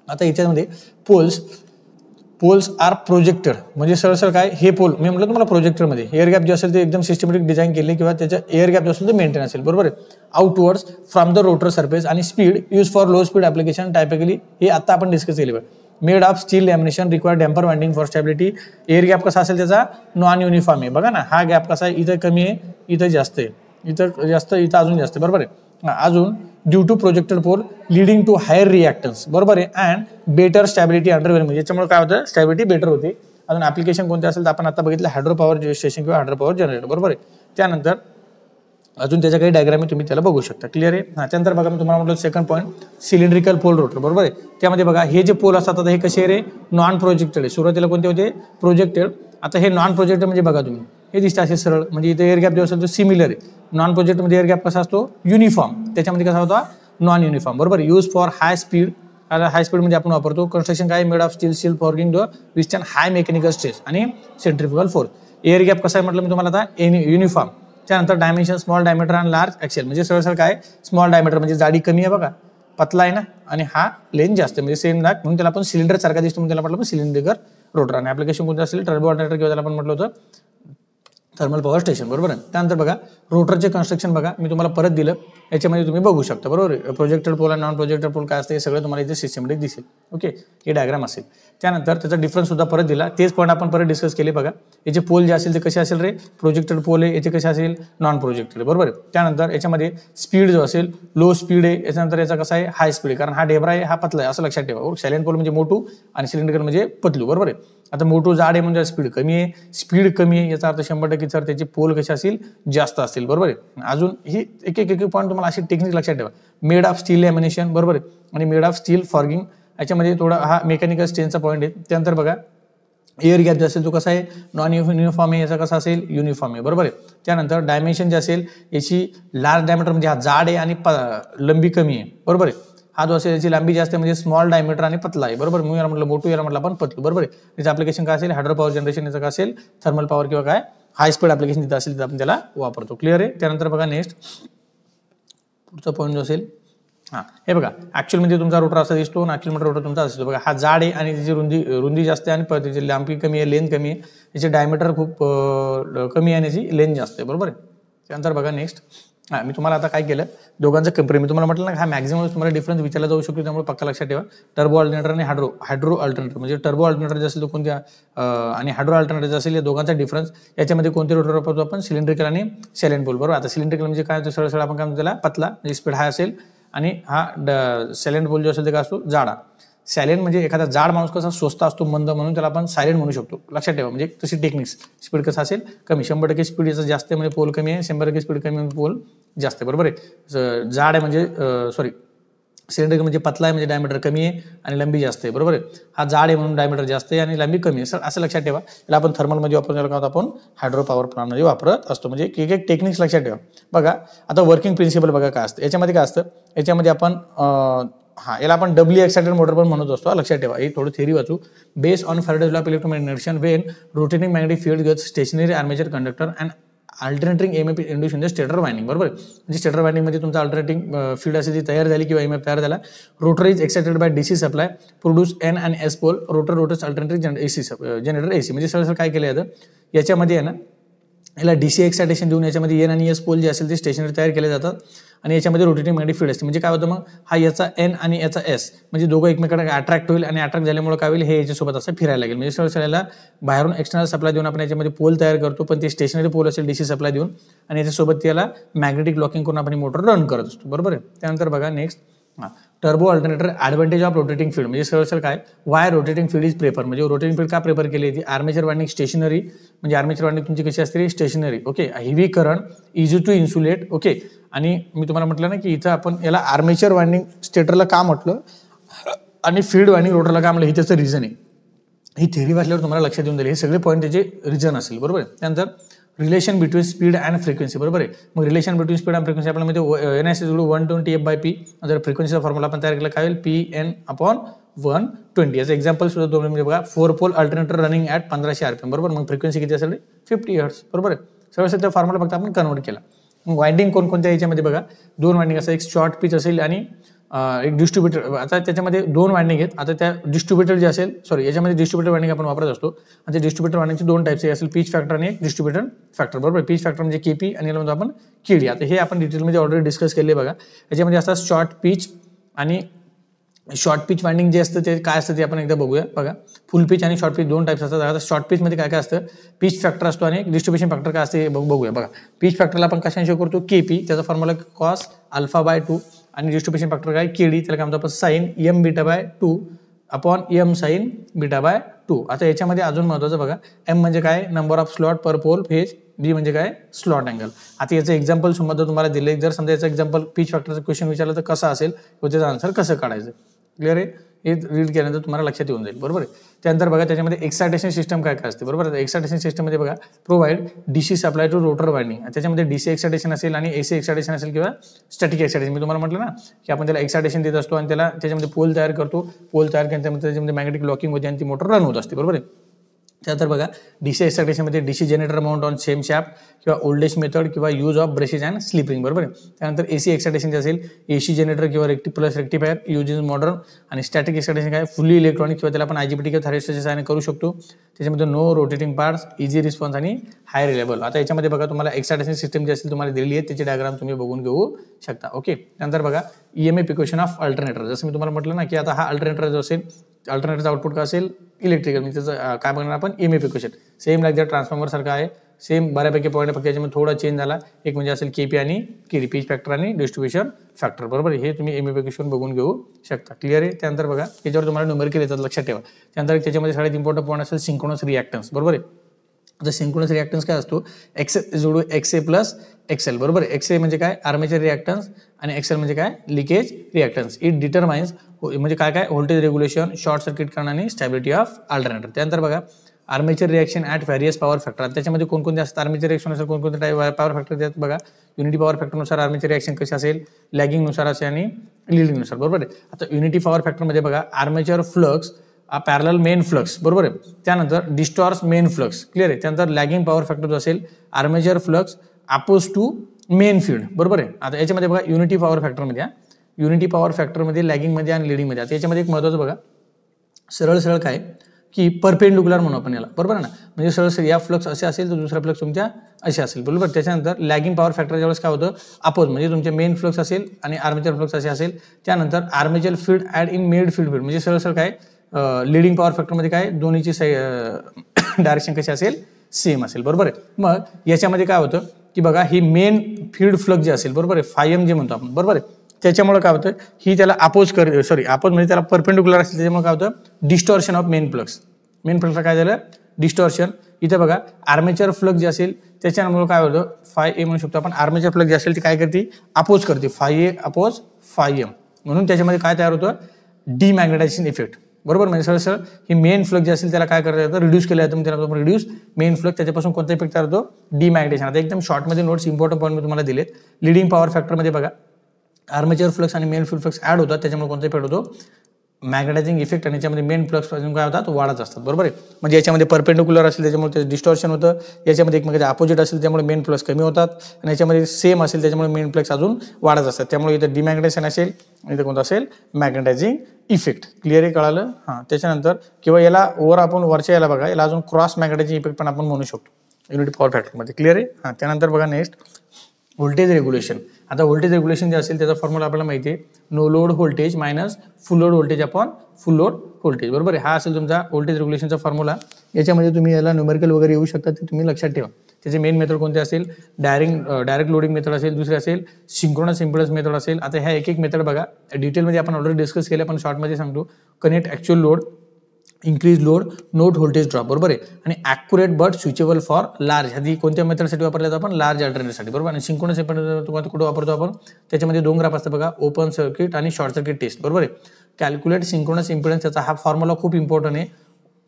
आता याच्यामध्ये पोल्स आर प्रोजेक्टेड म्हणजे सरळ काय, हे पोल मी म्हटलं तुम्हाला प्रोजेक्टरमध्ये एअर गॅप जे असेल ते एकदम सिस्टमॅटिक डिझाईन केले किंवा त्याच्या एअर गॅप जो असेल ते मेंटेन असेल, बरोबर आहे. Outwards from the rotor surface आणि speed use for low speed application typically, हे आता आपण डिस्कस केले बघा. Made of steel lamination require damper winding for stability. Air gap कसा असेल त्याचा नॉन युनिफॉर्म आहे बघा ना. हा गॅप कसा आहे, इथं कमी आहे, इथं जास्त आहे, इथं जास्त, इथं अजून जास्त, बरोबर आहे. अजून due to projected pole leading to higher reactance, बरोबर आहे. And better stability under well, म्हणजे याच्यामुळे काय होतं, स्टॅबिलिटी बेटर होते. अजून ऍप्लिकेशन कोणते असेल तर आपण आता बघितलं हायड्रो पॉवर स्टेशन किंवा हायड्रो पॉवर जनरेटर, बरोबर आहे. त्यानंतर अजून त्याच्या काही डायग्राम तुम्ही त्याला बघू शकता, क्लिअर आहे. त्यानंतर बघा मी तुम्हाला म्हटलं second point, cylindrical pole rotor, बरोबर आहे. त्यामध्ये बघा हे जे पोल असतात आता हे कसे रे, नॉन प्रोजेक्टेड आहे. सुरुवातीला कोणते होते, प्रोजेक्टेड. आता हे नॉन प्रोजेक्टेड म्हणजे बघा तुम्ही हे दिसतं असे सरळ, म्हणजे इथे एअर गॅप जो असेल तो सिमिलर आहे. नॉन प्रोजेक्टमध्ये एअर गॅप कसा असतो, युनिफॉर्म. त्याच्यामध्ये कसा होता, नॉन युनिफॉर्म, बरोबर. Use for high speed, high speed मध्ये आपण वापरतो. कन्स्ट्रक्शन काय, made of steel forging the विस्टर्न हाय मेकॅनिकल स्ट्रेस आणि सेंट्रिफ्युगल फोर्स. एअर गॅप कसा आहे म्हटलं मी तुम्हाला आता, युनिफॉर्म. त्यानंतर डायमेन्शन स्मॉल डायमीटर आणि लार्ज ऍक्सेल, म्हणजे सरळ काय, स्मॉल डायमीटर म्हणजे जाडी कमी आहे बघा, पतला आहे ना, आणि हा लेंथ जास्त आहे म्हणजे सेम दाग, म्हणून त्याला आपण सिलेंडर सारखा दिसतो, म्हणून त्याला म्हटलं सिलेंड्रिकल रोटर. आणि ऍप्लिकेशन कोणतं असेल, टर्बो अल्टरनेटर किंवा त्याला आपण म्हटलं होतं थर्मल पॉवर स्टेशन, बरोबर आहे. त्यानंतर बघा रोटरचे कन्स्ट्रक्शन बघा, मी तुम्हाला परत दिलं, याच्यामध्ये तुम्ही बघू शकता, बरोबर आहे. प्रोजेक्टेड पोल आणि नॉन प्रोजेक्टेड पोल काय असते हे सगळं तुम्हाला इथे सिस्टमॅटिक दिसेल, ओके. हे डायग्राम असेल. त्यानंतर त्याचा डिफरन्स सुद्धा परत दिला, तेच पॉईंट आपण परत डिस्कस केले बघा. याचे पोल जे असेल ते कसे असेल रे, प्रोजेक्टेड पोल आहे, याचे कसे असेल, नॉन प्रोजेक्टेड, बरोबर आहे. त्यानंतर याच्यामध्ये स्पीड जो असेल लो स्पीड आहे, याच्यानंतर याचा कसा आहे, हाय स्पीड आहे, कारण हा ढेबरा आहे, हा पतला आहे, असं लक्षात ठेवा. सायलेंट पोल म्हणजे मोठू आणि सिलेंड्रिकल म्हणजे पतलू, बरोबर आहे. आता मोठू जाड आहे म्हणजे स्पीड कमी आहे, स्पीड कमी आहे याचा अर्थ 100% सर त्याचे पोल कसे असतील, जास्त असतील, बरोबर आहे. अजून ही एक पॉईंट तुम्हाला अशी टेक्निक लक्षात ठेवा. मेड ऑफ स्टील लॅमिनेशन, बरोबर आहे, आणि मेड ऑफ स्टील फॉर्गिंग, याच्यामध्ये थोडा हा मेकॅनिकल स्ट्रेनचा पॉईंट आहे. त्यानंतर बघा एअर गॅप जे असेल तो कसा आहे, नॉन युनिफॉर्म आहे, याचा कसा असेल, युनिफॉर्म आहे, बरोबर आहे. त्यानंतर डायमेन्शन जे असेल याची लार्ज डायमीटर म्हणजे हा जाड आहे आणि लंबी कमी आहे, बरोबर आहे. हा जो असेल याची लांबी जास्त आहे म्हणजे स्मॉल डायमीटर आणि पतला आहे, बरोबर. मी याला म्हटलं मोठू, याला म्हटलं आपण पतलू, बरोबर आहे. त्याचं ऍप्लिकेशन काय असेल, हायड्रो पॉवर जनरेशन, याचं काय असेल, थर्मल पॉवर किंवा काय हाय स्पीड ऍप्लिकेशन जिथं असेल तिथं आपण त्याला वापरतो, क्लिअर आहे. त्यानंतर बघा नेक्स्ट पुढचा पॉईंट जो असेल, हे बघा ऍक्च्युअलमध्ये तुमचा रोटर असा दिसतो आणि ऍक्च्युअल रोटर तुमचा असतो बघा. हा जाड आहे आणि त्याची रुंदी जास्त आहे आणि त्याची लांबी कमी आहे, लेंथ कमी आहे, याची डायमीटर खूप कमी आहे आणि याची लेंथ जास्त आहे, बरोबर आहे. त्यानंतर बघा नेक्स्ट, मी तुम्हाला आता काय केलं, दोघांचं कंपेअर मी तुम्हाला म्हटलं ना, हा मॅक्झिमम तुम्हाला डिफरन्स विचारला जाऊ शकतो, त्यामुळे पक्का लक्षात ठेवा. टर्बो अल्टरनेटर आणि हायड्रो अल्टरनेटर, म्हणजे टर्बो अल्टरनेटर जे असेल तो कोणत्या आणि हायड्रो अल्टरनेटर असेल या दोघांचा डिफरन्स. याच्यामध्ये कोणते रोटर वापरतो आपण, सिलेंड्रिकल आणि सॅलेंट पोल, बरोबर. आता सिलेंड्रिकल म्हणजे काय होतं, सरळ आपण काय म्हणतो त्याला, पतला म्हणजे स्पीड हाय असेल, आणि हा सॅलेंट पोल जो असेल ते काय असतो, जाडा. सायलेंट म्हणजे एखादा जाड माणूस कसा स्वस्त असतो, मंद, म्हणून त्याला आपण सायलेंट म्हणू शकतो, लक्षात ठेवा. म्हणजे तशी टेक्निक्स. स्पीड कसं असेल, कमी, 100% स्पीड याचं जास्त आहे म्हणजे पोल कमी आहे, 100% स्पीड कमी म्हणजे पोल जास्त आहे, बरोबर आहे. जाड आहे म्हणजे सॉरी सिलेंडर म्हणजे पतला आहे म्हणजे डायमीटर कमी आहे आणि लांबी जास्त आहे, बरोबर आहे. हा जाड आहे म्हणून डायमीटर जास्त आहे आणि लांबी कमी आहे, सर असं लक्षात ठेवा. याला आपण थर्मलमध्ये वापरून का आपण हायड्रो पॉवर प्लांटमध्ये वापरत असतो. म्हणजे एक टेक्निक्स लक्षात ठेवा. बघा आता वर्किंग प्रिन्सिपल बघा काय असतं याच्यामध्ये. काय असतं याच्यामध्ये आपण याला आपण डब्ल्यू एक्साइटेड मोटर पण म्हणत असतो, लक्षात ठेवा. हे थोडं थेरी वाचू. Based on Faraday's law of electromagnetic induction, when rotating magnetic field gets stationary armature conductor and alternating EMF induce in the stator winding, बरोबर. म्हणजे स्टेटर वाइंडिंगमध्ये तुमचा अल्टरनेटिंग फील्ड असेल ती तयार झाली किंवा EMF तयार झाला. Rotor is excited by DC supply produce N आणि S pole, rotors alternating AC generator AC. म्हणजे सरळ काय केलं जातं याच्यामध्ये आहे ना, याला DC एक्साइटेशन देऊन याच्यामध्ये N आणि S पोल जे असेल ते स्टेशनरी तयार केले जातात आणि याच्यामध्ये रोटेटिंग मॅग्नेटिक फील्ड असते. म्हणजे काय होतं मग, हा याचा N आणि याचा S म्हणजे दोघं एकमेकांना अट्रॅक्ट होईल आणि अट्रॅक्ट झाल्यामुळे काय होईल, हे याच्यासोबत असं फिरायला लागेल. म्हणजे सरळ याला बाहेरून एक्सटर्नल सप्लाय देऊन आपण याच्यामध्ये पोल तयार करतो, पण ते स्टेशनरी पोल असेल DC सप्लाय देऊन आणि याच्यासोबत त्याला मॅग्नेटिक लॉकिंग करून आपण मोटर रन करत असतो, बरोबर आहे. त्यानंतर बघा next turbo alternator advantage of rotating field. म्हणजे सरळ काय, why rotating field is prefer. म्हणजे रोटेटिंग फील्ड का प्रेफर केली ती, आर्मेचर वाइंडिंग स्टेशनरी, म्हणजे आर्मेचर वाइंडिंग तुमची कशी असते stationary, okay. Heavy current, easy to insulate, okay. आणि मी तुम्हाला म्हटलं ना की इथं आपण याला आर्मेचर वाइंडिंग स्टेटरला का म्हटलं आणि फील्ड वाइंडिंग रोटरला का म्हटलं, हे त्याचं रिझन आहे. ही थेअरी वाचल्यावर तुम्हाला लक्षात येऊन जाईल, हे सगळे पॉईंट त्याचे रिझन असेल, बरोबर आहे. त्यानंतर relation between speed and frequency, बरोबर आहे. मग relation between speed and frequency आपल्यामध्ये NS = 120f/p. जर फ्रिक्वेन्सीचा फॉर्म्युला आपण तयार केला काय होईल, PN/120. याचं एक्झाम्पल सुद्धा दोन म्हणजे बघा, 4 pole alternator running at 1500 RPM, बरोबर. मग फ्रिक्वेन्सी किती असेल, 50 हर्ट्ज, बरोबर आहे. सगळं त्या फॉर्म्युला फक्त आपण कन्वर्ट केला. मग वाइंडिंग कोणकोणत्या याच्यामध्ये बघा, 2 वाइंडिंग असं, एक शॉर्ट पिच असेल आणि एक डिस्ट्रीब्युटर. आता त्याच्यामध्ये 2 वाइंडिंग आहेत. आता त्या डिस्ट्रीब्युटर जे असेल, याच्यामध्ये डिस्ट्रीब्युटर वाइंडिंग आपण वापरत असतो आणि ते डिस्ट्रीब्युटर वाइंडिंगचे 2 टाईप्स असेल, पीच फॅक्टर आणि एक डिस्ट्रीब्युटर फॅक्टर, बरोबर. पीच फॅक्टर म्हणजे KP आणि याला म्हणतो आपण KD. आता हे आपण डिटेलमध्ये ऑलरेडी डिस्कस केले बघा. याच्यामध्ये असतात शॉर्ट पिच आणि शॉर्ट पिच वाइंडिंग जे असतं ते काय असतं ते आपण एकदा बघूया. बघा, फुल पिच आणि शॉर्ट पिच 2 टाईप्स असतात. आता शॉर्ट पिचमध्ये काय काय असतं, पिच फॅक्टर असतो आणि डिस्ट्रीब्युशन फॅक्टर काय असते बघूया. बघा, पिच फॅक्टरला आपण कशाने शो करतो, KP, त्याचा फॉर्म्युला cos α/2 आणि डिस्ट्रीब्युशन फॅक्टर काय KD, त्याला काय म्हणतो आपण sin mβ/2 upon m sin β/2. आता याच्यामध्ये अजून महत्त्वाचं बघा, M म्हणजे काय, number of slot per pole phase, B म्हणजे काय, स्लॉट अँगल. आता याचं एक्झाम्पल सुद्धा तुम्हाला दिले. जर समजा याचं एक्झाम्पल पिच फॅक्टरचं क्वेश्चन विचारलं तर कसं असेल व त्याचं आन्सर कसं काढायचं, क्लिअर आहे. हे रीड केल्यानंतर तुम्हाला लक्षात येऊन जाईल, बरोबर आहे. त्यानंतर बघा त्याच्यामध्ये एक्सायटेशन सिस्टम काय काय असते, बरोबर. एक्सायटेशन सिस्टममध्ये बघा, provide DC supply to rotor winding. त्याच्यामध्ये DC एक्सायटेशन असेल आणि AC एक्सायटेशन असेल किंवा स्टॅटिक एक्सायटेशन. मी तुम्हाला म्हटलं ना की आपण त्याला एक्सायटेशन देत असतो आणि त्याला त्याच्यामध्ये पोल तयार करतो, पोल तयार केल्यानंतर त्याच्यामध्ये मॅग्नेटिक लॉकिंग होते आणि ती मोटर रन होत असते, बरोबर आहे. त्यानंतर बघा, DC एक्सायटेशनमध्ये DC generator mount on same shaft किंवा ओल्डेस्ट मेथड किंवा use of brushes and slipping, बरोबर आहे. त्यानंतर AC एक्सायटेशन जे असेल, AC जनरेटर किंवा रेक्टिफायर यूज इन मॉडर्न. आणि स्टॅटिक एक्सायटेशन काय, फुल्ली इलेक्ट्रॉनिक किंवा त्याला आपण IGBT किंवा थायरिस्टरच्या सहाय्याने करू शकतो. त्याच्यामध्ये no rotating parts, easy response आणि हाय रिलेबल. आता याच्यामध्ये बघा तुम्हाला एक्सायटेशन सिस्टम जे असेल तुम्हाला दिलेली आहे, त्याची डायग्राम तुम्ही बघून घेऊ शकता, ओके. त्यानंतर बघा, EMF इक्वेशन ऑफ अल्टरनेटर. जसं मी तुम्हाला म्हटलं ना की आता हा अल्टरनेटर जो असेल, अल्टरनेटरचा आउटपुट का असेल, इलेक्ट्रिकल. म्हणजे त्याचं काय बघणार आपण, EMF equation same like that transformer सारखं आहे, सेम बऱ्यापैकी पॉईंट, फक्त याच्यामध्ये थोडा चेंज झाला. एक म्हणजे असेल KP आणि KD, पीच फॅक्टर आणि डिस्ट्रीब्युशन फॅक्टर, बरोबर. हे तुम्ही EMF इक्वेशन बघून घेऊ शकता, क्लिअर आहे. त्यानंतर बघा, याच्यावर तुम्हाला न्यूमेरिकल येतात, लक्षात ठेवा. त्यानंतर त्याच्यामध्ये सगळ्यात इम्पॉर्टंट पॉईंट असेल सिंक्रोनस रिॲक्टन्स, बरोबर आहे. आता सिंक्रोनस रिॲक्टन्स काय असतो, XA + XL, बरोबर. XA म्हणजे काय, आर्मेचर रिॲक्टन्स आणि XL म्हणजे काय, लिकेज रिॲक्टन्स. इट डिटरमाइन्स म्हणजे काय काय, व्होल्टेज रेग्युलेशन, शॉर्ट सर्किट करणे आणि स्टॅबिलिटी ऑफ अल्टरनेटर. त्यानंतर बघा, armature reaction at various power factor. त्याच्यामध्ये कोणकोणते असतात आर्मेचर रिॲक्शन असेल, कोणकोणते टाईप पॉवर फॅक्टर देतात बघा. युनिटी पॉवर फॅक्टरनुसार आर्मेचर रिॲक्शन कशी असेल, लॅगिंगनुसार असेल आणि लिडिंगनुसार, बरोबर आहे. आता युनिटी पॉवर फॅक्टरमध्ये बघा, armature flux parallel main flux, बरोबर आहे. त्यानंतर डिस्टॉर्स मेन फ्लक्स, क्लिअर आहे. त्यानंतर लॅगिंग पॉवर फॅक्टर जो असेल, armature flux oppose to main field, बरोबर आहे. आता याच्यामध्ये बघा, युनिटी पॉवर फॅक्टरमध्ये लॅगिंगमध्ये आणि लिडिंगमध्ये. आता याच्यामध्ये एक महत्त्वाचं बघा, सरळ काय की परपेंडिक्युलर म्हणून आपण याला, बरोबर आहे ना. म्हणजे सरळ या फ्लक्स असे असेल तर दुसरा फ्लक्स तुमच्या असे असेल, बरोबर. त्याच्यानंतर लॅगिंग पॉवर फॅक्टर ज्यावेळेस काय होतं, अपोज म्हणजे तुमचे मेन फ्लक्स असेल आणि आर्मेचर फ्लक्स असे असेल. त्यानंतर armature field add in made field म्हणजे सरळ काय, लिडिंग पॉवर फॅक्टरमध्ये काय, दोन्हीची डायरेक्शन कशी असेल, सेम असेल, बरोबर आहे. मग याच्यामध्ये काय होतं की बघा, ही मेन फील्ड फ्लक्स जे असेल, बरोबर आहे, φm जे म्हणतो आपण, बरोबर आहे. त्याच्यामुळे काय होतं, ही त्याला अपोज म्हणजे त्याला परपेंडिक्युलर असेल, त्याच्यामुळे काय होतं, distortion of main flux. Main फ्लक्सला काय झालं, डिस्टॉर्शन. इथे बघा, आर्मेचर फ्लक्स जे असेल त्याच्यामुळे काय होतं, φA म्हणू शकतो आपण. आर्मेचर फ्लक्स जे असेल ती काय करते, अपोज करते, φA अपोज φm. म्हणून त्याच्यामध्ये काय तयार होतं, डिमॅग्नेटायझेशन इफेक्ट, बरोबर. म्हणजे सरळ ही मेन फ्लक्स जे असेल त्याला काय करता येतं, रिड्यूस केलं जातं. त्याला रिड्यूस मेन फ्लक्स, त्याच्यापासून कोणता इफेक्ट तयार होतो, डिमॅग्नेटायझेशन. आता एकदम शॉर्टमध्ये नोट्स, इम्पॉर्टंट पॉईंट मी तुम्हाला दिलेत. लिडिंग पॉवर फॅक्टरमध्ये बघा, आर्मेचर फ्लक्स आणि मेन फील्ड फ्लक्स ॲड होतात, त्याच्यामुळे कोणता इफेक्ट होतो, मॅग्नेटायझिंग इफेक्ट आणि याच्यामध्ये मेन फ्लक्स अजून काय होतात वाढत असतात, बरोबर आहे. म्हणजे याच्यामध्ये परपेंडिक्युलर असेल त्याच्यामुळे ते डिस्टॉर्शन होतं, याच्यामध्ये एकमेकांच्या अपोजिट असेल त्यामुळे मेन फ्लक्स कमी होतात आणि याच्यामध्ये सेम असेल त्याच्यामुळे मेन फ्लक्स अजून वाढत असतात. त्यामुळे इथं डिमॅग्नेटायझेशन असेल आणि इथं कोणतं असेल मॅग्नेटायझिंग इफेक्ट. क्लिअर आहे, कळालं. हां, त्याच्यानंतर किंवा याला आपण वरच्या याला बघा, याला अजून क्रॉस मॅग्नेटायझिंग इफेक्ट पण आपण म्हणू शकतो युनिटी पॉवर फॅक्टरमध्ये. क्लिअर आहे. हां, त्यानंतर बघा नेक्स्ट व्होल्टेज रेग्युलेशन. आता व्होल्टेज रेग्युलेशन जे असेल त्याचा फॉर्म्युला आपल्याला माहिती आहे, no load voltage minus full load voltage upon full load voltage, बरोबर आहे. हा असेल तुमचा व्होल्टेज रेग्युलेशनचा फॉर्म्युला. याच्यामध्ये तुम्ही याला न्यूमेरिकल वगैरे येऊ शकतात, ते तुम्ही लक्षात ठेवा. त्याचे मेन मेथड कोणते असेल, डायरेक्ट लोडिंग मेथड असेल, दुसरे असेल सिंक्रोनस इम्पिडन्स मेथड असेल. आता ह्या एक एक मेथड बघा डिटेलमध्ये आपण ऑलरेडी डिस्कस केले, पण शॉर्टमध्ये सांगतो. Connect actual load, increase load, note voltage drop, बरोबर आहे. आणि accurate but switchable for large, ह्याची कोणत्या मेथडसाठी वापरल्या जातात आपण, लार्ज अल्टरनेटसाठी, बरोबर. आणि सिंक्रोनस इम्पिडन्स तुम्हाला कुठे वापरतो आपण, त्याच्यामध्ये 2 ग्राफ असतात बघा, ओपन सर्किट आणि शॉर्ट सर्किट टेस्ट, बरोबर आहे. कॅल्क्युलेट सिंक्रोनस इम्पिडन्स, त्याचा हा फॉर्म्युला खूप इम्पॉर्टंट आहे,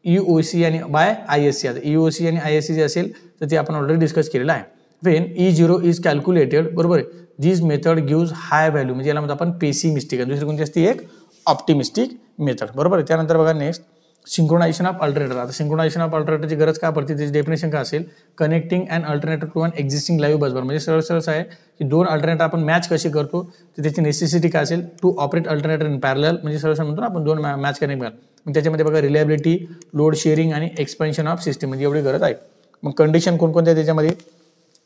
EOC आणि बाय ISC. आता EOC आणि ISC जे असेल तर ते आपण ऑलरेडी डिस्कस केलेलं आहे. वेन E0 इज कॅल्क्युलेटेड, बरोबर आहे, दिस मेथड गिव्स हाय व्हॅल्यू, म्हणजे याला म्हणतो आपण पेसिमिस्टिक, आणि दुसरी कोणती असते एक ऑप्टिमिस्टिक मेथड, बरोबर आहे. त्यानंतर बघा नेक्स्ट सिंक्रोनायझेशन ऑफ अल्टरनेटर. आता सिंक्रोनायझेशन ऑफ अल्टरनेटरची गरज काय पडते, त्याची डेफिनेशन काय असेल, connecting and alternator to an existing live busbar. म्हणजे सरळ आहे की 2 अल्टरनेटर आपण मॅच कशी करतो, तर त्याची नेसेसिटी काय असेल, to operate alternator in parallel. म्हणजे सरळ म्हणतो ना आपण 2 मॅच कनेक्ट करा. मग त्याच्यामध्ये बघा रिलायबिलिटी, लोड शेअरिंग आणि एक्सपेन्शन ऑफ सिस्टम, म्हणजे एवढी गरज आहे. मग कंडिशन कोणकोणत्या त्याच्यामध्ये,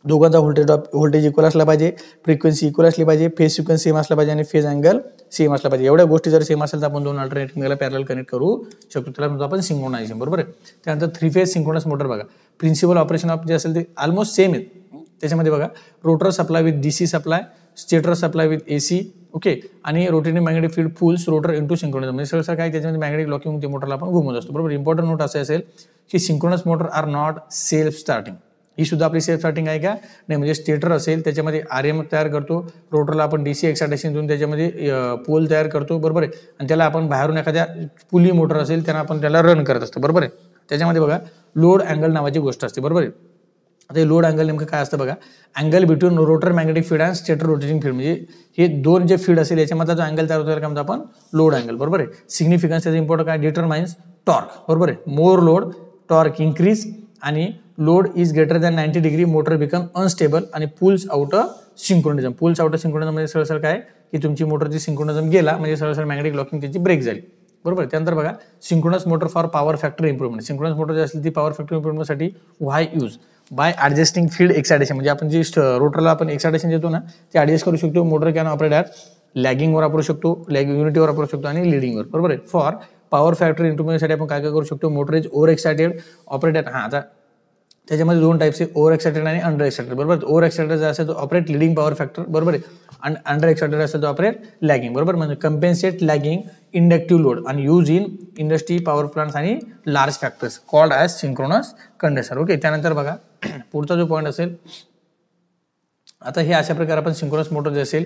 दोघांचा व्होल्टेज इक्वल असला पाहिजे, फ्रिक्वेन्सी इक्वल असली पाहिजे, फेज सिक्वेन्स सेम असला पाहिजे आणि फेज अँगल सेम असला पाहिजे. एवढ्या गोष्टी जर सेम असेल तर आपण 2 अल्टरनेटिंगला पॅरलल कनेक्ट करू शकतो, त्याला म्हणतो आपण सिंक्रोनायझेशन, बरोबर आहे. त्यानंतर 3 फेज सिंक्रोनस मोटर बघा, प्रिन्सिपल ऑपरेशन ऑफ जे असेल ते ऑलमोस्ट सेम आहेत. त्याच्यामध्ये बघा rotor supply with DC supply, stator supply with AC, okay, आणि rotating magnetic field pulls rotor into synchronism. म्हणजे सरळ काय त्याच्यामध्ये मॅग्नेटिक लॉकिंग ते मोटरला आपण घुमवत असतो, बरोबर. इम्पॉर्टंट नोट असं असेल की synchronous motor are not self starting. ही सुद्धा आपली सेल्फ स्टार्टिंग आहे का, नाही. म्हणजे स्टेटर असेल त्याच्यामध्ये RM तयार करतो, रोटरला आपण DC एक्सायटेशन देऊन त्याच्यामध्ये पोल तयार करतो, बरोबर आहे. आणि त्याला आपण बाहेरून एखाद्या पुली मोटर असेल त्यांना आपण त्याला रन करत असतो, बरोबर आहे. त्याच्यामध्ये बघा लोड अँगल नावाची गोष्ट असते, बरोबर आहे. आता हे लोड अँगल नेमकं काय असतं बघा, angle between rotor magnetic field and stator rotating field. म्हणजे हे 2 जे फील्ड असेल याच्यामध्ये जो अँगल तयार होतो त्याला काय म्हणतो आपण, लोड अँगल, बरोबर आहे. सिग्निफिकन्स त्याचा इम्पॉर्टंट काय, डिटरमाइन्स टॉर्क, बरोबर आहे. मोर लोड टॉर्क इन्क्रीज, आणि load is greater than 90 degree motor become unstable आणि pulls out a synchronism. Pulls out a synchronism म्हणजे सरळ काय की तुमची मोटरची सिंक्रोनिझम गेला म्हणजे सरळ मॅग्नेटिक लॉकिंग त्याची ब्रेक झाली, बरोबर. त्यानंतर बघा synchronous motor for power factor improvement. Synchronous motor जी असेल ती पॉवर फॅक्टर इम्प्रूव्हमेंटसाठी why use by adjusting field excitation. म्हणजे आपण जे रोटरला आपण एक्सायटेशन देतो ना ते ॲडजस्ट करू शकतो. मोटर कॅन ऑपरेट ॲट लॅगिंगवर वापरू शकतो, युनिटीवर वापरू शकतो आणि लिडिंगवर, बरोबर आहे. फॉर पॉवर फॅक्टर इम्प्रूव्हमेंटसाठी आपण काय करू शकतो, motor is over excited operate at, आता त्याच्यामध्ये 2 टाईप्स आहे, ओव्हर एक्सायटेड आणि अंडर एक्सायटेड, बरोबर. ओव्हर एक्सायटेड जो असेल तो ऑपरेट लिडिंग पॉवर फॅक्टर, बरोबर आहे. आणि अंडर एक्सायटेड असेल तो ऑपरेट लॅगिंग, बरोबर. म्हणजे कंपेन्सेट लॅगिंग इंडक्टिव्ह लोड आणि use in industry, power plants आणि large factors called as synchronous condenser, okay. त्यानंतर बघा पुढचा जो पॉईंट असेल, आता हे अशा प्रकारे आपण सिंक्रोनस मोटर जे असेल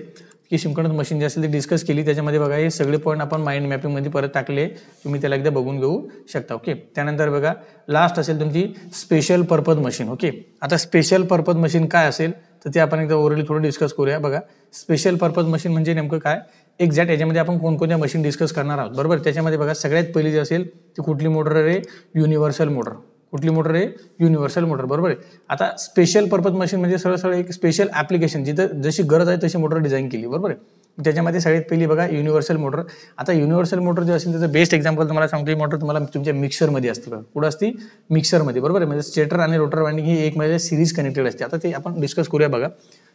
की सिंक्रोनस मशीन जे असेल ते डिस्कस केली. त्याच्यामध्ये बघा हे सगळे पॉईंट आपण माइंड मॅपिंगमध्ये परत टाकले, तुम्ही त्याला एकदा बघून घेऊ शकता, ओके. त्यानंतर बघा लास्ट असेल तुमची स्पेशल पर्पज मशीन, ओके. आता स्पेशल पर्पज मशीन काय असेल तर ते आपण एकदा ओरली थोडं डिस्कस करूया. बघा स्पेशल पर्पज मशीन म्हणजे नेमकं काय, एक्झॅक्ट याच्यामध्ये आपण कोणकोणत्या मशीन डिस्कस करणार आहोत, बरोबर. त्याच्यामध्ये बघा सगळ्यात पहिली जी असेल ती कुठली मोटर आहे, युनिव्हर्सल मोटर. कुठली मोटर आहे, युनिव्हर्सल मोटर, बरोबर आहे. आता स्पेशल पर्पज मशीन म्हणजे सरळ एक स्पेशल ॲप्लिकेशन, जिथं जशी गरज आहे तशी मोटर डिझाईन केली, बरोबर आहे. त्याच्यामध्ये सगळ्यात पहिली बघा युनिव्हर्सल मोटर. आता युनिव्हर्सल मोटर जे असेल त्याचं बेस्ट एक्झाम्पल तुम्हाला सांगतो, ही मोटर तुम्हाला तुमच्या मिक्सरमध्ये असते बघा. कुठं असते, मिक्सरमध्ये, बरोबर आहे. म्हणजे स्टेटर आणि रोटर वाइंडिंग ही एक म्हणजे सिरीज कनेक्टेड असते. आता ते आपण डिस्कस करूया. बघा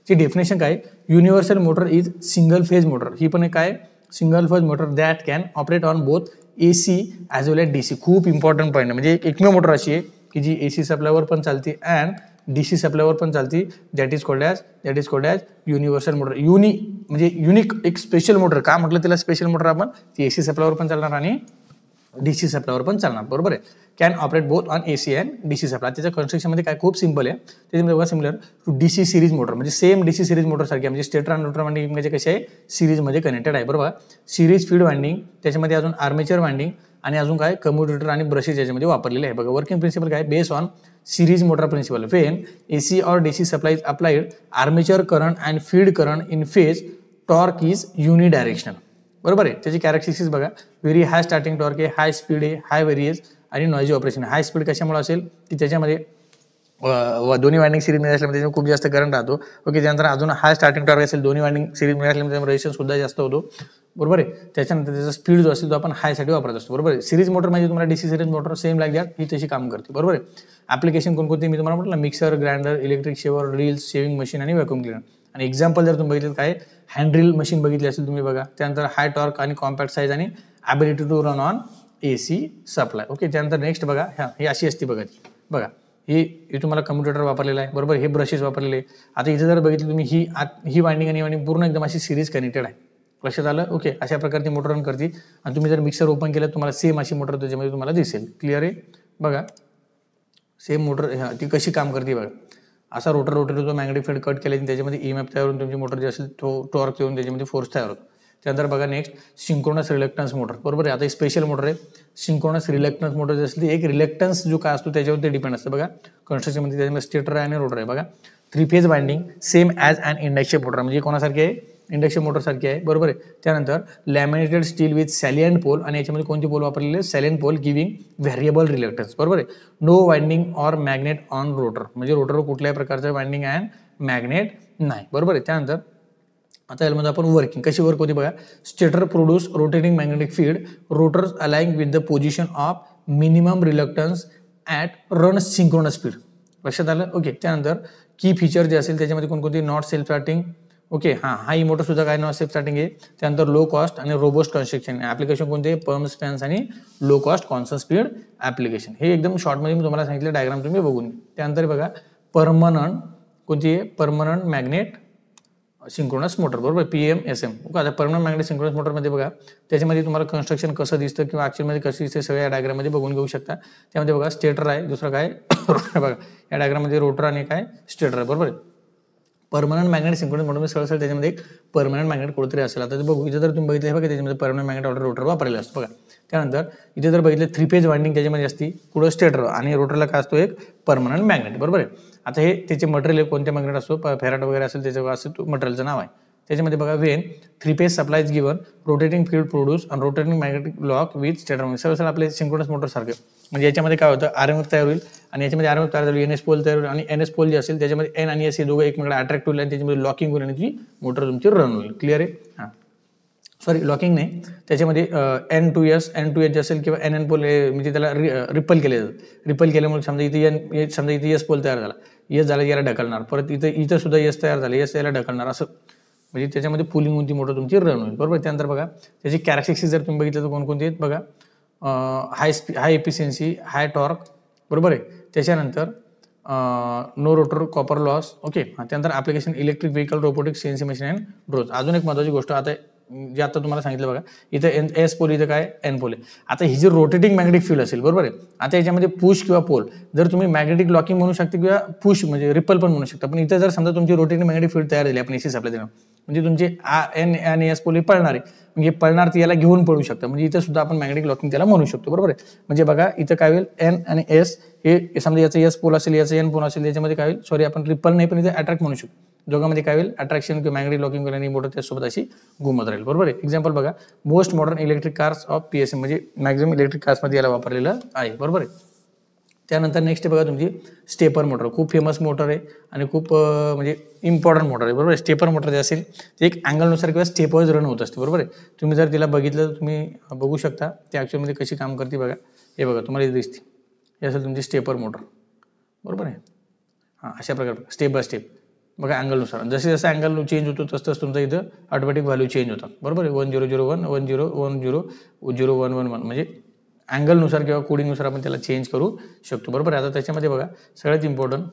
ची डेफिनेशन काय, universal motor is single phase motor. ही पण काय, single phase motor that can operate on both AC as well as DC. खूप इम्पॉर्टंट पॉईंट आहे. म्हणजे एकमेव मोटर अशी आहे की जी AC सप्लायवर पण चालते अँड DC सप्लायवर पण चालते. That is called as universal motor. म्हणजे युनिक एक स्पेशल मोटर. का म्हटलं त्याला स्पेशल मोटर आपण, ती AC सप्लायवर पण चालणार आणि DC सप्लायवर पण चालणार, बरोबर आहे. Can operate both on AC and DC supply. त्याच्या कन्स्ट्रक्शनमध्ये काय खूप सिम्पल आहे. त्याच्यामध्ये बघा similar to DC series motor, म्हणजे सेम DC सिरीज मोटर सारखी, म्हणजे स्टेटर आणि रोटर वाइंडिंग म्हणजे कसे आहे, सिरीजमध्ये कनेक्टेड आहे, बरोबर. सिरीज फीड वाइंडिंग, त्याच्यामध्ये अजून आर्मेचर वाइंडिंग आणि अजून काय कम्युटेटर आणि ब्रशेस याच्यामध्ये वापरलेले आहे. बघा वर्किंग प्रिन्सिपल काय, base on series motor principle. When AC or DC supply is applied, armature current and field current in phase, torque is unidirectional. बरोबर आहे. त्याची कॅरेक्टरिस्टिक्स बघा, व्हेरी हाय स्टार्टिंग टॉर्क आहे, हाय स्पीड आहे, हाय various आणि noisy operation. High speed कशामुळे असेल की त्याच्यामध्ये दोन्ही वाइंडिंग सिरीजमध्ये असल्यामुळे त्याच्यामध्ये खूप जास्त करंट राहतो. ओके, त्यानंतर अजून हाय स्टार्टिंग टॉर्क असेल, दोन्ही वाइंडिंग सिरीजमध्ये असल्यामुळे त्यामुळे रेजिस्टन्स सुद्धा जास्त होतो. बरोबर आहे. त्याच्यानंतर त्याचा स्पीड जो असेल तो आपण हायसाठी वापरत असतो. बरोबर आहे. सिरीज मोटर म्हणजे तुम्हाला DC series motor same like that he तशी काम करते. बरोबर आहे. ॲप्लिकेशन कोणकोणती मी तुम्हाला म्हटलं, mixer, grinder, electric shaver, reels, shaving machine आणि व्हॅक्यूम क्लिनर. आणि एक्झाम्पल जर तुम्ही बघितलं काय, हँड ड्रिल मशीन बघितली असेल तुम्ही बघा. त्यानंतर हाय टॉर्क आणि कॉम्पॅक्ट साईज आणि ability to run on AC supply. Okay, त्यानंतर नेक्स्ट बघा, ही अशी असते बघा. बघा हे तुम्हाला कम्प्युटर वापरलेला आहे. बरोबर, हे ब्रशेस वापरलेले. आता इथे जर बघितलं तुम्ही ही वाइंडिंग आणि वाइंडिंग पूर्ण एकदम अशी सिरीज कनेक्टेड आहे. लक्षात आलं. ओके, अशा प्रकारची मोटर रन करते. आणि तुम्ही जर मिक्सर ओपन केलं तुम्हाला सेम अशी मोटर त्याच्यामध्ये तुम्हाला दिसेल. क्लिअर आहे. बघा सेम मोटर ती कशी काम करते बघा. असा रोटर होतो, मॅग्नेटिक फील्ड कट केल्याने त्याच्यामध्ये EMF तयार होऊन तुमची मोटर जी असेल तो टॉर्क येऊन त्याच्यामध्ये फोर्स तयार होतो. त्यानंतर बघा नेक्स्ट सिंक्रोनस रिलक्टन्स मोटर. बरोबर आहे. आता स्पेशल मोटर आहे. सिंक्रोनस रिलक्टन्स मोटर जी असते एक रिलक्टन्स जो काय असतो त्याच्यावरती डिपेंड असतं. बघा कन्स्ट्रक्शनमध्ये त्याच्यामध्ये स्टेटर आहे आणि रोटर आहे. बघा 3 phase winding same as an induction motor, म्हणजे कोणासारखी आहे, इंडक्शन मोटर सारखी आहे. बरोबर आहे. त्यानंतर laminated steel with salient pole, आणि याच्यामध्ये कोणते पोल वापरलेले, salient pole giving variable reluctance. बरोबर आहे. No winding or magnet on rotor, म्हणजे रोटरवर कुठल्याही प्रकारचं वाइंडिंग अँड मॅग्नेट नाही. बरोबर आहे. त्यानंतर आता यामध्ये आपण वर्किंग कशी वर्क होती बघा. Stator produce rotating magnetic field, rotors अलाइंग with the position of minimum reluctance at run synchronous speed. लक्षात आलं. ओके, त्यानंतर की फीचर जे असेल त्याच्यामध्ये कोणकोणती, not self starting. Okay, he motor सुद्धा काय नॉट सेल्फ स्टार्टिंग आहे. त्यानंतर लो कॉस्ट आणि रोबोस्ट कन्स्ट्रक्शन. ॲप्लिकेशन कोणते, पर्म्स, फॅन्स आणि low cost constant speed application. हे एकदम शॉर्टमध्ये मी तुम्हाला सांगितलं, डायग्राम तुम्ही बघून. त्यानंतर बघा परमनंट कोणती आहे, परमनंट मॅग्नेट सिंक्रोनस मोटर. बरोबर, PMSM. ओके, आता परमनंट मॅग्नेट सिंक्रोनस मोटरमध्ये बघा त्याच्यामध्ये तुम्हाला कन्स्ट्रक्शन कसं दिसतं किंवा ॲक्च्युअलमध्ये कसं दिसतं सगळ्या या डायग्राममध्ये बघून घेऊ शकता. त्यामध्ये बघा स्टेटर आहे, दुसरं काय रोटर. बघा या डायग्राममध्ये रोटर आणि काय स्टेटर आहे. बरोबर आहे. परमनंट मॅग्नेट सिंक्रोनस मोटरमध्ये सरळ त्याच्यामध्ये एक परमनंट मॅग्नेट कुठेतरी असेल. आता बघू, इथे जर तुम्ही बघितलं बघा त्याच्यामध्ये परमनंट मॅग्नेट ऑर्डर रोटर वापरलेला असतो. बघा त्यानंतर इथे जर बघितलं 3 फेज वाइंडिंग त्याच्यामध्ये असती, पुढं स्टेटर आणि रोटरला काय असतो, एक परमनंट मॅग्नेट. बरोबर आहे. आता हे त्याचे मटेरियल कोणते मॅग्नेट असतो, फेराट वगैरे असेल त्याचं असेल तो मटेरियलचं नाव आहे. त्याच्यामध्ये बघा when 3 phase supply given rotating field produce आणि rotating magnetic lock with stator. सरळ आपले सिंक्रोनस मोटर सारखे, म्हणजे याच्यामध्ये काय होतं, RMF तयार होईल आणि याच्यामध्ये RMF तयार झाली, NS पोल तयार होईल आणि NS पोल जे असेल त्याच्यामध्ये N आणि S हे दोघं एकमेकांना अट्रॅक्ट होईल आणि त्याच्यामध्ये लॉकिंग होईल आणि ती मोटर तुमची रन होईल. क्लिअर आहे. हां, सॉरी लॉकिंग नाही, त्याच्यामध्ये N2S जे असेल किंवा NN पोल म्हणजे त्याला रिपल केले जातं. रिपल केल्यामुळे समजा इथे S पोल तयार झाला, S झाला याला ढकलणार, परत इथं सुद्धा S तयार झाले, S याला ढकलणार, असं म्हणजे त्याच्यामध्ये पुलिंग होऊन ती मोटर तुमची रन होईल. बरोबर. त्यानंतर बघा त्याची कॅरेक्टरिस्टिक्स जर तुम्ही बघितलं तर कोणकोणती आहेत बघा. High efficiency, high torque. बरोबर आहे. त्याच्यानंतर no rotor copper loss. Okay, त्यानंतर application electric vehicle, robotic, CNC machine and drone. अजून एक महत्त्वाची गोष्ट आता जे आता तुम्हाला सांगितलं बघा, इथं S पोल, इथं काय N पोल आहे. आता ही जी रोटेटिंग मॅग्नेटिक फील्ड असेल, बरोबर आहे, आता याच्यामध्ये पुश किंवा पोल जर तुम्ही मॅग्नेटिक लॉकिंग म्हणू शकता किंवा पुश म्हणजे रिपल पण म्हणू शकता. पण इथं जर समजा तुमची रोटेटिंग मॅग्नेटिक फील्ड तयार झाली आपण AC सप्लाय देणार, म्हणजे तुमचे N आणि S पोल पळणार आहे, म्हणजे पळणार ती याला घेऊन पळू शकतं, म्हणजे इथं सुद्धा आपण मॅग्नेटिक लॉकिंग त्याला म्हणू शकतो. बरोबर आहे. म्हणजे बघा इथं काय होईल, N आणि S हे समजा याचं S पोल असेल, याचं N पोल असेल, याच्यामध्ये काय होईल, सॉरी आपण रिपल नाही पण इथे अट्रॅक्ट म्हणू शकतो. दोघांमध्ये काय होईल, अट्रॅक्शन किंवा मॅग्नेटिक लॉकिंग होईल आणि मोटर त्यासोबत अशी घुमत राहील. बरोबर आहे. एक्झाम्पल बघा, most modern electric cars of PSM, म्हणजे मॅक्झिमम इलेक्ट्रिक कार्समध्ये याला वापरलेलं आहे. बरोबर आहे. त्यानंतर नेक्स्ट बघा तुमची स्टेपर मोटर. खूप फेमस मोटर आहे आणि खूप म्हणजे इम्पॉर्टंट मोटर आहे. बरोबर आहे. स्टेपर मोटर जे असेल ते एक अँगलनुसार किंवा स्टेपवर रन होत असते. बरोबर आहे. तुम्ही जर तिला बघितलं तर तुम्ही बघू शकता ते ॲक्च्युअलमध्ये कशी काम करते. बघा हे बघा तुम्हाला दिसते, हे असेल तुमची स्टेपर मोटर. बरोबर आहे. हां, अशा प्रकारे स्टेप बाय स्टेप बघा अँगलनुसार, जसे जसं अँगल चेंज होतो तसं तुमचा इथं ऑटोमॅटिक व्हॅल्यू चेंज होतात. बरोबर आहे. 1001, 1011, म्हणजे अँगलनुसार किंवा कोडिंगनुसार आपण त्याला चेंज करू शकतो. बरोबर आहे. आता त्याच्यामध्ये बघा सगळ्यात इम्पॉर्टंट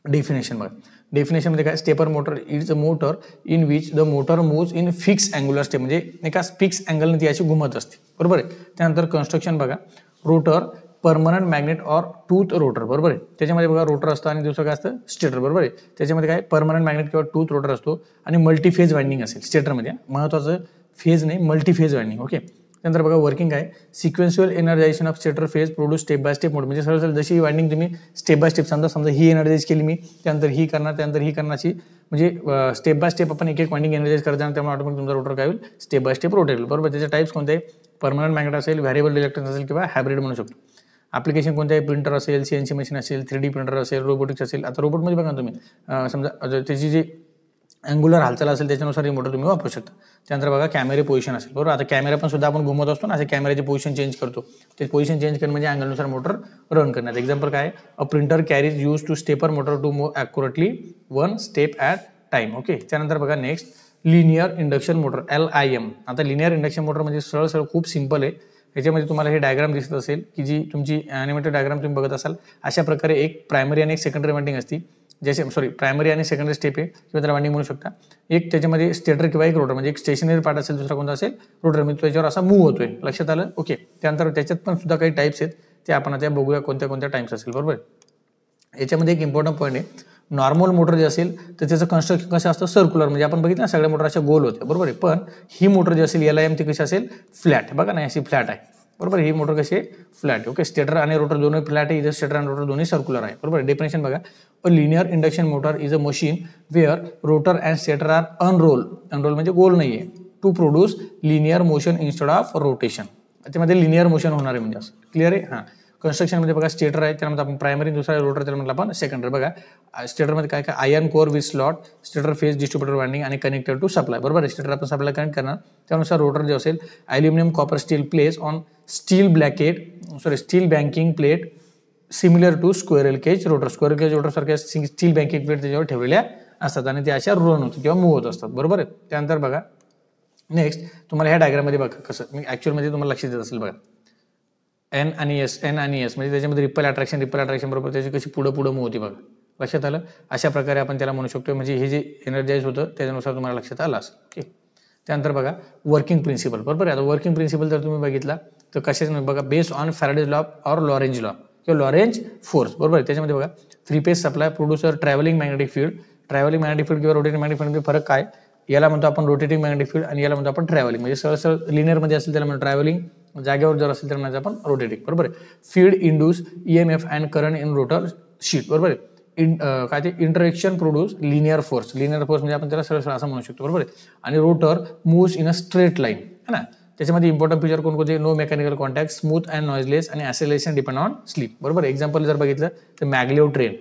डेफिनेशन बघा. डेफिनेशनमध्ये काय, stepper motor is a motor in which the motor moves in fix angular step, म्हणजे एका फिक्स अँगलने ती अशी घुमत असते. बरोबर आहे. त्यानंतर कन्स्ट्रक्शन बघा, rotor permanent magnet or tooth rotor. बरोबर आहे. त्याच्यामध्ये बघा रोटर असतं आणि दुसरं काय असतं, स्टेटर. बरोबर आहे. त्याच्यामध्ये काय परमनंट मॅग्नेट किंवा टूथ रोटर असतो आणि मल्टीफेज वाइंडिंग असेल स्टेटरमध्ये. महत्त्वाचं फेज नाही, मल्टीफेज वाइंडिंग. ओके. त्यानंतर बघा वर्किंग आहे, sequential energization of stator phase produce step by step mode, म्हणजे सरळ जशी वाइंडिंग तुम्ही स्टेप बाय स्टेप समजा ही एनर्जाइज केली मी, त्यानंतर ही करणार, त्यानंतर ही करण्याची, म्हणजे स्टेप बाय स्टेप आपण एक एक वाइंडिंग एनर्जाइज करत जाणार, त्यामुळे ऑटोमॅटिक तुमचा रोटर काय होईल, स्टेप बाय स्टेप रोटेट होईल, बरोबर. त्याचे टाइप्स कोणते, परमनंट मॅग्नेट असेल, व्हेरिएबल रिलक्टन्स असेल किंवा हायब्रिड म्हणू शकतो. ॲप्लिकेशन कोणते आहे, प्रिंटर असेल, सीएनसी मशीन असेल, 3D प्रिंटर असेल, रोबोटिक्स असेल. आता रोबोटमध्ये बघा तुम्ही समजा त्याची जी अँग्युलर हालचाल असेल त्याच्यानुसार ही मोटर तुम्ही वापरू शकता. त्यानंतर बघा कॅमेरे पोझिशन असेल, बरोबर. आता कॅमेरा पण सुद्धा आपण घुमत असतो ना, असे कॅमेऱ्याची पोझिशन चेंज करतो, ते पोझिशन चेंज करणं म्हणजे अँगलनुसार मोटर रन करण्यात. एक्झाम्पल काय, a printer carriage use to stepper motor to move accurately 1 step at time. Okay. त्यानंतर बघा next linear induction motor, LIM. आता लिनियर इंडक्शन मोटर म्हणजे सरळ खूप सिंपल आहे. याच्यामध्ये तुम्हाला हे डायग्राम दिसत असेल की जी तुमची ॲनिमेटेड डायग्राम तुम्ही बघत असाल, अशा प्रकारे एक प्रायमरी आणि एक सेकंडरी वाइंडिंग असते, जसे प्रायमरी आणि सेकंडरी स्टेप आहे किंवा त्याला वाइंडिंग म्हणू शकता. एक त्याच्यामध्ये स्टेटर किंवा एक रोटर, म्हणजे एक स्टेशनरी पार्ट असेल, दुसरा कोणता असेल रोटर, म्हणजे त्याच्यावर असा मूव्ह होतोय, लक्षात आलं. ओके. त्यानंतर त्याच्यात पण सुद्धा काही टाइप्स आहेत, ते आपण आता बघूया कोणत्या कोणत्या टाइप्स असेल, बरोबर. याच्यामध्ये एक इम्पॉर्टंट पॉईंट आहे, नॉर्मल मोटर जे असेल तर त्याचं कन्स्ट्रक्शन कसं असतं, सर्क्युलर, म्हणजे आपण बघितलं ना सगळ्या मोटर अशा गोल होत्या, बरोबर आहे. पण ही मोटर जी असेल LIM ती कशी असेल, फ्लॅट, बघा ना अशी फ्लॅट आहे, बरोबर. ही मोटर कशी आहे, फ्लॅट. ओके. स्टेटर आणि रोटर दोन्ही फ्लॅट आहे, इथं स्टेटर आणि रोटर दोन्ही सर्क्युलर आहे, बरोबर. डेफिनेशन बघा, a linear induction motor is a machine where rotor and stator are unroll म्हणजे गोल नाहीये, to produce linear motion instead of rotation. त्यामध्ये लिनियर मोशन होणार आहे, म्हणजे असं क्लिअर आहे. हां. कन्स्ट्रक्शनमध्ये बघा स्टेटर आहे, त्यानंतर आपण प्रायमरी, दुसरा रोटर त्याला म्हटलं आपण सेकंडरी. बघा स्टेटरमध्ये काय काय, iron core with slot, stator phase distributor winding आणि कनेक्टेड टू सप्लाय, बरोबर आहे. स्टेटर आपण सप्लाय कनेक्ट करणार, त्यानुसार रोटर जे असेल aluminium copper steel place on steel banking plate similar to squirrel cage rotor सारख्या स्टील बँकिंग प्लेट त्याच्यावर ठेवलेल्या असतात आणि त्या अशा रन होतात किंवा मूव्ह होत असतात, बरोबर आहे. त्यानंतर बघा नेक्स्ट तुम्हाला ह्या डायग्राममध्ये बघा कसं, मी ॲक्च्युअलमध्ये तुम्हाला लक्षात येत असेल, बघा N आणि S म्हणजे त्याच्यामध्ये रिपल अट्रॅक्शन बरोबर त्याची कशी पुढं मूव्ह होती, बघा लक्षात आलं. अशा प्रकारे आपण त्याला म्हणू शकतो, म्हणजे हे जे एनर्जाइज होतं त्याच्यानुसार तुम्हाला लक्षात आलं असं. ओके. त्यानंतर बघा वर्किंग प्रिन्सिपल, बरोबर आहे. आता वर्किंग प्रिन्सिपल जर तुम्ही बघितला तर कशाच बघा, बेस्ड ऑन फॅराडेज लॉ और लॉरेंज लॉ किंवा लॉरेंज फोर्स, बरोबर आहे. त्याच्यामध्ये बघा 3 phase supply producer travelling magnetic field किंवा रोटेटिंग मॅग्नेटिक फील्ड फरक काय, याला म्हणतो आपण रोटेटिंग मॅग्नेटिक फील्ड आणि याला म्हणतो आपण ट्रॅव्हलिंग, म्हणजे सरळ लिनियरमध्ये असेल त्याला म्हणतो ट्रॅव्हलिंग, जागेवर जर असेल तर म्हणजे आपण रोटेटिंग, बरोबर आहे. Field induce EMF and current in rotor sheet, बरोबर आहे. काय ते इंटरॅक्शन प्रोड्यूस लिनियर फोर्स म्हणजे आपण त्याला सरळ असं म्हणू शकतो, बरोबर आहे. आणि rotor moves in a straight line, है ना. त्याच्यामध्ये इम्पॉर्टंट फीचर कोणकोणते, no mechanical contact, smooth and noiseless आणि ॲसेलेशन डिपेंड ऑन स्लीप, बरोबर आहे. एक्झाम्पल जर बघितलं तर मॅग्लेव ट्रेन,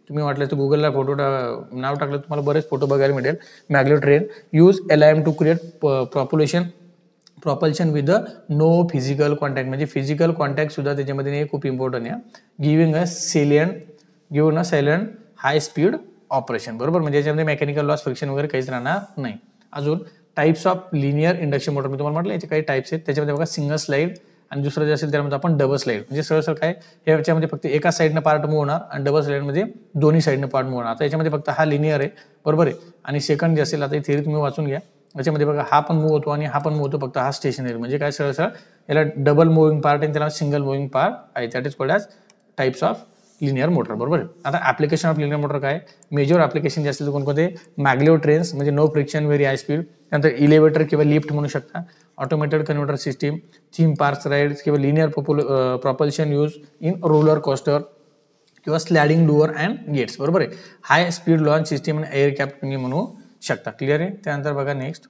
तुम्ही वाटलं तर गुगलला फोटो नाव टाकलं तुम्हाला बरेच फोटो बघायला मिळेल. Maglev train use LIM to create propulsion with no physical contact, म्हणजे फिजिकल कॉन्टॅक्ट सुद्धा त्याच्यामध्ये खूप इम्पॉर्टंट आहे. Giving a silent high speed operation, बरोबर. म्हणजे याच्यामध्ये मेकॅनिकल लॉस, फ्रिक्शन वगैरे काहीच राहणार नाही. अजून types of linear induction motor मी तुम्हाला म्हटलं याचे काही टाइप्स आहेत. त्याच्यामध्ये बघा सिंगल स्लाइड आणि दुसरं जे असेल त्यामध्ये आपण डबल स्लाइड, म्हणजे सरळ काय याच्यामध्ये फक्त एका साईडनं पार्ट मूव्ह होणार आणि डबल स्लाइडमध्ये दोन्ही साईडनं पार्ट मूव्ह होणार. आता याच्यामध्ये फक्त हा लिनियर आहे, बरोबर आहे. आणि सेकंड जे असेल, आता ही थिअरी तुम्ही वाचून घ्या, याच्यामध्ये बघा हा पण मूव्ह होतो आणि हा पण मूव्ह होतो, फक्त हा स्टेशनरी, म्हणजे काय सरळ याला डबल मुव्हिंग पार्ट आणि त्याला सिंगल मुव्हिंग पार्ट आहे. That is called as types of linear motor, बरोबर आहे. आता ॲप्लिकेशन ऑफ लिनियर मोटर काय, मेजर ॲप्लिकेशन जे असतील तर कोणकोणते, मॅग्लेव ट्रेन्स म्हणजे no friction very high speed, त्यानंतर इलेव्हेटर किंवा लिफ्ट म्हणू शकता, automated converter system, theme parks rides किंवा linear propulsion use in roller coaster किंवा स्लॅडिंग डोअर अँड गेट्स, बरोबर आहे. हाय स्पीड लॉन्च सिस्टीम आणि एअर कॅप तुम्ही म्हणू शकता, क्लिअर आहे. त्यानंतर बघा नेक्स्ट,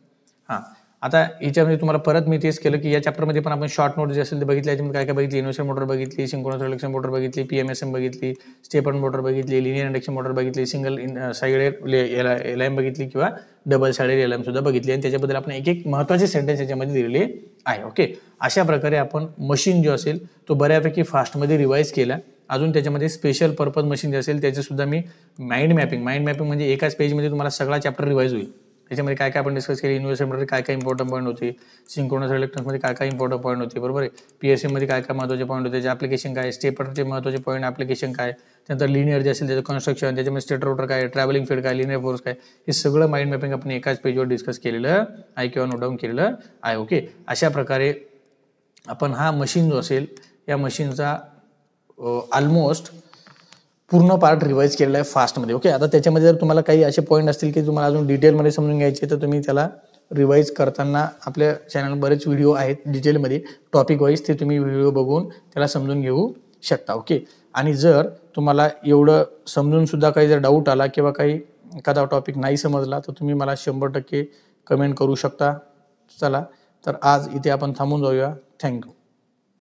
हां आता याच्यामध्ये तुम्हाला परत मी तेच केलं की या चॅप्टरमध्ये पण आपण शॉर्ट नोट जे असेल ते बघितले. याच्यामध्ये काय काय बघितली, इन्व्हर्टर मोटर बघितली, सिंक्रोनस रिडक्शन मोटर बघितली, PMSM बघितली, स्टेपर मोटर बघितली, लिनियर इंडक्शन मोटर बघितली, सिंगल साइडेड LIM बघितली किंवा डबल साइडेड LIM सुद्धा बघितली आणि त्याच्याबद्दल आपण एक एक महत्त्वाचे सेंटेन्स याच्यामध्ये दिलेले आहे. ओके. अशा प्रकारे आपण मशीन जो असेल तो बऱ्यापैकी फास्टमध्ये रिवाईज केला. अजून त्याच्यामध्ये स्पेशल पर्पज मशीन जे असेल त्याचे सुद्धा मी माइंड मॅपिंग म्हणजे एकाच पेजमध्ये तुम्हाला सगळा चॅप्टर रिवाईज होईल. त्याच्यामध्ये काय काय आपण डिस्कस केली, इन्व्हर्टरमध्ये काय काय इम्पॉर्टंट पॉईंट होते, सिंक्रोनस रिडक्टन्समध्ये काय काय इम्पॉर्टंट पॉईंट होते, बरोबर आहे. PSM मध्ये काय काय महत्त्वाचे पॉईंट होते, त्याचे ॲप्लिकेशन काय, स्टेपरचे महत्त्वाचे पॉईंट ॲप्लिकेशन काय, त्यानंतर लिनियर जे असेल त्याचं कन्स्ट्रक्शन, त्याच्यामध्ये स्टेटर रोटर काय, ट्रॅव्हलिंग फील्ड काय, लिनियर फोर्स काय, हे सगळं माइंड मॅपिंग आपण एकाच पेजवर डिस्कस केलेलं आहे किंवा नोट डाऊन केलेलं आहे. ओके. अशा प्रकारे आपण हा मशीन जो असेल या मशीनचा ऑलमोस्ट पूर्ण पार्ट रिवाईज केलेला आहे फास्टमध्ये. ओके. आता त्याच्यामध्ये जर तुम्हाला काही असे पॉईंट असतील की तुम्हाला अजून डिटेलमध्ये समजून घ्यायचे तर तुम्ही त्याला रिवाईज करताना आपल्या चॅनल बरेच व्हिडिओ आहेत डिटेलमध्ये टॉपिक वाईज, ते तुम्ही व्हिडिओ बघून त्याला समजून घेऊ शकता. ओके. आणि जर तुम्हाला एवढं समजून सुद्धा काही जर डाऊट आला किंवा काही एखादा टॉपिक नाही समजला तर तुम्ही मला 100% कमेंट करू शकता. चला तर आज इथे आपण थांबून जाऊया. थँक्यू.